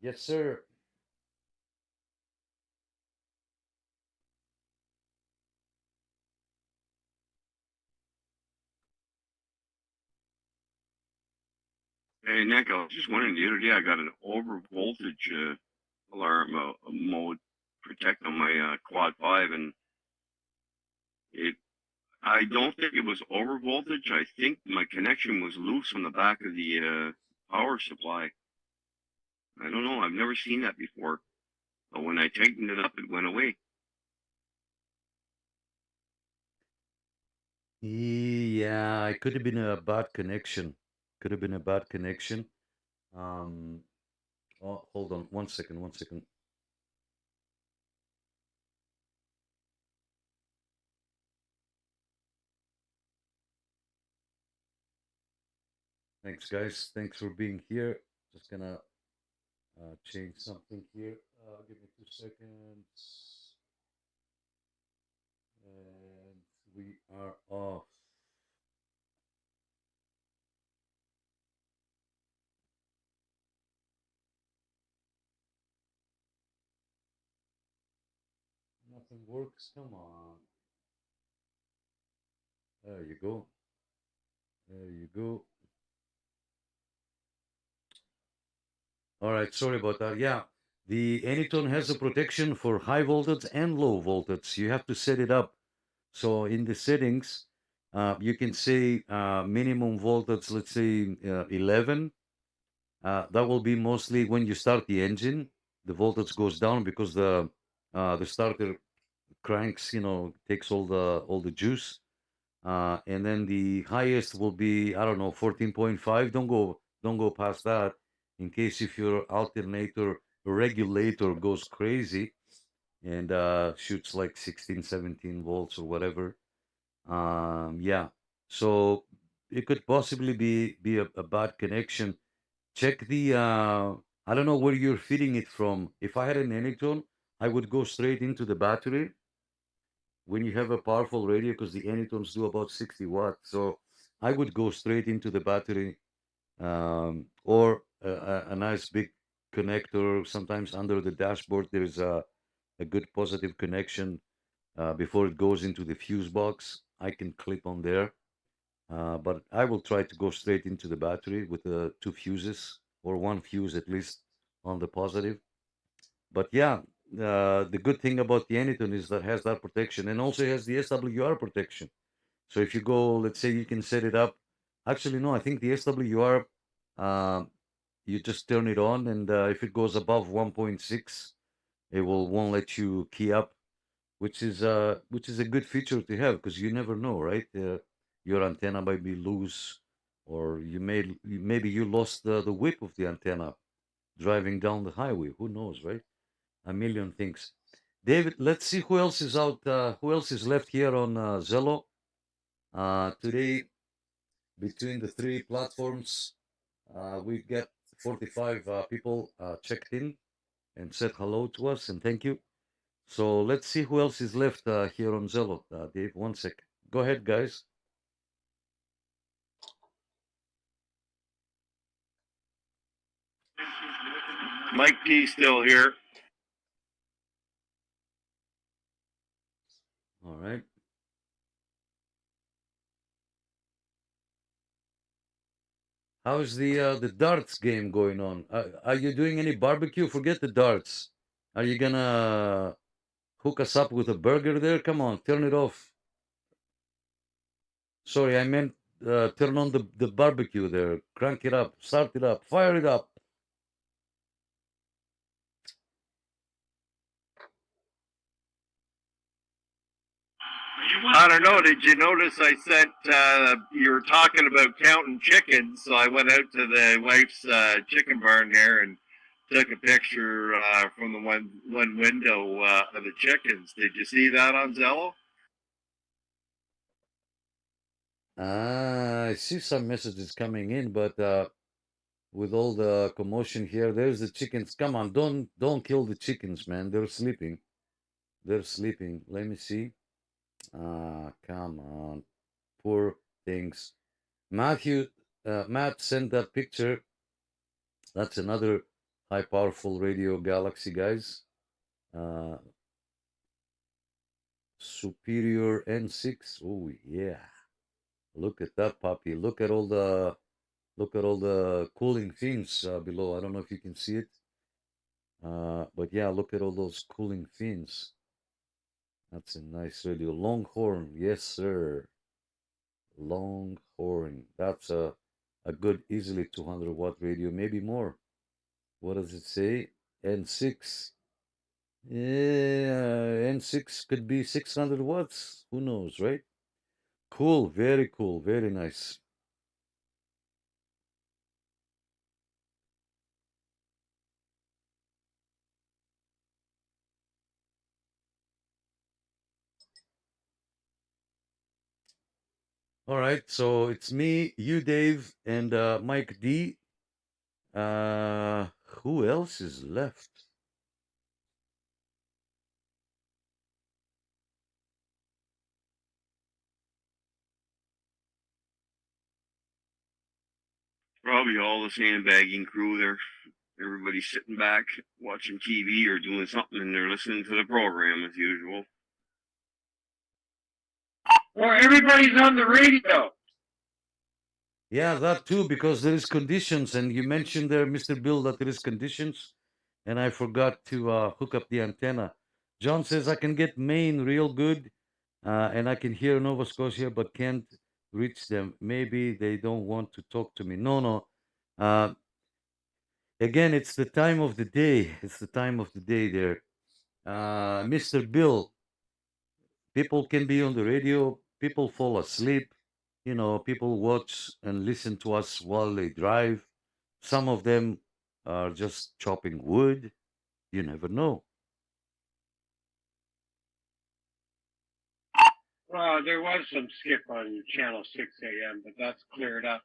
Yes, sir. Hey, Nick, I was just wondering, the other day I got an over voltage alarm mode protect on my quad 5, and I don't think it was over voltage. I think my connection was loose on the back of the power supply. I don't know. I've never seen that before. But when I tightened it up, it went away. Yeah, it could have been a bad connection. Could have been a bad connection. Oh, hold on, 1 second, 1 second. Thanks, guys. Thanks for being here. Just gonna change something here. Give me 2 seconds. And we are off. Nothing works. Come on. There you go. There you go. All right. Sorry about that. Yeah. The Anytone has a protection for high voltage and low voltage. You have to set it up. So in the settings, you can say minimum voltage, let's say 11. That will be mostly when you start the engine. The voltage goes down because the starter cranks, you know, takes all the juice. And then the highest will be, I don't know, 14.5. Don't go past that, in case if your alternator regulator goes crazy and shoots like 16, 17 volts or whatever. Yeah, so it could possibly be a bad connection. Check the I don't know where you're feeding it from. If I had an Anytone, I would go straight into the battery when you have a powerful radio, because the Anytones do about 60 watts. So I would go straight into the battery, or a nice big connector. Sometimes under the dashboard there is a good positive connection before it goes into the fuse box. I can clip on there, but I will try to go straight into the battery with the two fuses, or one fuse at least on the positive. But yeah, the good thing about the Anytone is that has that protection, and also has the SWR protection. So if you go, let's say you can set it up. Actually, no, I think the SWR, you just turn it on, and if it goes above 1.6, it won't let you key up, which is a good feature to have, because you never know, right? Your antenna might be loose, or maybe you lost the whip of the antenna driving down the highway. Who knows, right? A million things. David, let's see who else is out. Who else is left here on Zello today? Between the three platforms, we get 45 people checked in and said hello to us, and thank you. So let's see who else is left here on Zello. Dave, 1 sec. Go ahead, guys. Mike P still here. All right. How's the darts game going on? Are you doing any barbecue? Forget the darts. Are you gonna hook us up with a burger there? Come on, turn it off. Sorry, I meant turn on the barbecue there. Crank it up, start it up, fire it up. I don't know. Did you notice I sent, you were talking about counting chickens, so I went out to the wife's chicken barn there and took a picture from the one window of the chickens. Did you see that on Zello? I see some messages coming in, but with all the commotion here, there's the chickens. Come on, don't kill the chickens, man. They're sleeping. They're sleeping. Let me see. Come on. Poor things. Matt sent that picture. That's another high powerful radio galaxy, guys. Superior N6. Oh yeah. Look at that puppy. Look at all the cooling fins below. I don't know if you can see it. But yeah, look at all those cooling fins. That's a nice radio. Longhorn, yes sir. Longhorn. That's a good, easily 200 watt radio, maybe more. What does it say? N6. Yeah, N6 could be 600 watts. Who knows, right? Cool, very cool, very nice. All right, so it's me, you, Dave, and Mike D. Who else is left? Probably all the sandbagging crew there. Everybody's sitting back watching TV or doing something, and they're listening to the program as usual. Or everybody's on the radio. Yeah, that too, because there is conditions, and you mentioned there, Mr. Bill, that there is conditions, and I forgot to hook up the antenna. John says I can get Maine real good, and I can hear Nova Scotia, but can't reach them. Maybe they don't want to talk to me. No. Again, it's the time of the day. It's the time of the day there. Mr. Bill, people can be on the radio, people fall asleep, you know, people watch and listen to us while they drive. Some of them are just chopping wood. You never know. Well, there was some skip on channel 6 a.m., but that's cleared up.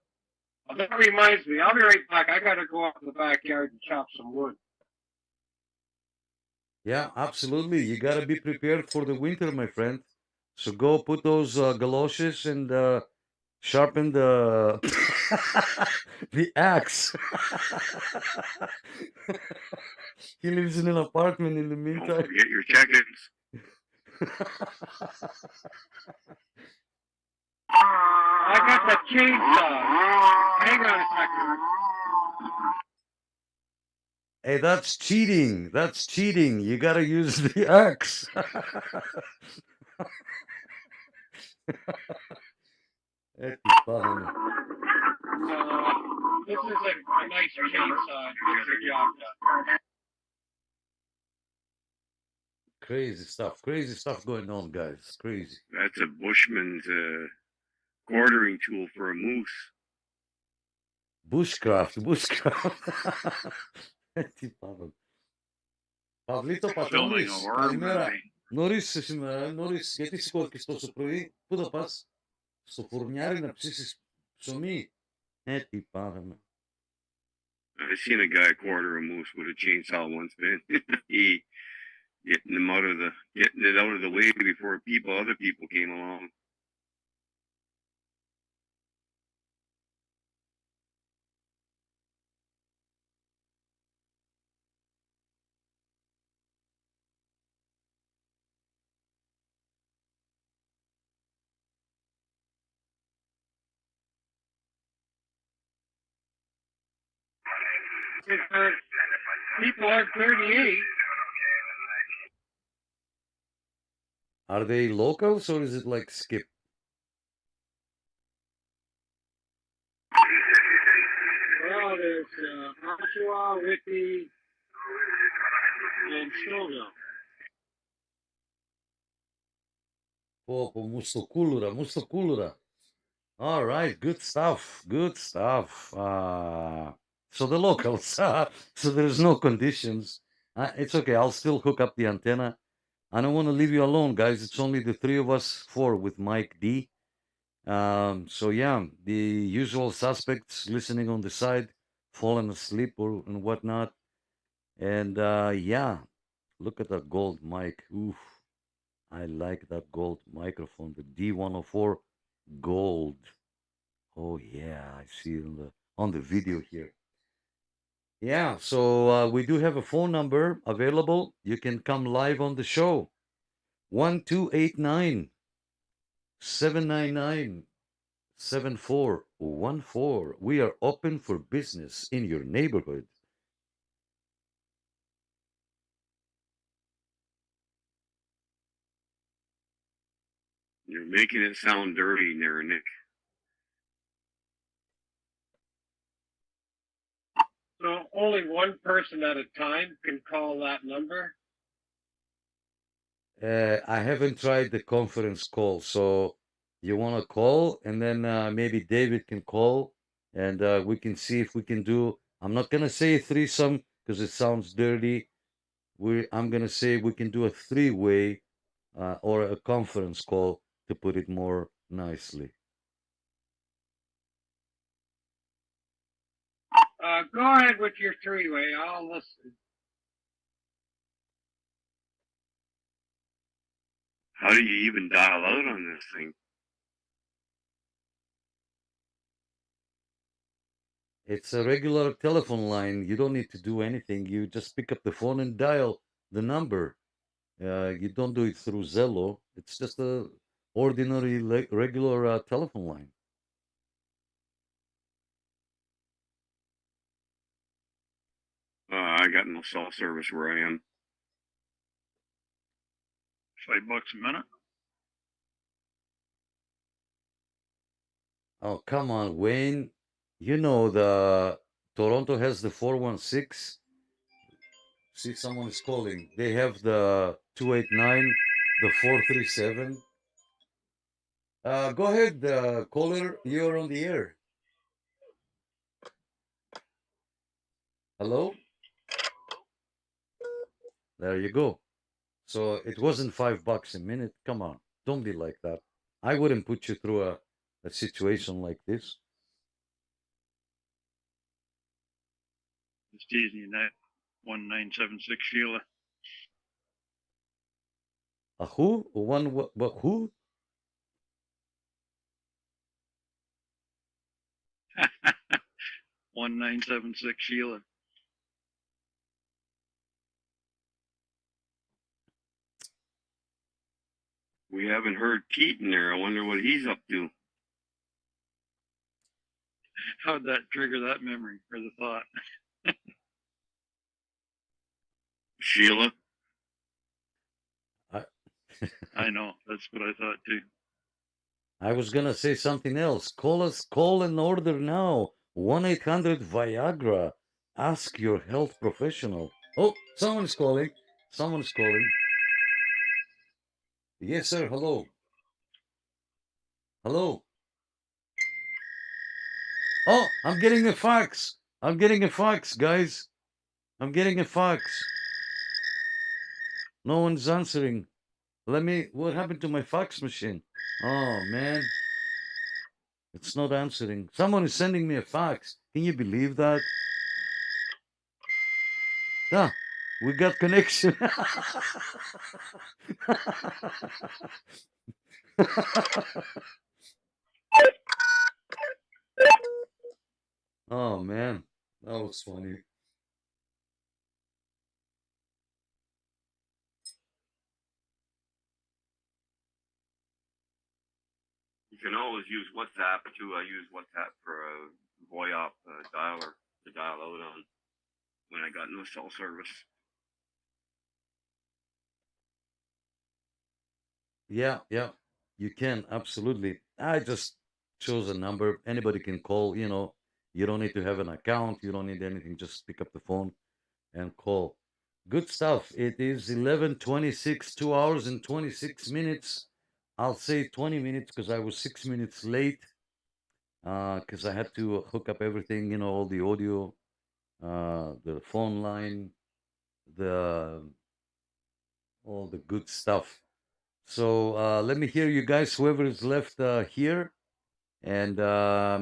That reminds me, I'll be right back. I gotta go out in the backyard and chop some wood. Yeah, absolutely. You got to be prepared for the winter, my friend. So go put those galoshes and sharpen the the axe. He lives in an apartment in the meantime. Don't forget your chickens. I got the chainsaw. Hang on a second. Hey, that's cheating. That's cheating. You got to use the axe. This is a nice chainsaw. Gets the job done. Crazy stuff going on, guys. Crazy. That's a bushman's quartering tool for a moose. Bushcraft. Παυλίτο Πατώνης, καλημέρα. Νωρίς, γιατί σηκώθηκες τόσο πρωί, πού θα πας, στο φουρνιάρι να ψήσεις ψωμί. Τι πάθαμε. I seen a guy quarter a moose with a chainsaw once, man. He getting it out of the way before other people came along. People are 38. Are they locals or is it like Skip? Well, there's Oshawa, Whitby, and Stillville. Oh, Mustokulura. All right, good stuff. Good stuff. So the locals. So there's no conditions. It's okay. I'll still hook up the antenna. I don't want to leave you alone, guys. It's only the three of us, four with Mike D. So yeah, the usual suspects listening on the side, falling asleep or and whatnot. And yeah, look at that gold mic. Oof, I like that gold microphone, the D104 gold. Oh yeah, I see it on the video here. Yeah, so we do have a phone number available. You can come live on the show. 1289 799 7414. We are open for business in your neighborhood. You're making it sound dirty there, Nick. So only one person at a time can call that number. I haven't tried the conference call, so you want to call, and then maybe David can call, and we can see if we can do. I'm not gonna say a threesome because it sounds dirty. I'm gonna say we can do a three-way or a conference call to put it more nicely. Go ahead with your three-way. I'll listen. How do you even dial out on this thing? It's a regular telephone line. You don't need to do anything. You just pick up the phone and dial the number. You don't do it through Zello. It's just a ordinary regular telephone line. I got no cell service where I am. $5 a minute. Oh, come on, Wayne. You know the Toronto has the 416. See, someone is calling. They have the 289, the 437. Go ahead, caller. You're on the air. Hello? There you go. So it wasn't $5 a minute. Come on. Don't be like that. I wouldn't put you through a situation like this. Just teasing you, that 1976 Sheila. A who? What? Who? One 1976 Sheila. We haven't heard Keaton there. I wonder what he's up to. How'd that trigger that memory or the thought? Sheila? I know. That's what I thought too. I was gonna say something else. Call and order now. 1-800 Viagra. Ask your health professional. Oh, someone's calling. Someone's calling. Yes, sir. Hello. Hello. Oh, I'm getting a fax. I'm getting a fax, guys. I'm getting a fax. No one's answering. What happened to my fax machine? Oh, man. It's not answering. Someone is sending me a fax. Can you believe that? Ah, we got connection. Oh, man. That was funny. You can always use WhatsApp too. I use WhatsApp for a VoIP dialer to dial out on. when I got no cell service. Yeah, you can absolutely. I just chose a number. Anybody can call. You don't need to have an account. You don't need anything. Just pick up the phone and call. Good stuff. It is 11:26, 2 hours and 26 minutes. I'll say 20 minutes because I was 6 minutes late. Because I had to hook up everything. All the audio, the phone line, the all the good stuff. So let me hear you guys, whoever is left here, and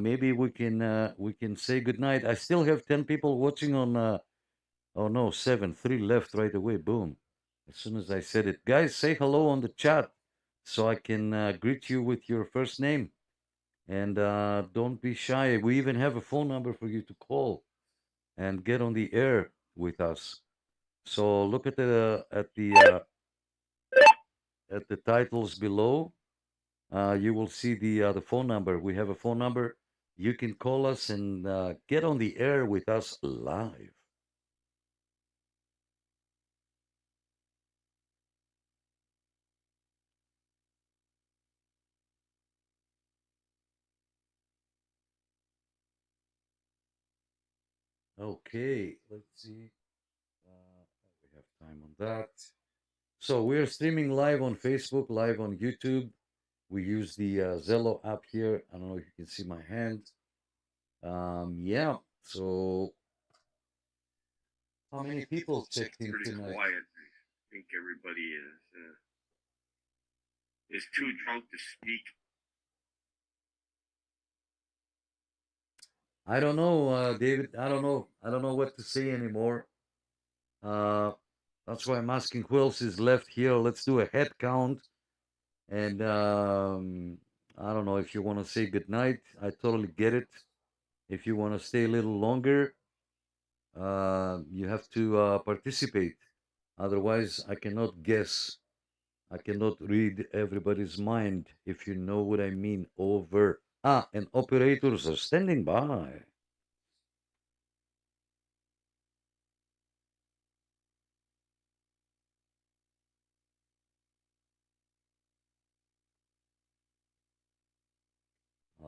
maybe we can say goodnight. I still have 10 people watching on. Oh no, 7, 3 left right away. Boom! As soon as I said it, guys, say hello on the chat so I can greet you with your first name, and don't be shy. We even have a phone number for you to call and get on the air with us. So look at the titles below. You will see the phone number. We have a phone number. You can call us and get on the air with us live. Okay, let's see. We have time on that. So we're streaming live on Facebook, live on YouTube. We use the Zello app here. I don't know if you can see my hand. Yeah, so how many people checked in Pretty tonight? quiet. I think everybody is too drunk to speak. I don't know, David. I don't know. I don't know what to say anymore. That's why I'm asking who else is left here. Let's do a head count. And I don't know if you want to say goodnight. I totally get it. If you want to stay a little longer, you have to participate. Otherwise, I cannot guess. I cannot read everybody's mind, if you know what I mean. Over. And operators are standing by.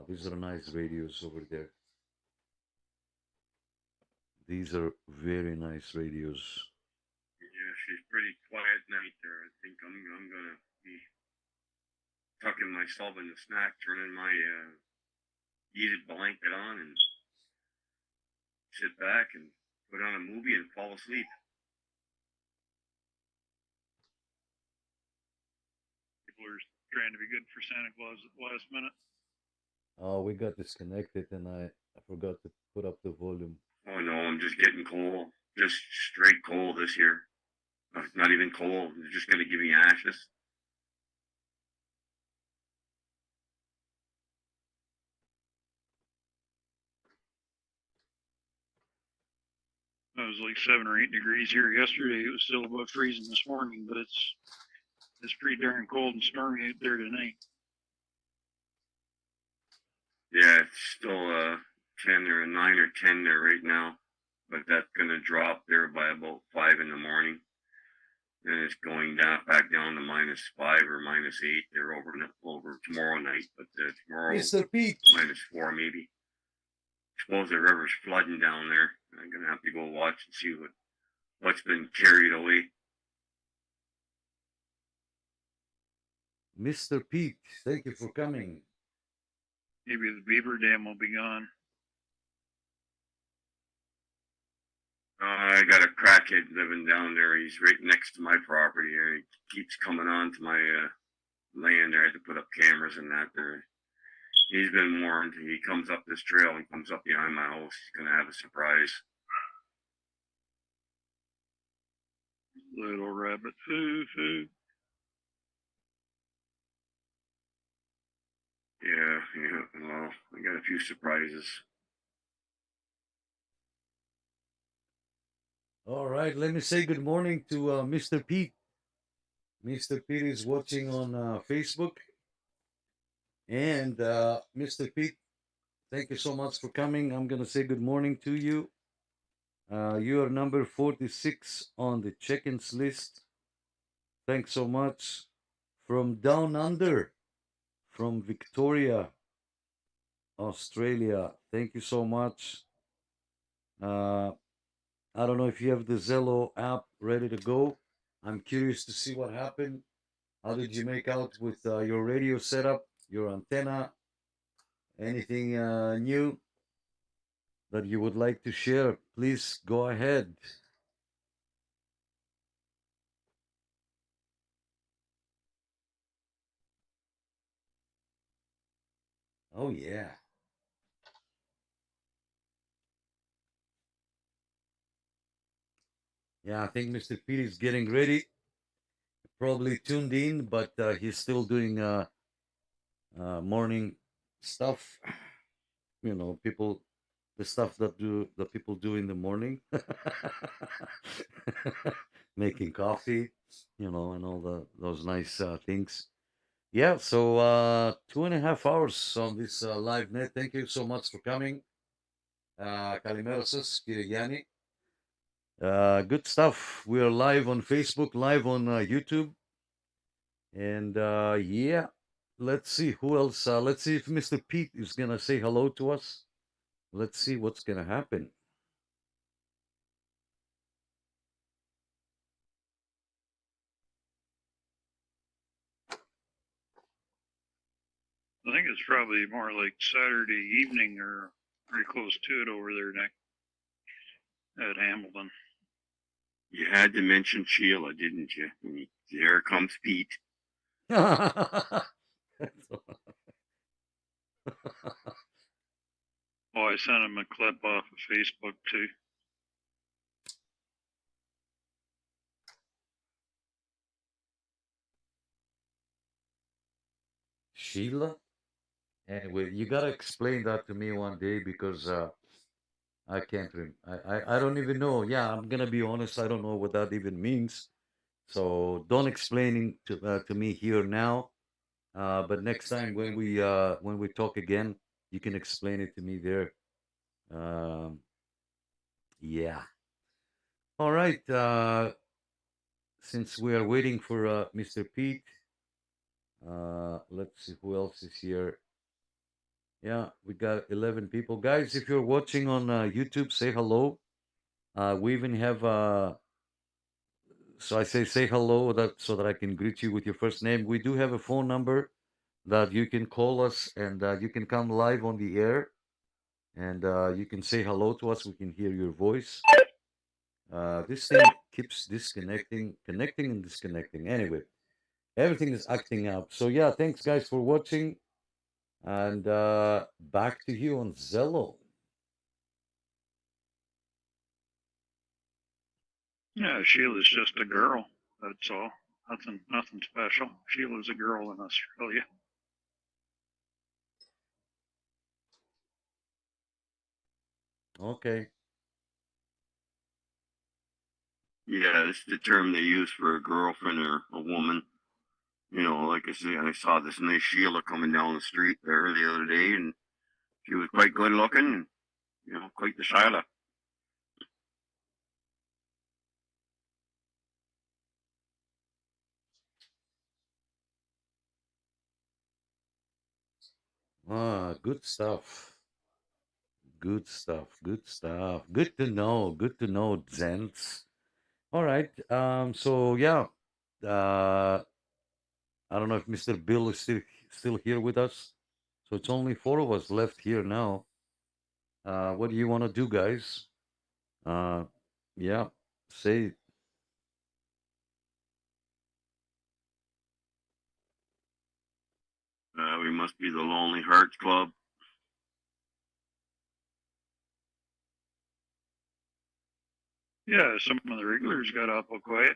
These are nice radios over there. These are very nice radios. Yeah, she's pretty quiet night there. I think I'm gonna be tucking myself in the snack, turning my heated blanket on, and sit back and put on a movie and fall asleep. People are trying to be good for Santa Claus at the last minute. Oh, we got disconnected and I forgot to put up the volume. Oh no, I'm just getting cold. Just straight cold this year. Not even cold. It's just gonna give me ashes. It was like 7 or 8 degrees here yesterday. It was still above freezing this morning, but it's pretty darn cold and stormy out there tonight. Yeah, it's still 10 or 9 or 10 there right now, but that's gonna drop there by about 5 in the morning. Then it's going back down to -5 or -8 there over tomorrow night. But tomorrow, Mr. Pete, -4 maybe. I suppose the river's flooding down there. I'm gonna have to go watch and see what's been carried away. Mr. Pete, thank you for coming. Maybe the beaver dam will be gone. I got a crackhead living down there. He's right next to my property here. He keeps coming on to my land there. I had to put up cameras and that there. He's been warned. He comes up this trail and comes up behind my house. He's going to have a surprise. Little rabbit foo-foo. Yeah. Well, I got a few surprises. All right, let me say good morning to Mr. Pete. Mr. Pete is watching on Facebook. And Mr. Pete, thank you so much for coming. I'm going to say good morning to you. You are number 46 on the check-ins list. Thanks so much. From down under, from Victoria, Australia. Thank you so much. I don't know if you have the Zello app ready to go. I'm curious to see what happened. How did you make out with your radio setup, your antenna? Anything new that you would like to share? Please go ahead. Oh, yeah. Yeah, I think Mr. Pete is getting ready. Probably tuned in, but he's still doing morning stuff. You know, people, the stuff that people do in the morning, making coffee, you know, and all those nice things. Yeah, so 2.5 hours on this live net. Thank you so much for coming. Kalimera sis, Kiriyani. Good stuff. We are live on Facebook, live on YouTube. And yeah, let's see who else. Let's see if Mr. Pete is going to say hello to us. Let's see what's going to happen. I think it's probably more like Saturday evening or pretty close to it over there, Nick, at Hamilton. You had to mention Sheila, didn't you? There comes Pete. Oh, I sent him a clip off of Facebook too. Sheila? Anyway, you gotta explain that to me one day because I can't I don't even know. Yeah, I'm gonna be honest. I don't know what that even means. So don't explain to me here now. But next time when we talk again, you can explain it to me there. Yeah. All right. Since we are waiting for Mr. Pete, let's see who else is here. Yeah, we got 11 people. Guys, if you're watching on YouTube, say hello. We even have, so I say hello so that I can greet you with your first name. We do have a phone number that you can call us and you can come live on the air and you can say hello to us. We can hear your voice. This thing keeps disconnecting, connecting and disconnecting. Anyway, everything is acting up. So yeah, thanks guys for watching. And back to you on Zello. Yeah, Sheila's just a girl. That's all. Nothing special. Sheila's a girl in Australia. Okay. Yeah, it's the term they use for a girlfriend or a woman. You know, like I say, I saw this nice Sheila coming down the street there the other day, and she was quite good looking, you know, quite the Sheila. Ah, good stuff. Good stuff. Good stuff. Good to know. Good to know, Zents. All right. So yeah. I don't know if Mr. Bill is still here with us. So it's only 4 of us left here now. What do you want to do, guys? Yeah. Say. We must be the Lonely Hearts Club. Yeah, some of the regulars got awful quiet.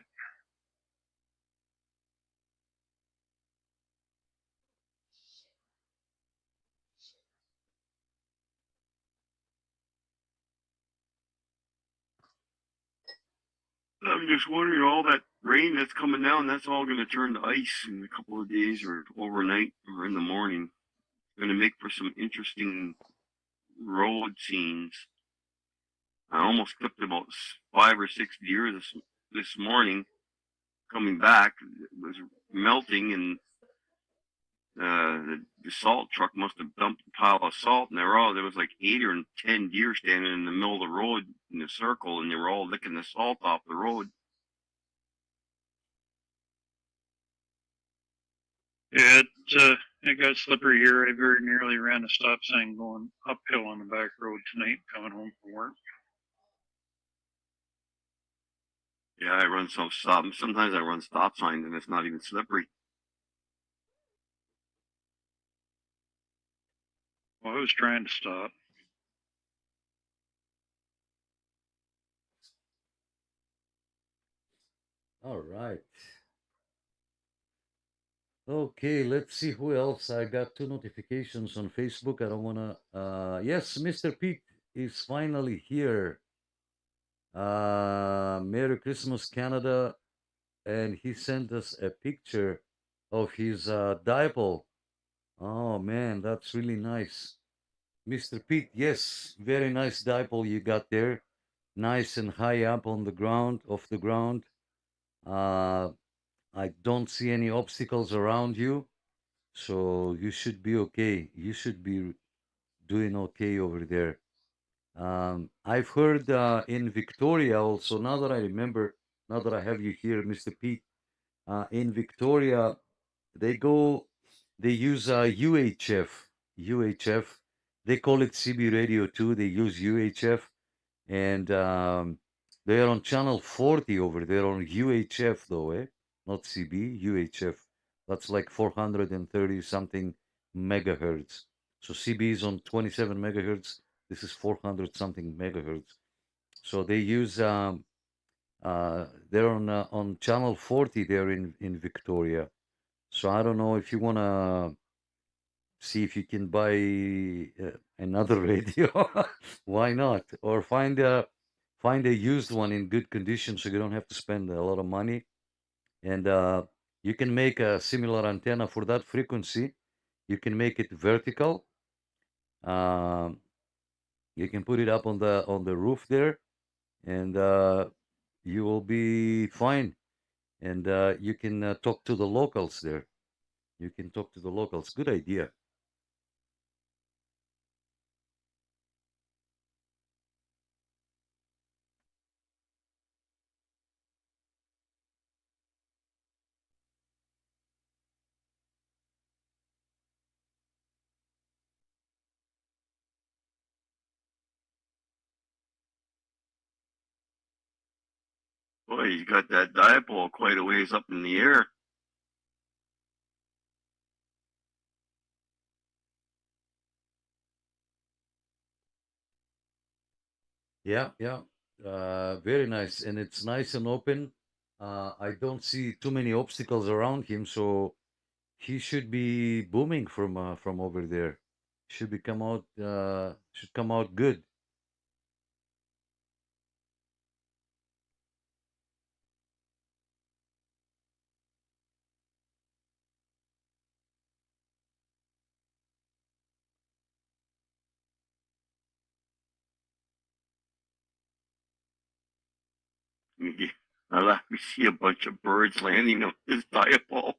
I'm just wondering, all that rain that's coming down, that's all going to turn to ice in a couple of days or overnight or in the morning. It's going to make for some interesting road scenes. I almost clipped about 5 or 6 deer this morning. Coming back, it was melting, and the salt truck must have dumped a pile of salt, and there was like 8 or 10 deer standing in the middle of the road in a circle, and they were all licking the salt off the road. Yeah, it got slippery here. I very nearly ran a stop sign going uphill on the back road tonight, coming home from work. Yeah, I run sometimes I run stop signs, and it's not even slippery. Well, I was trying to stop. All right. Okay, let's see who else. I got 2 notifications on Facebook. I don't want to. Yes, Mr. Pete is finally here. Merry Christmas, Canada. And he sent us a picture of his dipole. Oh, man, that's really nice. Mr. Pete, yes, very nice dipole you got there. Nice and high up on the ground, off the ground. I don't see any obstacles around you. So you should be okay. You should be doing okay over there. I've heard in Victoria also, now that I remember, now that I have you here, Mr. Pete, in Victoria, they use UHF. They call it CB radio too. They use UHF, and they're on channel 40 over there on UHF though, not CB, UHF. That's like 430 something megahertz. So CB is on 27 megahertz. This is 400 something megahertz. So they use they're on channel 40 there in Victoria. So I don't know if you want to see if you can buy another radio. Why not? Or find a used one in good condition so you don't have to spend a lot of money. And you can make a similar antenna for that frequency. You can make it vertical. You can put it up on the roof there, and you will be fine. And you can talk to the locals there. You can talk to the locals. Good idea. Boy, you got that dipole quite a ways up in the air. Yeah, yeah. Very nice. And it's nice and open. I don't see too many obstacles around him, so he should be booming from over there. Should come out good. I like to see a bunch of birds landing on this dipole.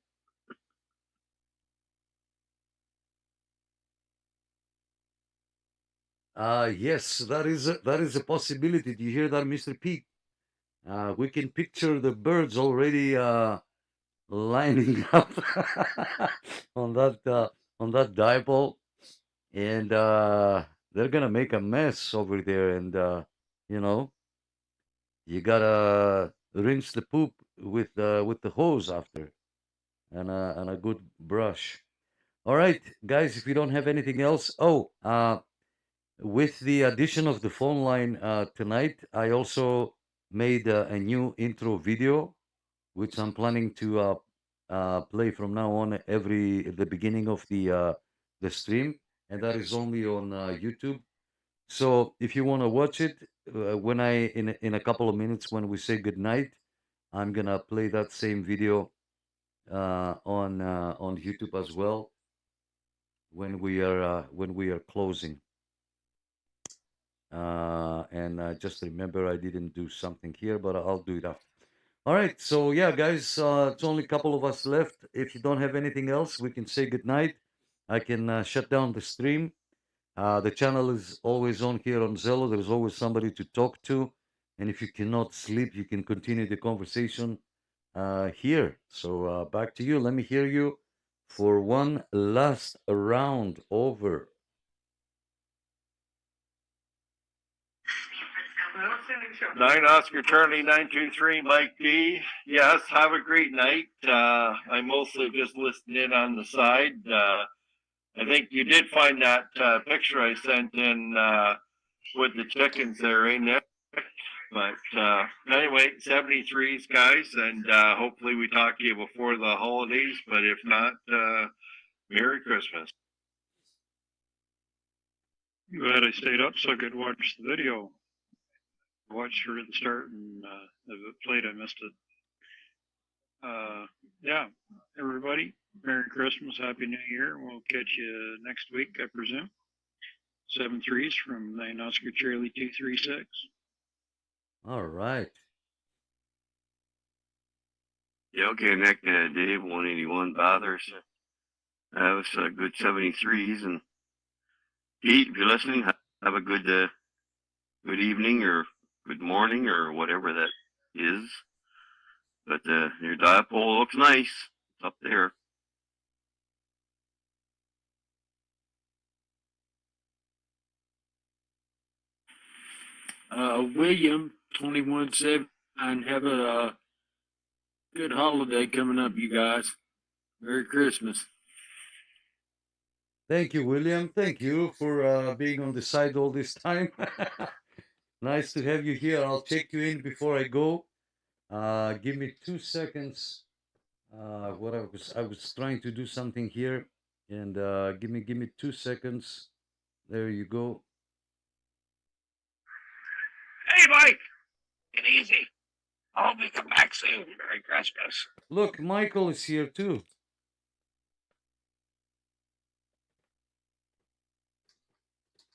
Yes, that is a possibility. Do you hear that, Mr. Pete? We can picture the birds already lining up on that dipole, and they're gonna make a mess over there. And you know, you gotta rinse the poop with the hose after, and a good brush. All right, guys, if you don't have anything else, with the addition of the phone line tonight, I also made a new intro video, which I'm planning to play from now on at the beginning of the stream, and that is only on YouTube. So if you want to watch it, when in a couple of minutes when we say good night, I'm gonna play that same video on YouTube as well when we are closing. And just remember, I didn't do something here, but I'll do it after. All right, so yeah, guys, it's only a couple of us left. If you don't have anything else, we can say goodnight. I can shut down the stream. The channel is always on here on Zello. There's always somebody to talk to. And if you cannot sleep, you can continue the conversation here. So back to you. Let me hear you for one last round. Over. Nine Oscar Charlie 923 Mike D. Yes, have a great night. I mostly just listened in on the side. I think you did find that picture I sent in with the chickens there, eh, Nick? But anyway, 73s, guys, and hopefully we talk to you before the holidays. But if not, Merry Christmas. Glad I stayed up so I could watch the video. Watched her at the start, and if it played, I missed it. Yeah, everybody, Merry Christmas, Happy New Year. We'll catch you next week, I presume. 7-3s from 9 Oscar Charlie 236. All right. Yeah, okay, Nick, Dave, 181 Bathurst. That was a good 73s. And Pete, if you're listening, have a good evening or good morning or whatever that is. But your dipole looks nice. It's up there. William, 21-7, and have a good holiday coming up, you guys. Merry Christmas. Thank you, William. Thank you for being on the side all this time. Nice to have you here. I'll check you in before I go. Give me 2 seconds. What I was trying to do something here, and give me 2 seconds. There you go. Hey, Mike. Get easy. I hope you come back soon. Merry Christmas. Look, Michael is here too.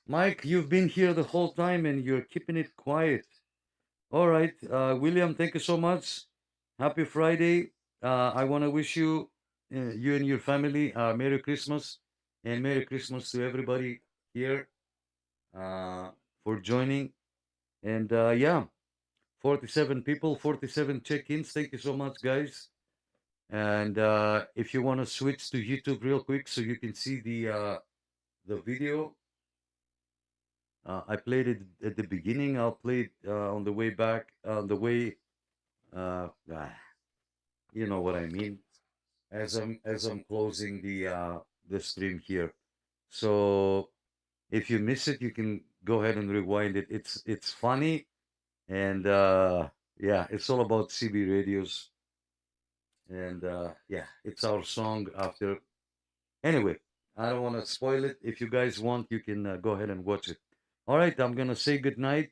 Mike, you've been here the whole time and you're keeping it quiet. All right, William, thank you so much. Happy Friday. I want to wish you, you and your family, Merry Christmas, and Merry Christmas to everybody here for joining. And yeah, 47 people, 47 check-ins. Thank you so much, guys. And if you want to switch to YouTube real quick so you can see the video. I played it at the beginning. I'll play it on the way back, on the way, you know what I mean, as I'm closing the stream here. So if you miss it, you can go ahead and rewind it. It's funny, and yeah, it's all about CB radios, and yeah, it's our song after. Anyway, I don't want to spoil it. If you guys want, you can go ahead and watch it. All right, I'm gonna say goodnight.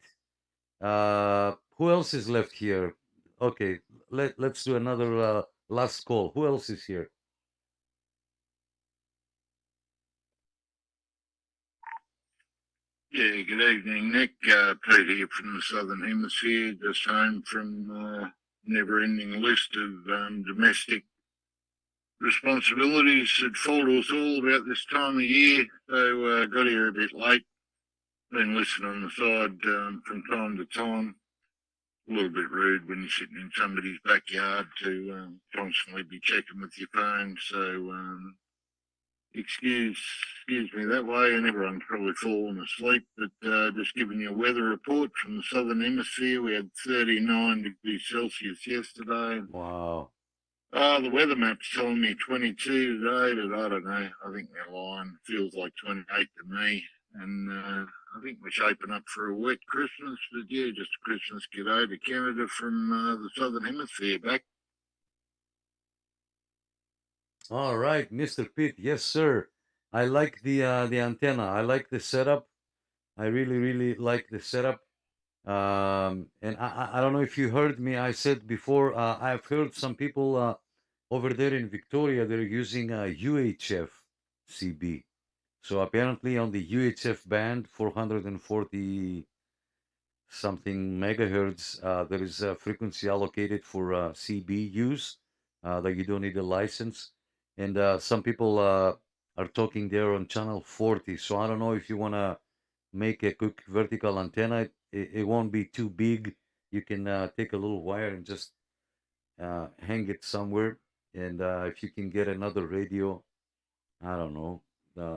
Who else is left here? Okay, let's do another last call. Who else is here? Yeah, good evening, Nick. Peter here from the Southern Hemisphere, just home from never-ending list of domestic responsibilities that fall to us all about this time of year. So got here a bit late. Been listening on the side from time to time. A little bit rude when you're sitting in somebody's backyard to constantly be checking with your phone. So excuse me that way, and everyone's probably fallen asleep. But just giving you a weather report from the Southern Hemisphere. We had 39 degrees Celsius yesterday. Wow. The weather map's telling me 22 today, but I don't know. I think they're lying. Feels like 28 to me. And I think we're shaping up for a wet Christmas. But yeah, just a Christmas g'day to Canada from the Southern Hemisphere. Back. All right, Mr. Pitt. Yes, sir. I like the antenna. I like the setup. I really like the setup. And I don't know if you heard me. I said before, I've heard some people over there in Victoria, they're using UHF CB. So apparently on the UHF band, 440 something megahertz. There is a frequency allocated for CB use that you don't need a license. And some people are talking there on channel 40. So I don't know if you want to make a quick vertical antenna. It won't be too big. You can take a little wire and just hang it somewhere. And if you can get another radio, I don't know,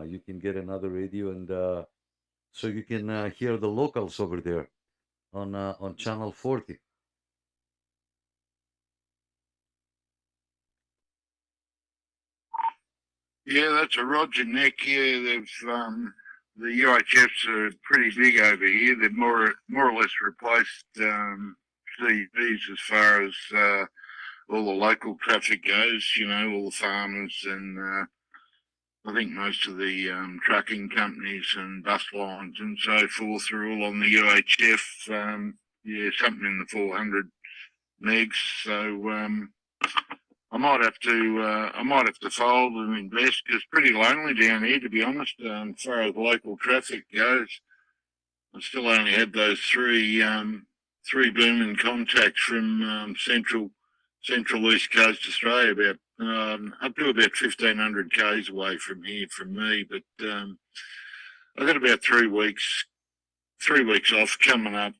you can get another radio, and so you can hear the locals over there on channel 40. Yeah, that's a Roger Nick. Yeah, the UHFs are pretty big over here. They've more or less replaced CVs as far as all the local traffic goes. You know, all the farmers and I think most of the trucking companies and bus lines and so forth are all on the UHF. Yeah, something in the 400 megs. So I might have to fold and invest because it's pretty lonely down here, to be honest. As far as local traffic goes, I still only had those three booming contacts from central East Coast Australia, about up to about 1,500 k's away from here from me. But I've got about 3 weeks off coming up,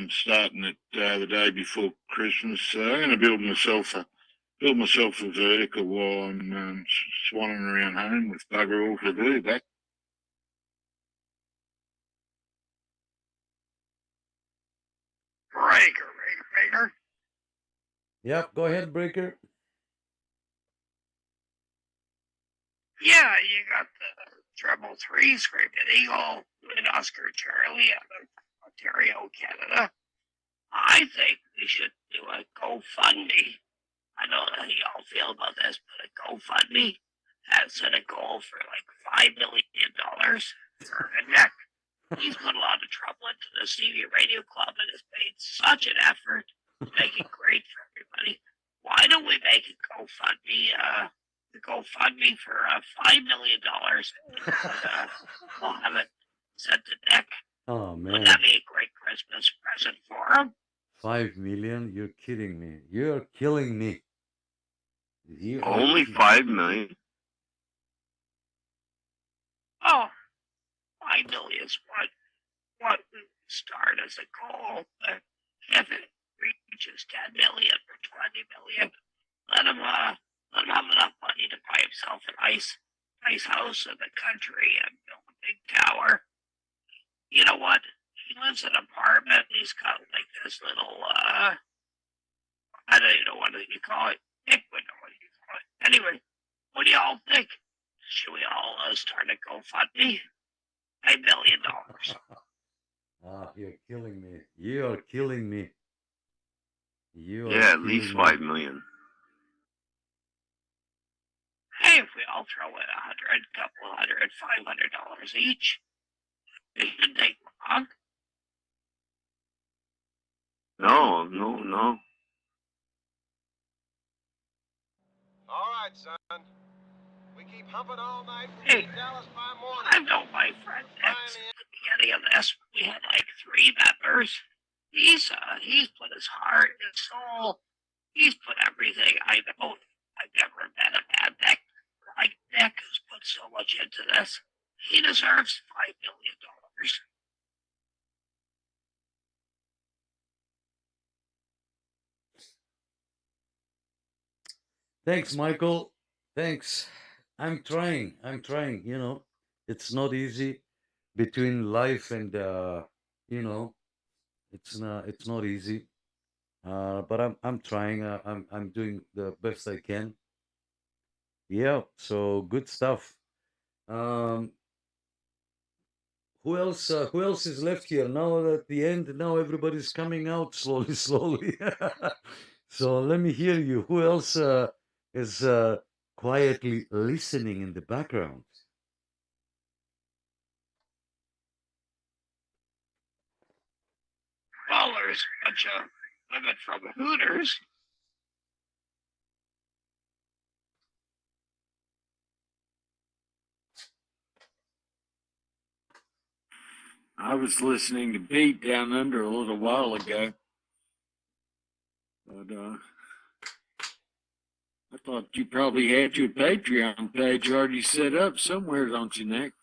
starting it the day before Christmas. So I'm going to build myself a vertical while I'm swanning around home with bugger all to do. That. Breaker. Yep, go ahead, Breaker. Yeah, you got the 333 Scraped Eagle and Oscar Charlie out of Ontario, Canada. I think we should do a GoFundMe. I don't know how y'all feel about this, but a GoFundMe has set a goal for like $5 million for Nick. He's put a lot of trouble into the CV Radio Club and has made such an effort to make it great for everybody. Why don't we make a GoFundMe for $5 million and we'll have it sent to Nick. Oh man, Would that be a great Christmas present for him? 5 million? You're kidding me. You're killing me. Only 5 million. Oh, 5 million is what we start as a goal. But if it reaches 10 million or 20 million, let him have enough money to buy himself a nice house in the country and build a big tower. You know what? He lives in an apartment. He's got like this little I don't even know what you call it. Nick would know what you call it. Anyway, what do y'all think? Should we all start a GoFundMe? $5 million. You're killing me. You're killing me. Yeah, at least 5 million. Hey, if we all throw in $500 each, it shouldn't take long. No. All right, son. We keep humping all night. Hey, Dallas by morning. I know my friend X. At the beginning of this, we had like 3 members. He's put his heart, his soul. He's put everything. I know. I've never met a man that like Nick has put so much into this. He deserves $5 million. Thanks, Michael. Thanks. I'm trying. You know, it's not easy between life and you know, it's not easy. But I'm trying. I'm doing the best I can. Yeah. So good stuff. Who else? Who else is left here now? At the end, now everybody's coming out slowly, slowly. So let me hear you. Who else is quietly listening in the background? Well, there's a bunch of women from Hooters. I was listening to Pete down under a little while ago. But I thought you probably had your Patreon page already set up somewhere, don't you, Nick?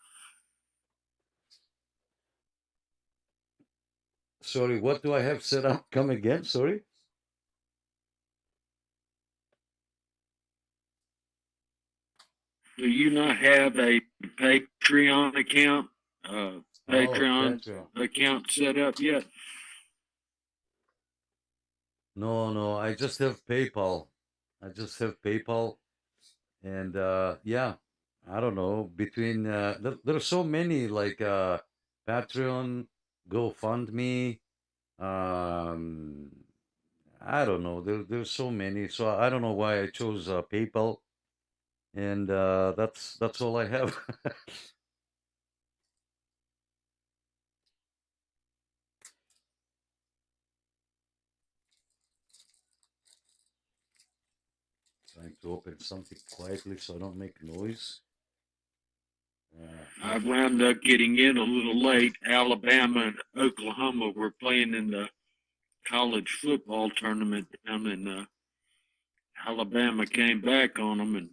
Sorry, what do I have set up? Come again, sorry? Do you not have a Patreon account? Patreon Patreon. account set up yet? No, I just have PayPal. And yeah, I don't know, between there's so many like Patreon, GoFundMe, um I don't know, there's so many, so I don't know why I chose PayPal, and that's all I have. Trying to open something quietly so I don't make noise. I wound up getting in a little late. Alabama and Oklahoma were playing in the college football tournament down in Alabama came back on them, and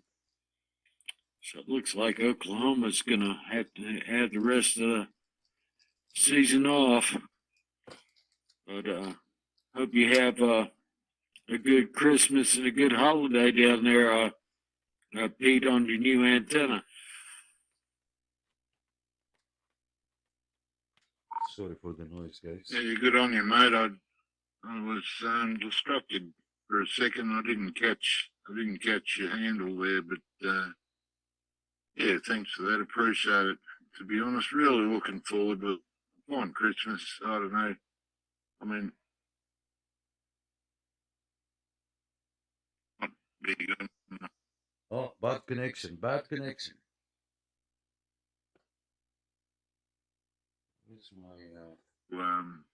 so it looks like Oklahoma's going to have the rest of the season off. But hope you have a good Christmas and a good holiday down there, Pete, on your new antenna. Sorry for the noise, guys. Yeah, you're good on you, mate. I was distracted for a second. I didn't catch your handle there, but yeah, thanks for that. Appreciate it. To be honest, really looking forward to on Christmas. I don't know. I mean, not big on. Oh, bad connection. Where's my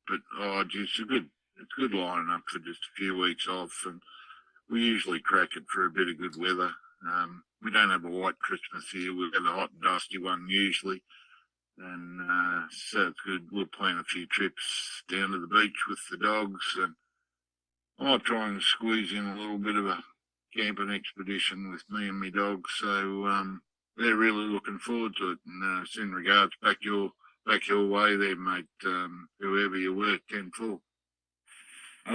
But geez, it's good lining up for just a few weeks off, and we usually crack it for a bit of good weather. We don't have a white Christmas here. We have a hot and dusty one usually, and so it's good. We'll plan a few trips down to the beach with the dogs, and I might try and squeeze in a little bit of a camping expedition with me and my dogs. So they're really looking forward to it. And in regards back your way there, mate. Whoever you were, 10-4.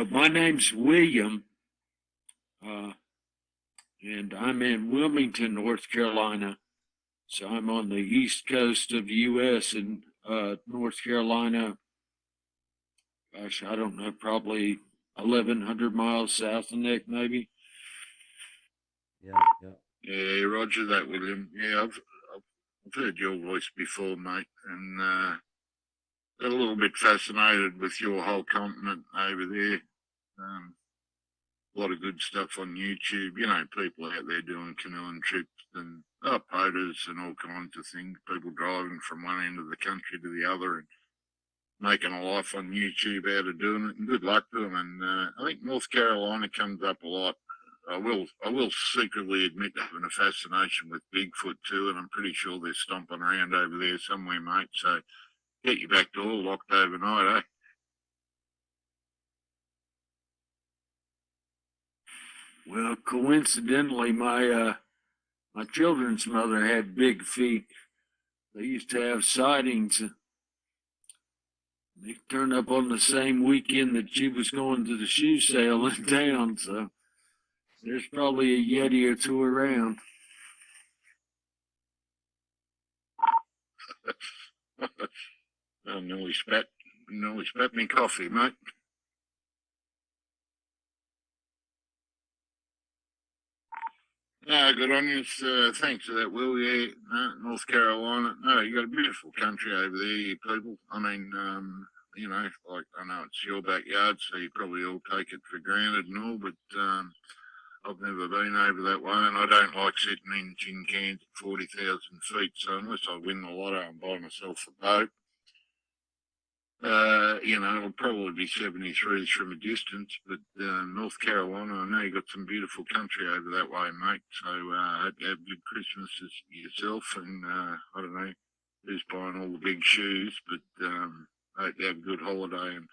My name's William, and I'm in Wilmington, North Carolina. So I'm on the east coast of the U.S. in North Carolina. Gosh, I don't know, probably 1,100 miles south of Nick, maybe. Yeah, roger that, William. Yeah, I've heard your voice before, mate, and got a little bit fascinated with your whole continent over there. A lot of good stuff on YouTube. You know, people out there doing canoeing trips and poters and all kinds of things. People driving from one end of the country to the other and making a life on YouTube out of doing it. And good luck to them. And I think North Carolina comes up a lot. I will secretly admit to having a fascination with Bigfoot too, and I'm pretty sure they're stomping around over there somewhere, mate. So get you back to all locked overnight, eh? Well, coincidentally, my children's mother had big feet. They used to have sightings. They turned up on the same weekend that she was going to the shoe sale in town, so there's probably a Yeti or two around. I nearly spat me coffee, mate. Good on you. Thanks for that, Will. Yeah, North Carolina. No, you got a beautiful country over there, you people. I mean, you know, like I know it's your backyard, so you probably all take it for granted and all, but I've never been over that way, and I don't like sitting in tin cans at 40,000 feet. So unless I win the lotto and buy myself a boat, you know, it'll probably be 73s from a distance. But North Carolina, I know you got some beautiful country over that way, mate. So I hope you have good Christmases yourself, and I don't know, who's buying all the big shoes, but I hope you have a good holiday. And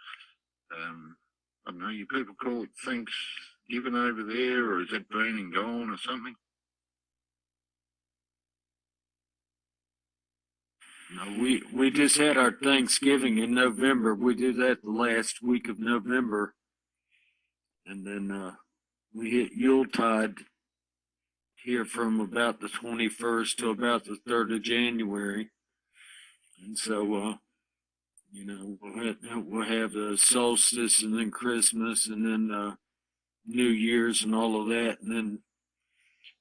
I don't know, you people call it Thanksgiving over there, or is it been and gone or something? No, we just had our Thanksgiving in November. We do that the last week of November, and then we hit Yuletide here from about the 21st to about the 3rd of January. And so, you know, we'll have the solstice and then Christmas and then New Year's and all of that. And then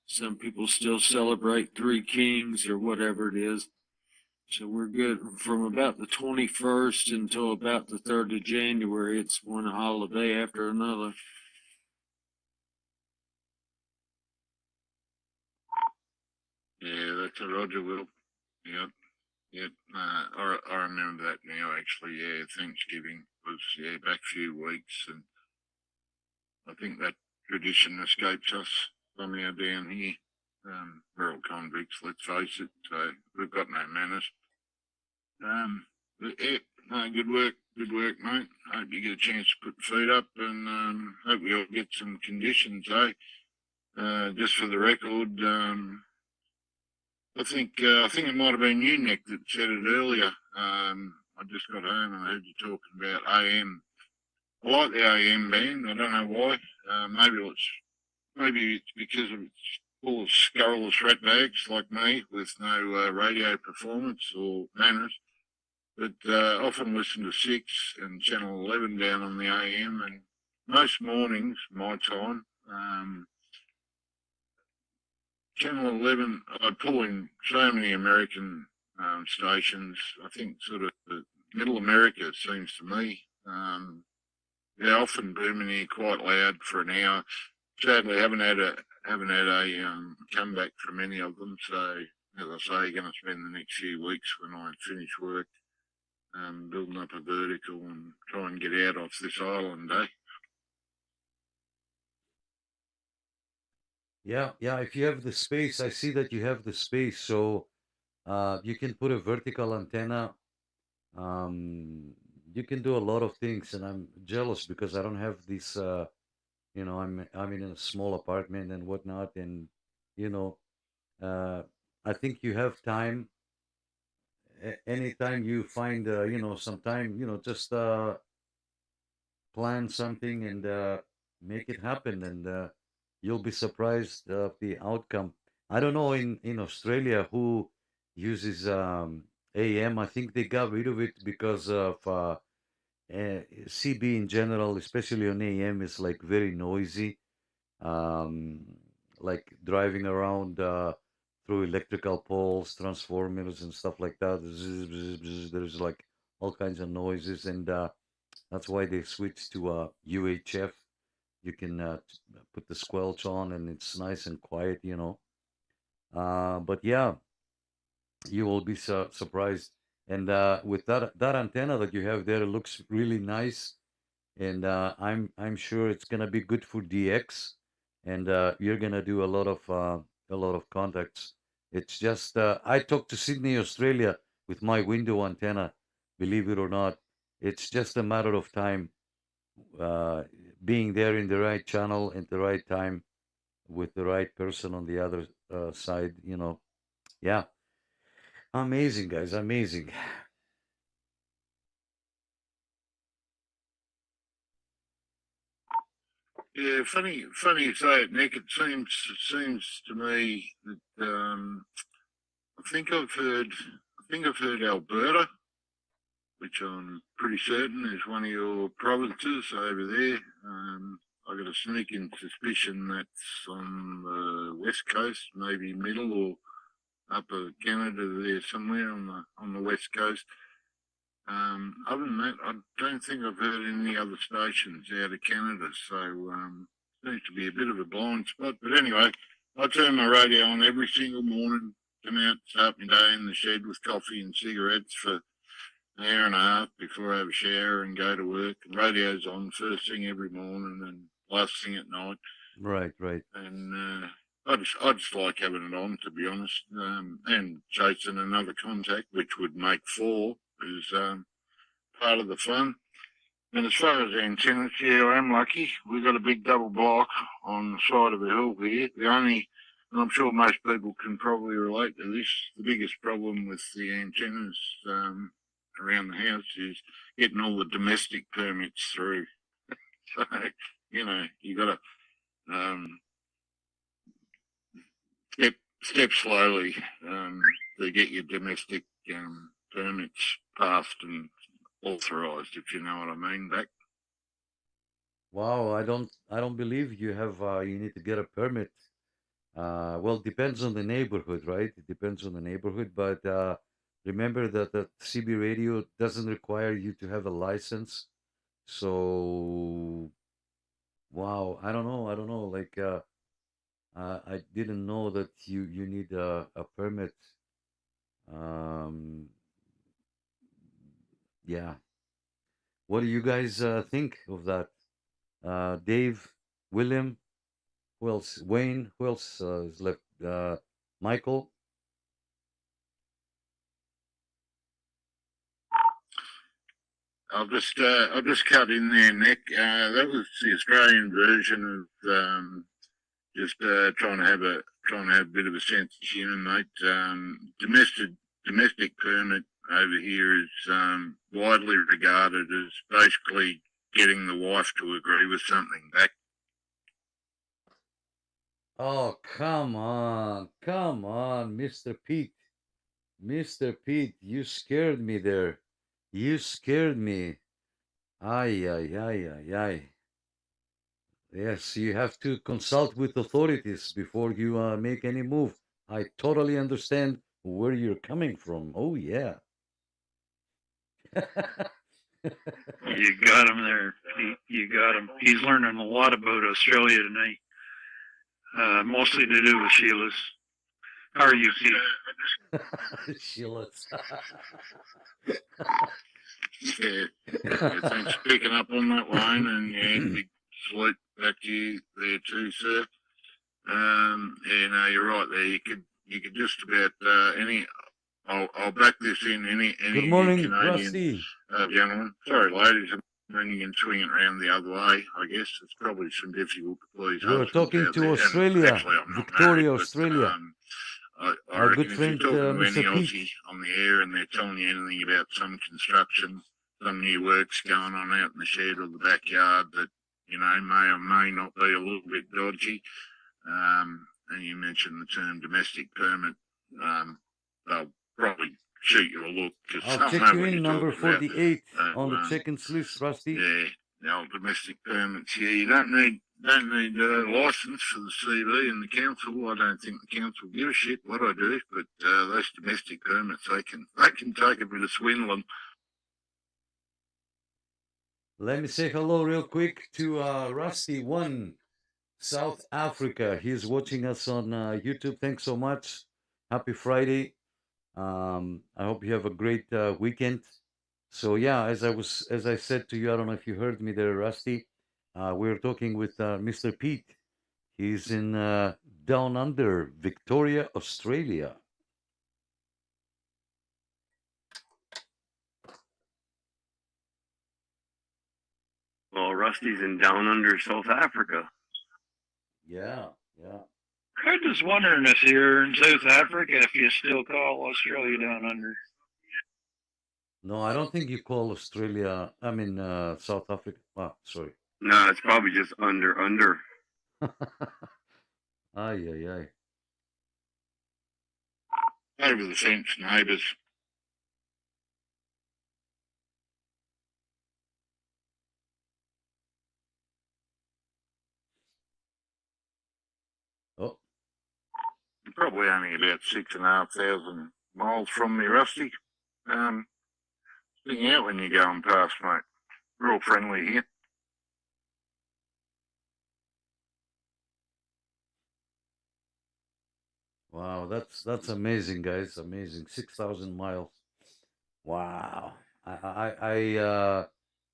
some people still celebrate Three Kings or whatever it is. So we're good from about the 21st until about the 3rd of January. It's one holiday after another. Yeah, that's a Roger Will. Yep. Yep. I remember that now, actually. Yeah, Thanksgiving was, back a few weeks. And I think that tradition escapes us somehow down here. We're all convicts, let's face it. So we've got no manners. But yeah, no, good work, mate. Hope you get a chance to put the feet up, and hope we all get some conditions, eh? Just for the record, I think it might have been you, Nick, that said it earlier. I just got home and I heard you talking about AM. I like the AM band. I don't know why. Maybe it's because it's full of scurrilous ratbags like me with no radio performance or manners. But often listen to 6 and Channel 11 down on the AM, and most mornings, my time, Channel 11, I pull in so many American stations. I think sort of middle America, it seems to me. They're often booming here quite loud for an hour. Sadly, haven't had a comeback from any of them. So, as I say, going to spend the next few weeks when I finish work building up a vertical and try and get out off this island, eh? Yeah, if you have the space, I see that you have the space, so you can put a vertical antenna. You can do a lot of things, and I'm jealous because I don't have this. I'm in a small apartment and whatnot, and you know, I think you have time. Anytime you find, some time, just plan something and make it happen, and you'll be surprised of the outcome. I don't know in Australia who uses AM. I think they got rid of it because of CB in general, especially on AM, is like very noisy. Like driving around through electrical poles, transformers, and stuff like that. There's like all kinds of noises, and that's why they switched to UHF. You can put the squelch on, and it's nice and quiet, But yeah, you will be surprised. And with that antenna that you have there, it looks really nice, and I'm sure it's gonna be good for DX, and you're gonna do a lot of contacts. It's just I talked to Sydney, Australia, with my window antenna. Believe it or not, it's just a matter of time. Being there in the right channel at the right time with the right person on the other side, Yeah, amazing, guys, amazing. Yeah, funny you say it, Nick. It seems to me that I think I've heard Alberta, which I'm pretty certain is one of your provinces over there. I got a sneaking suspicion that's on the west coast, maybe middle or upper Canada there somewhere on the west coast. Other than that, I don't think I've heard any other stations out of Canada, so seems to be a bit of a blind spot. But anyway, I turn my radio on every single morning, come out, start my day in the shed with coffee and cigarettes for an hour and a half before I have a shower and go to work. And radio's on first thing every morning and last thing at night. Right. And I just like having it on, to be honest, and chasing another contact, which would make 4, is part of the fun. And as far as antennas, yeah, I am lucky. We've got a big double block on the side of the hill here. The only, and I'm sure most people can probably relate to this, the biggest problem with the antennas around the house is getting all the domestic permits through. So, you know, you got to step slowly to get your domestic permits passed and authorised, if you know what I mean. Back. Wow, I don't believe you have you need to get a permit. Well, it depends on the neighborhood, right? It depends on the neighborhood, but remember that the CB radio doesn't require you to have a license. So, wow, I don't know. Like, I didn't know that you need a permit. Yeah. What do you guys think of that? Dave, William, who else? Wayne, who else is left? Michael. I'll just cut in there, Nick. That was the Australian version of just trying to have a bit of a sense of humour, mate. Domestic permit over here is widely regarded as basically getting the wife to agree with something back. Oh, come on, Mr. Pete. Mr. Pete, you scared me there. You scared me. Ay, ay, ay, ay, ay. Yes, you have to consult with authorities before you make any move. I totally understand where you're coming from. Oh, yeah. You got him there, Pete. You got him. He's learning a lot about Australia tonight. Mostly to do with Sheila's. How are you, Pete? Sheila's. Yeah, thanks for picking up on that, Wayne, and yeah, big salute back to you there too, sir. Yeah, no, you're right there. You could just about any. I'll back this in any Good morning, Canadian Rusty. Gentlemen. Sorry, ladies, I'm bringing and swinging it around the other way. I guess it's probably some difficult to please. We're talking to Australia, Actually, I'm not Victoria, married, Australia. I Our reckon good if friend, you're talking to any Mr. Pete. Aussie on the air and they're telling you anything about some construction, some new works going on out in the shed or the backyard that, you know, may or may not be a little bit dodgy, and you mentioned the term domestic permit, they'll probably shoot you a look. I'll check you in number 48 on the chickens list, Rusty. Yeah, the old domestic permits. Yeah, you don't need a license for the CV and the council. I don't think the council give a shit what I do, but those domestic permits, they can take a bit of swindling. Let me say hello real quick to Rusty One, South Africa. He's watching us on YouTube. Thanks so much. Happy Friday. I hope you have a great weekend. So yeah, as I said to you, I don't know if you heard me there, Rusty. We're talking with Mr. Pete. He's in Down Under, Victoria, Australia. Well, Rusty's in Down Under, South Africa. Yeah. I'm just wondering if you're in South Africa, if you still call Australia Down Under. No, I don't think you call Australia. I mean, South Africa. Oh, sorry. No, it's probably just under. Ay. Over the fence, neighbours. Oh. You're probably only about 6,500 miles from me, Rusty. Sting out when you're going past, mate. Real friendly here. Wow, that's amazing, guys. Amazing. 6,000 miles. Wow.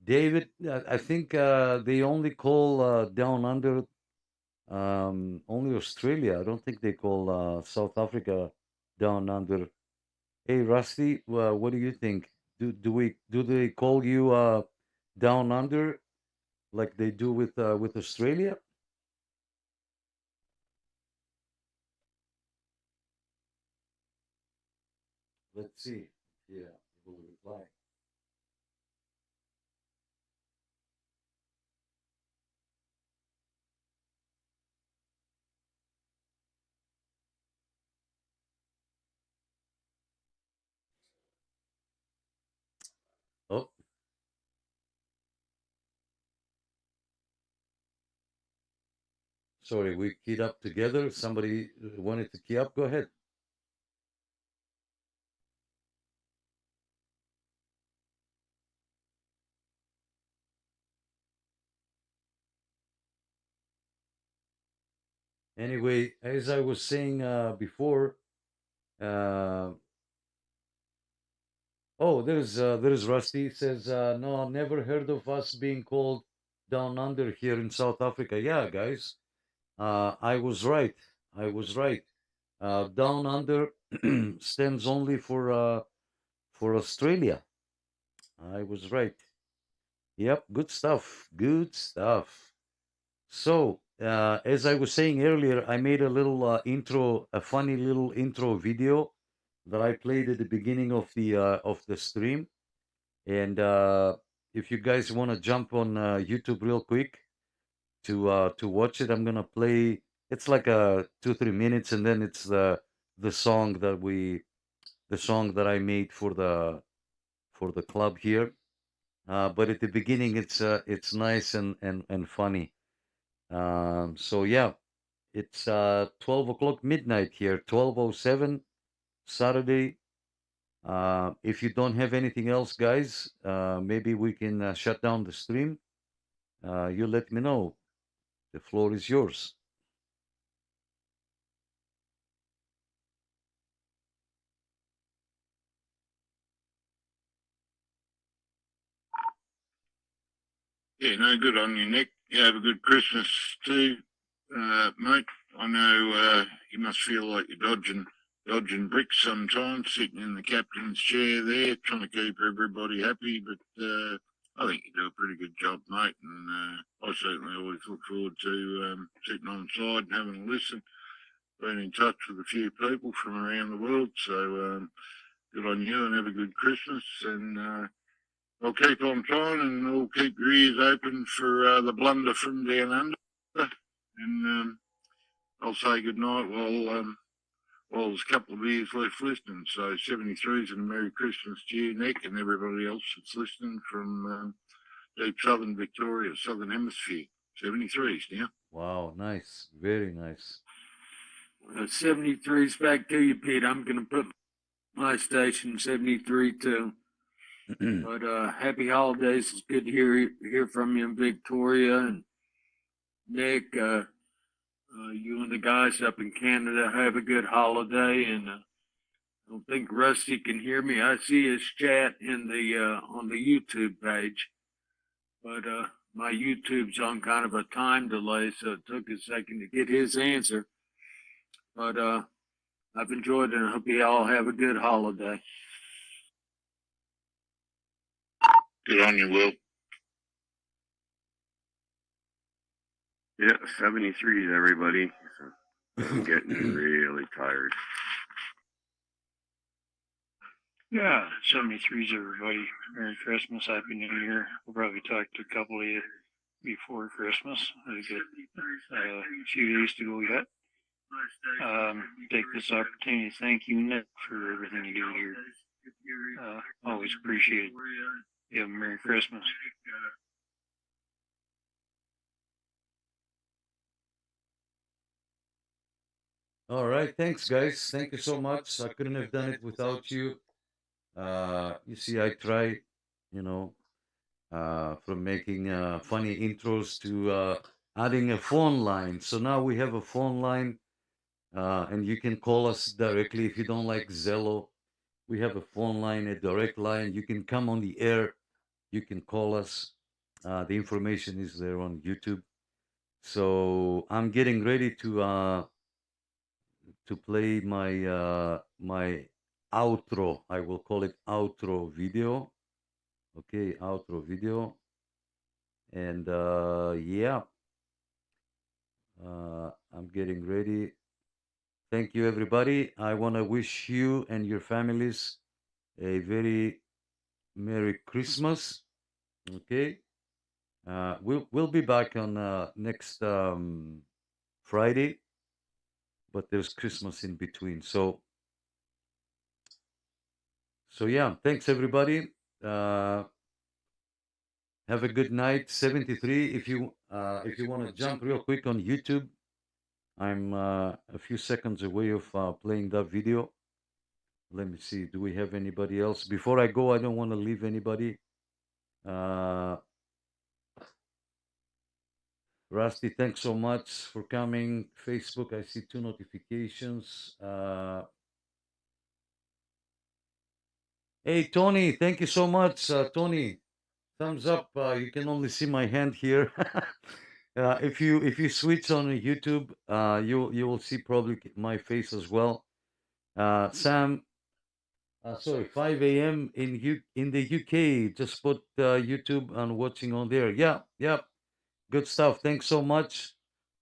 David, I think they only call Down Under Only Australia. I don't think they call South Africa down under. Hey, Rusty, what do you think? Do they call you down under like they do with Australia? Let's see. Yeah, will reply. Oh, sorry, we keyed up together. Somebody wanted to key up. Go ahead. Anyway, as I was saying before, oh, there's Rusty. Says no, never heard of us being called down under here in South Africa. Yeah, guys, I was right. I was right. Down under stands only for Australia. I was right. Yep, good stuff. Good stuff. So, as I was saying earlier, I made a little intro, a funny little intro video that I played at the beginning of the stream. And if you guys want to jump on YouTube real quick to watch it, I'm gonna play. It's like 2-3 minutes, and then it's the song the song that I made for the club here. But at the beginning, it's nice and funny. So yeah, it's 12 o'clock midnight here, 12:07 Saturday. If you don't have anything else, guys, maybe we can shut down the stream. You let me know. The floor is yours. Yeah, no, good on you, Nick. You have a good Christmas too, mate. I know you must feel like you're dodging bricks sometimes, sitting in the captain's chair there, trying to keep everybody happy. But I think you do a pretty good job, mate. And I certainly always look forward to sitting on the side and having a listen. Been in touch with a few people from around the world, so good on you, and have a good Christmas. And I'll keep on trying, and I'll keep your ears open for the blunder from down under. And I'll say good night while there's a couple of years left listening. So 73s and a Merry Christmas to you, Nick, and everybody else that's listening from deep southern Victoria, southern hemisphere. 73s now. Wow, nice, very nice. 73's back to you, Pete. I'm going to put my station 73 too. But happy holidays. It's good to hear from you in Victoria. And Nick, you and the guys up in Canada have a good holiday. And I don't think Rusty can hear me. I see his chat in the on the YouTube page, but my YouTube's on kind of a time delay, so it took a second to get his answer. But I've enjoyed it, and I hope you all have a good holiday. Good on you, Will. Yeah, 73s, everybody. I'm getting really tired. Yeah, 73s, everybody. Merry Christmas, Happy New Year. We'll probably talk to a couple of you before Christmas. We got a few days to go yet. Take this opportunity to thank you, Nick, for everything you do here. Always appreciate it. You have a Merry Christmas. All right, thanks, guys. Thank you so much. I couldn't have done it without you. You see, I try, you know, from making funny intros to adding a phone line. So now we have a phone line, and you can call us directly if you don't like Zello. We have a phone line, a direct line. You can come on the air. You can call us. The information is there on YouTube. So I'm getting ready to play my outro. I will call it outro video. Okay, outro video. And yeah, I'm getting ready. Thank you, everybody. I want to wish you and your families a very Merry Christmas. Okay. We'll be back on next Friday, but there's Christmas in between. So yeah, thanks everybody. Have a good night. 73. If you want to jump real quick on YouTube, I'm a few seconds away of playing that video. Let me see. Do we have anybody else? Before I go, I don't want to leave anybody. Rusty, thanks so much for coming. Facebook, I see 2 notifications. Hey, Tony, thank you so much. Tony, thumbs up. You can only see my hand here. If you switch on YouTube, you will see probably my face as well. Sam, sorry, 5 a.m. in the UK. Just put YouTube and watching on there. Yeah, yeah, good stuff. Thanks so much,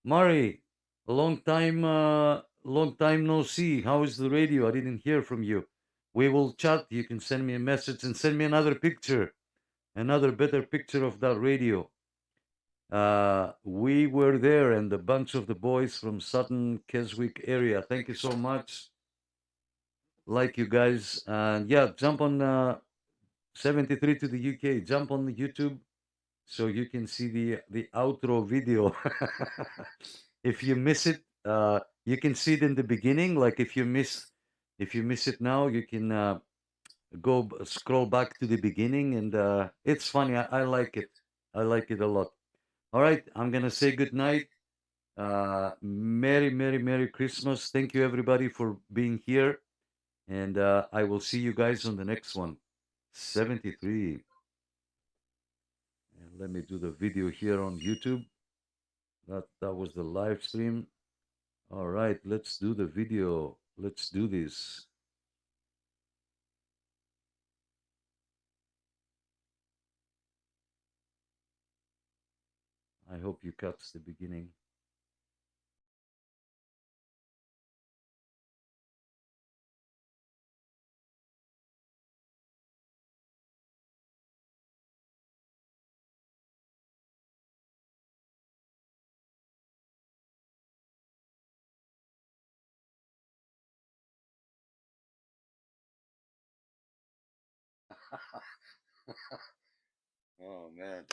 Murray. Long time no see. How is the radio? I didn't hear from you. We will chat. You can send me a message and send me another picture, another better picture of that radio. We were there, and a bunch of the boys from Sutton, Keswick area. Thank you so much. Like you guys, and yeah, jump on 73 to the UK. Jump on the YouTube so you can see the outro video. If you miss it, you can see it in the beginning. Like if you miss it now, you can scroll back to the beginning, and it's funny. I like it. I like it a lot. All right, I'm gonna say good night. Merry Christmas. Thank you everybody for being here, and I will see you guys on the next one. 73. And let me do the video here on YouTube. That was the live stream. All right, let's do the video. Let's do this. I hope you catch the beginning. Oh man.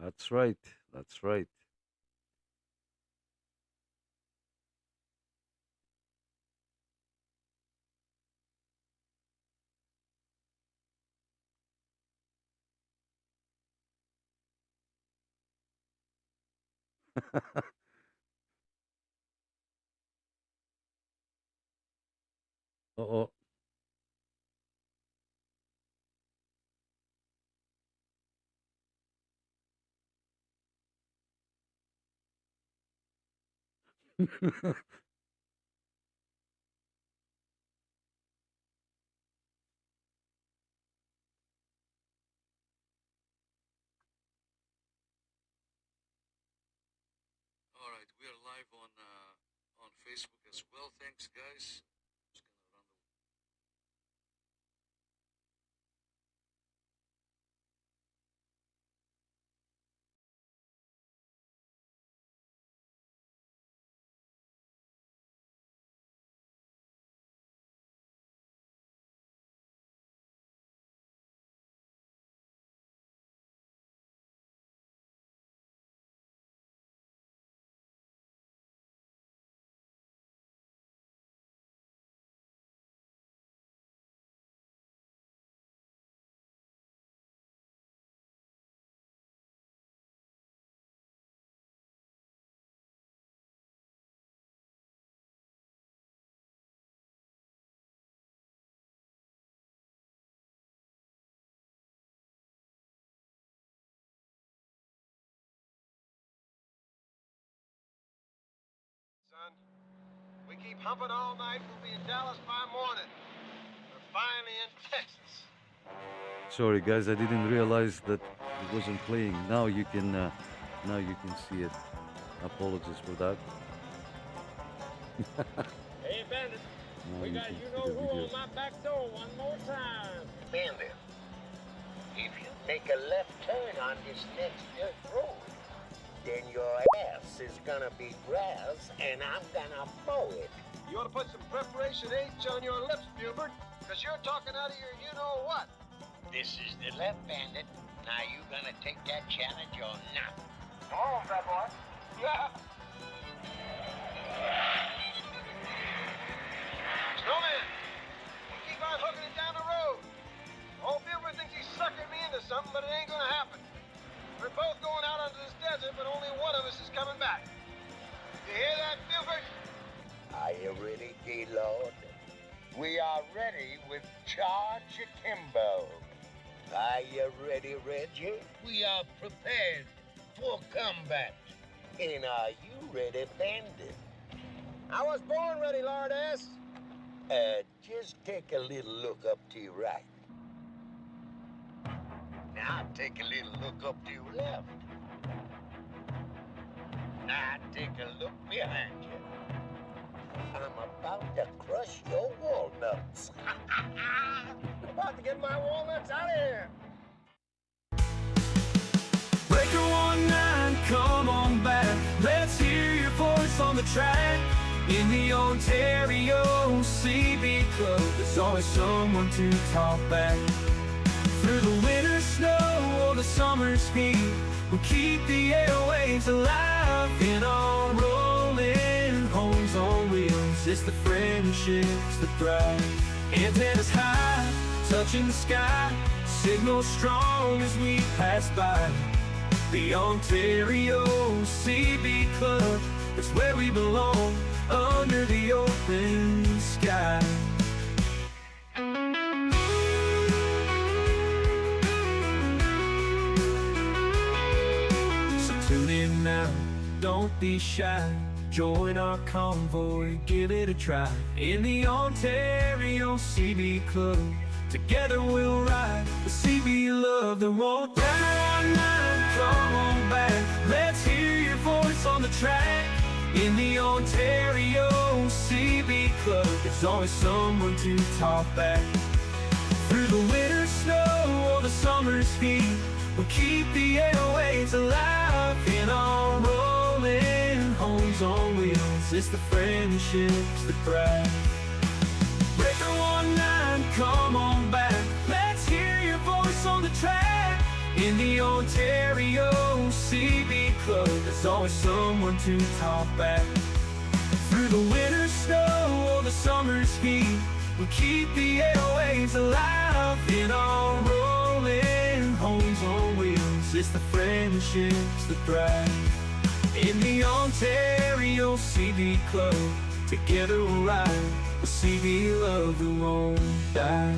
That's right. That's right. Uh-oh. All right, we are live on Facebook as well. Thanks, guys. We keep humping all night. We'll be in Dallas by morning. We're finally in Texas. Sorry guys, I didn't realize that it wasn't playing. Now you can see it. Apologies for that. Hey, Bandit. Now We you got can you see know the who video. on my back door one more time. Bandit, if you make a left turn on this next dirt road, then your ass is gonna be grass and I'm gonna mow it. You ought to put some preparation H on your lips, Buford, because you're talking out of your you-know-what. This is the left, Bandit. Now you gonna take that challenge or not? Come on, fat boy. Yeah. Snowman, you keep on hooking it down the road. Old Buford thinks he's suckered me into something, but it ain't gonna happen. We're both going out onto this desert, but only one of us is coming back. You hear that, Buford? Are you ready, D-Lord? We are ready with Charge Akimbo. Are you ready, Reggie? We are prepared for combat. And are you ready, Bandit? I was born ready, Lord S. Just take a little look up to your right. Now take a little look up to your left. Now take a look behind you. I'm about to crush your walnuts. About to get my walnuts out of here. Breaker 19, come on back. Let's hear your voice on the track. In the Ontario CB Club, there's always someone to talk back. Through the winter snow or the summer's heat, we'll keep the airwaves alive. In our rolling homes on wheels, it's the friendships that thrive. Antennas high, touching the sky, signal strong as we pass by. The Ontario CB Club, it's where we belong, under the open sky. So tune in now, don't be shy. Join our convoy, give it a try. In the Ontario CB Club, together we'll ride the CB love that won't die. Come on back, let's hear your voice on the track. In the Ontario CB Club, there's always someone to talk back. Through the winter snow or the summer's heat, we'll keep the airwaves alive. In our rolling homes on wheels, it's the friendships that thrive. Breaker 19, come on back, let's hear your voice on the track. In the Ontario CB Club, there's always someone to talk back. Through the winter snow or the summer's heat, we'll keep the airwaves alive. In our rolling homes on wheels, it's the friendships that thrive. In the Ontario CB Club, together we'll ride. We'll CB love that won't die.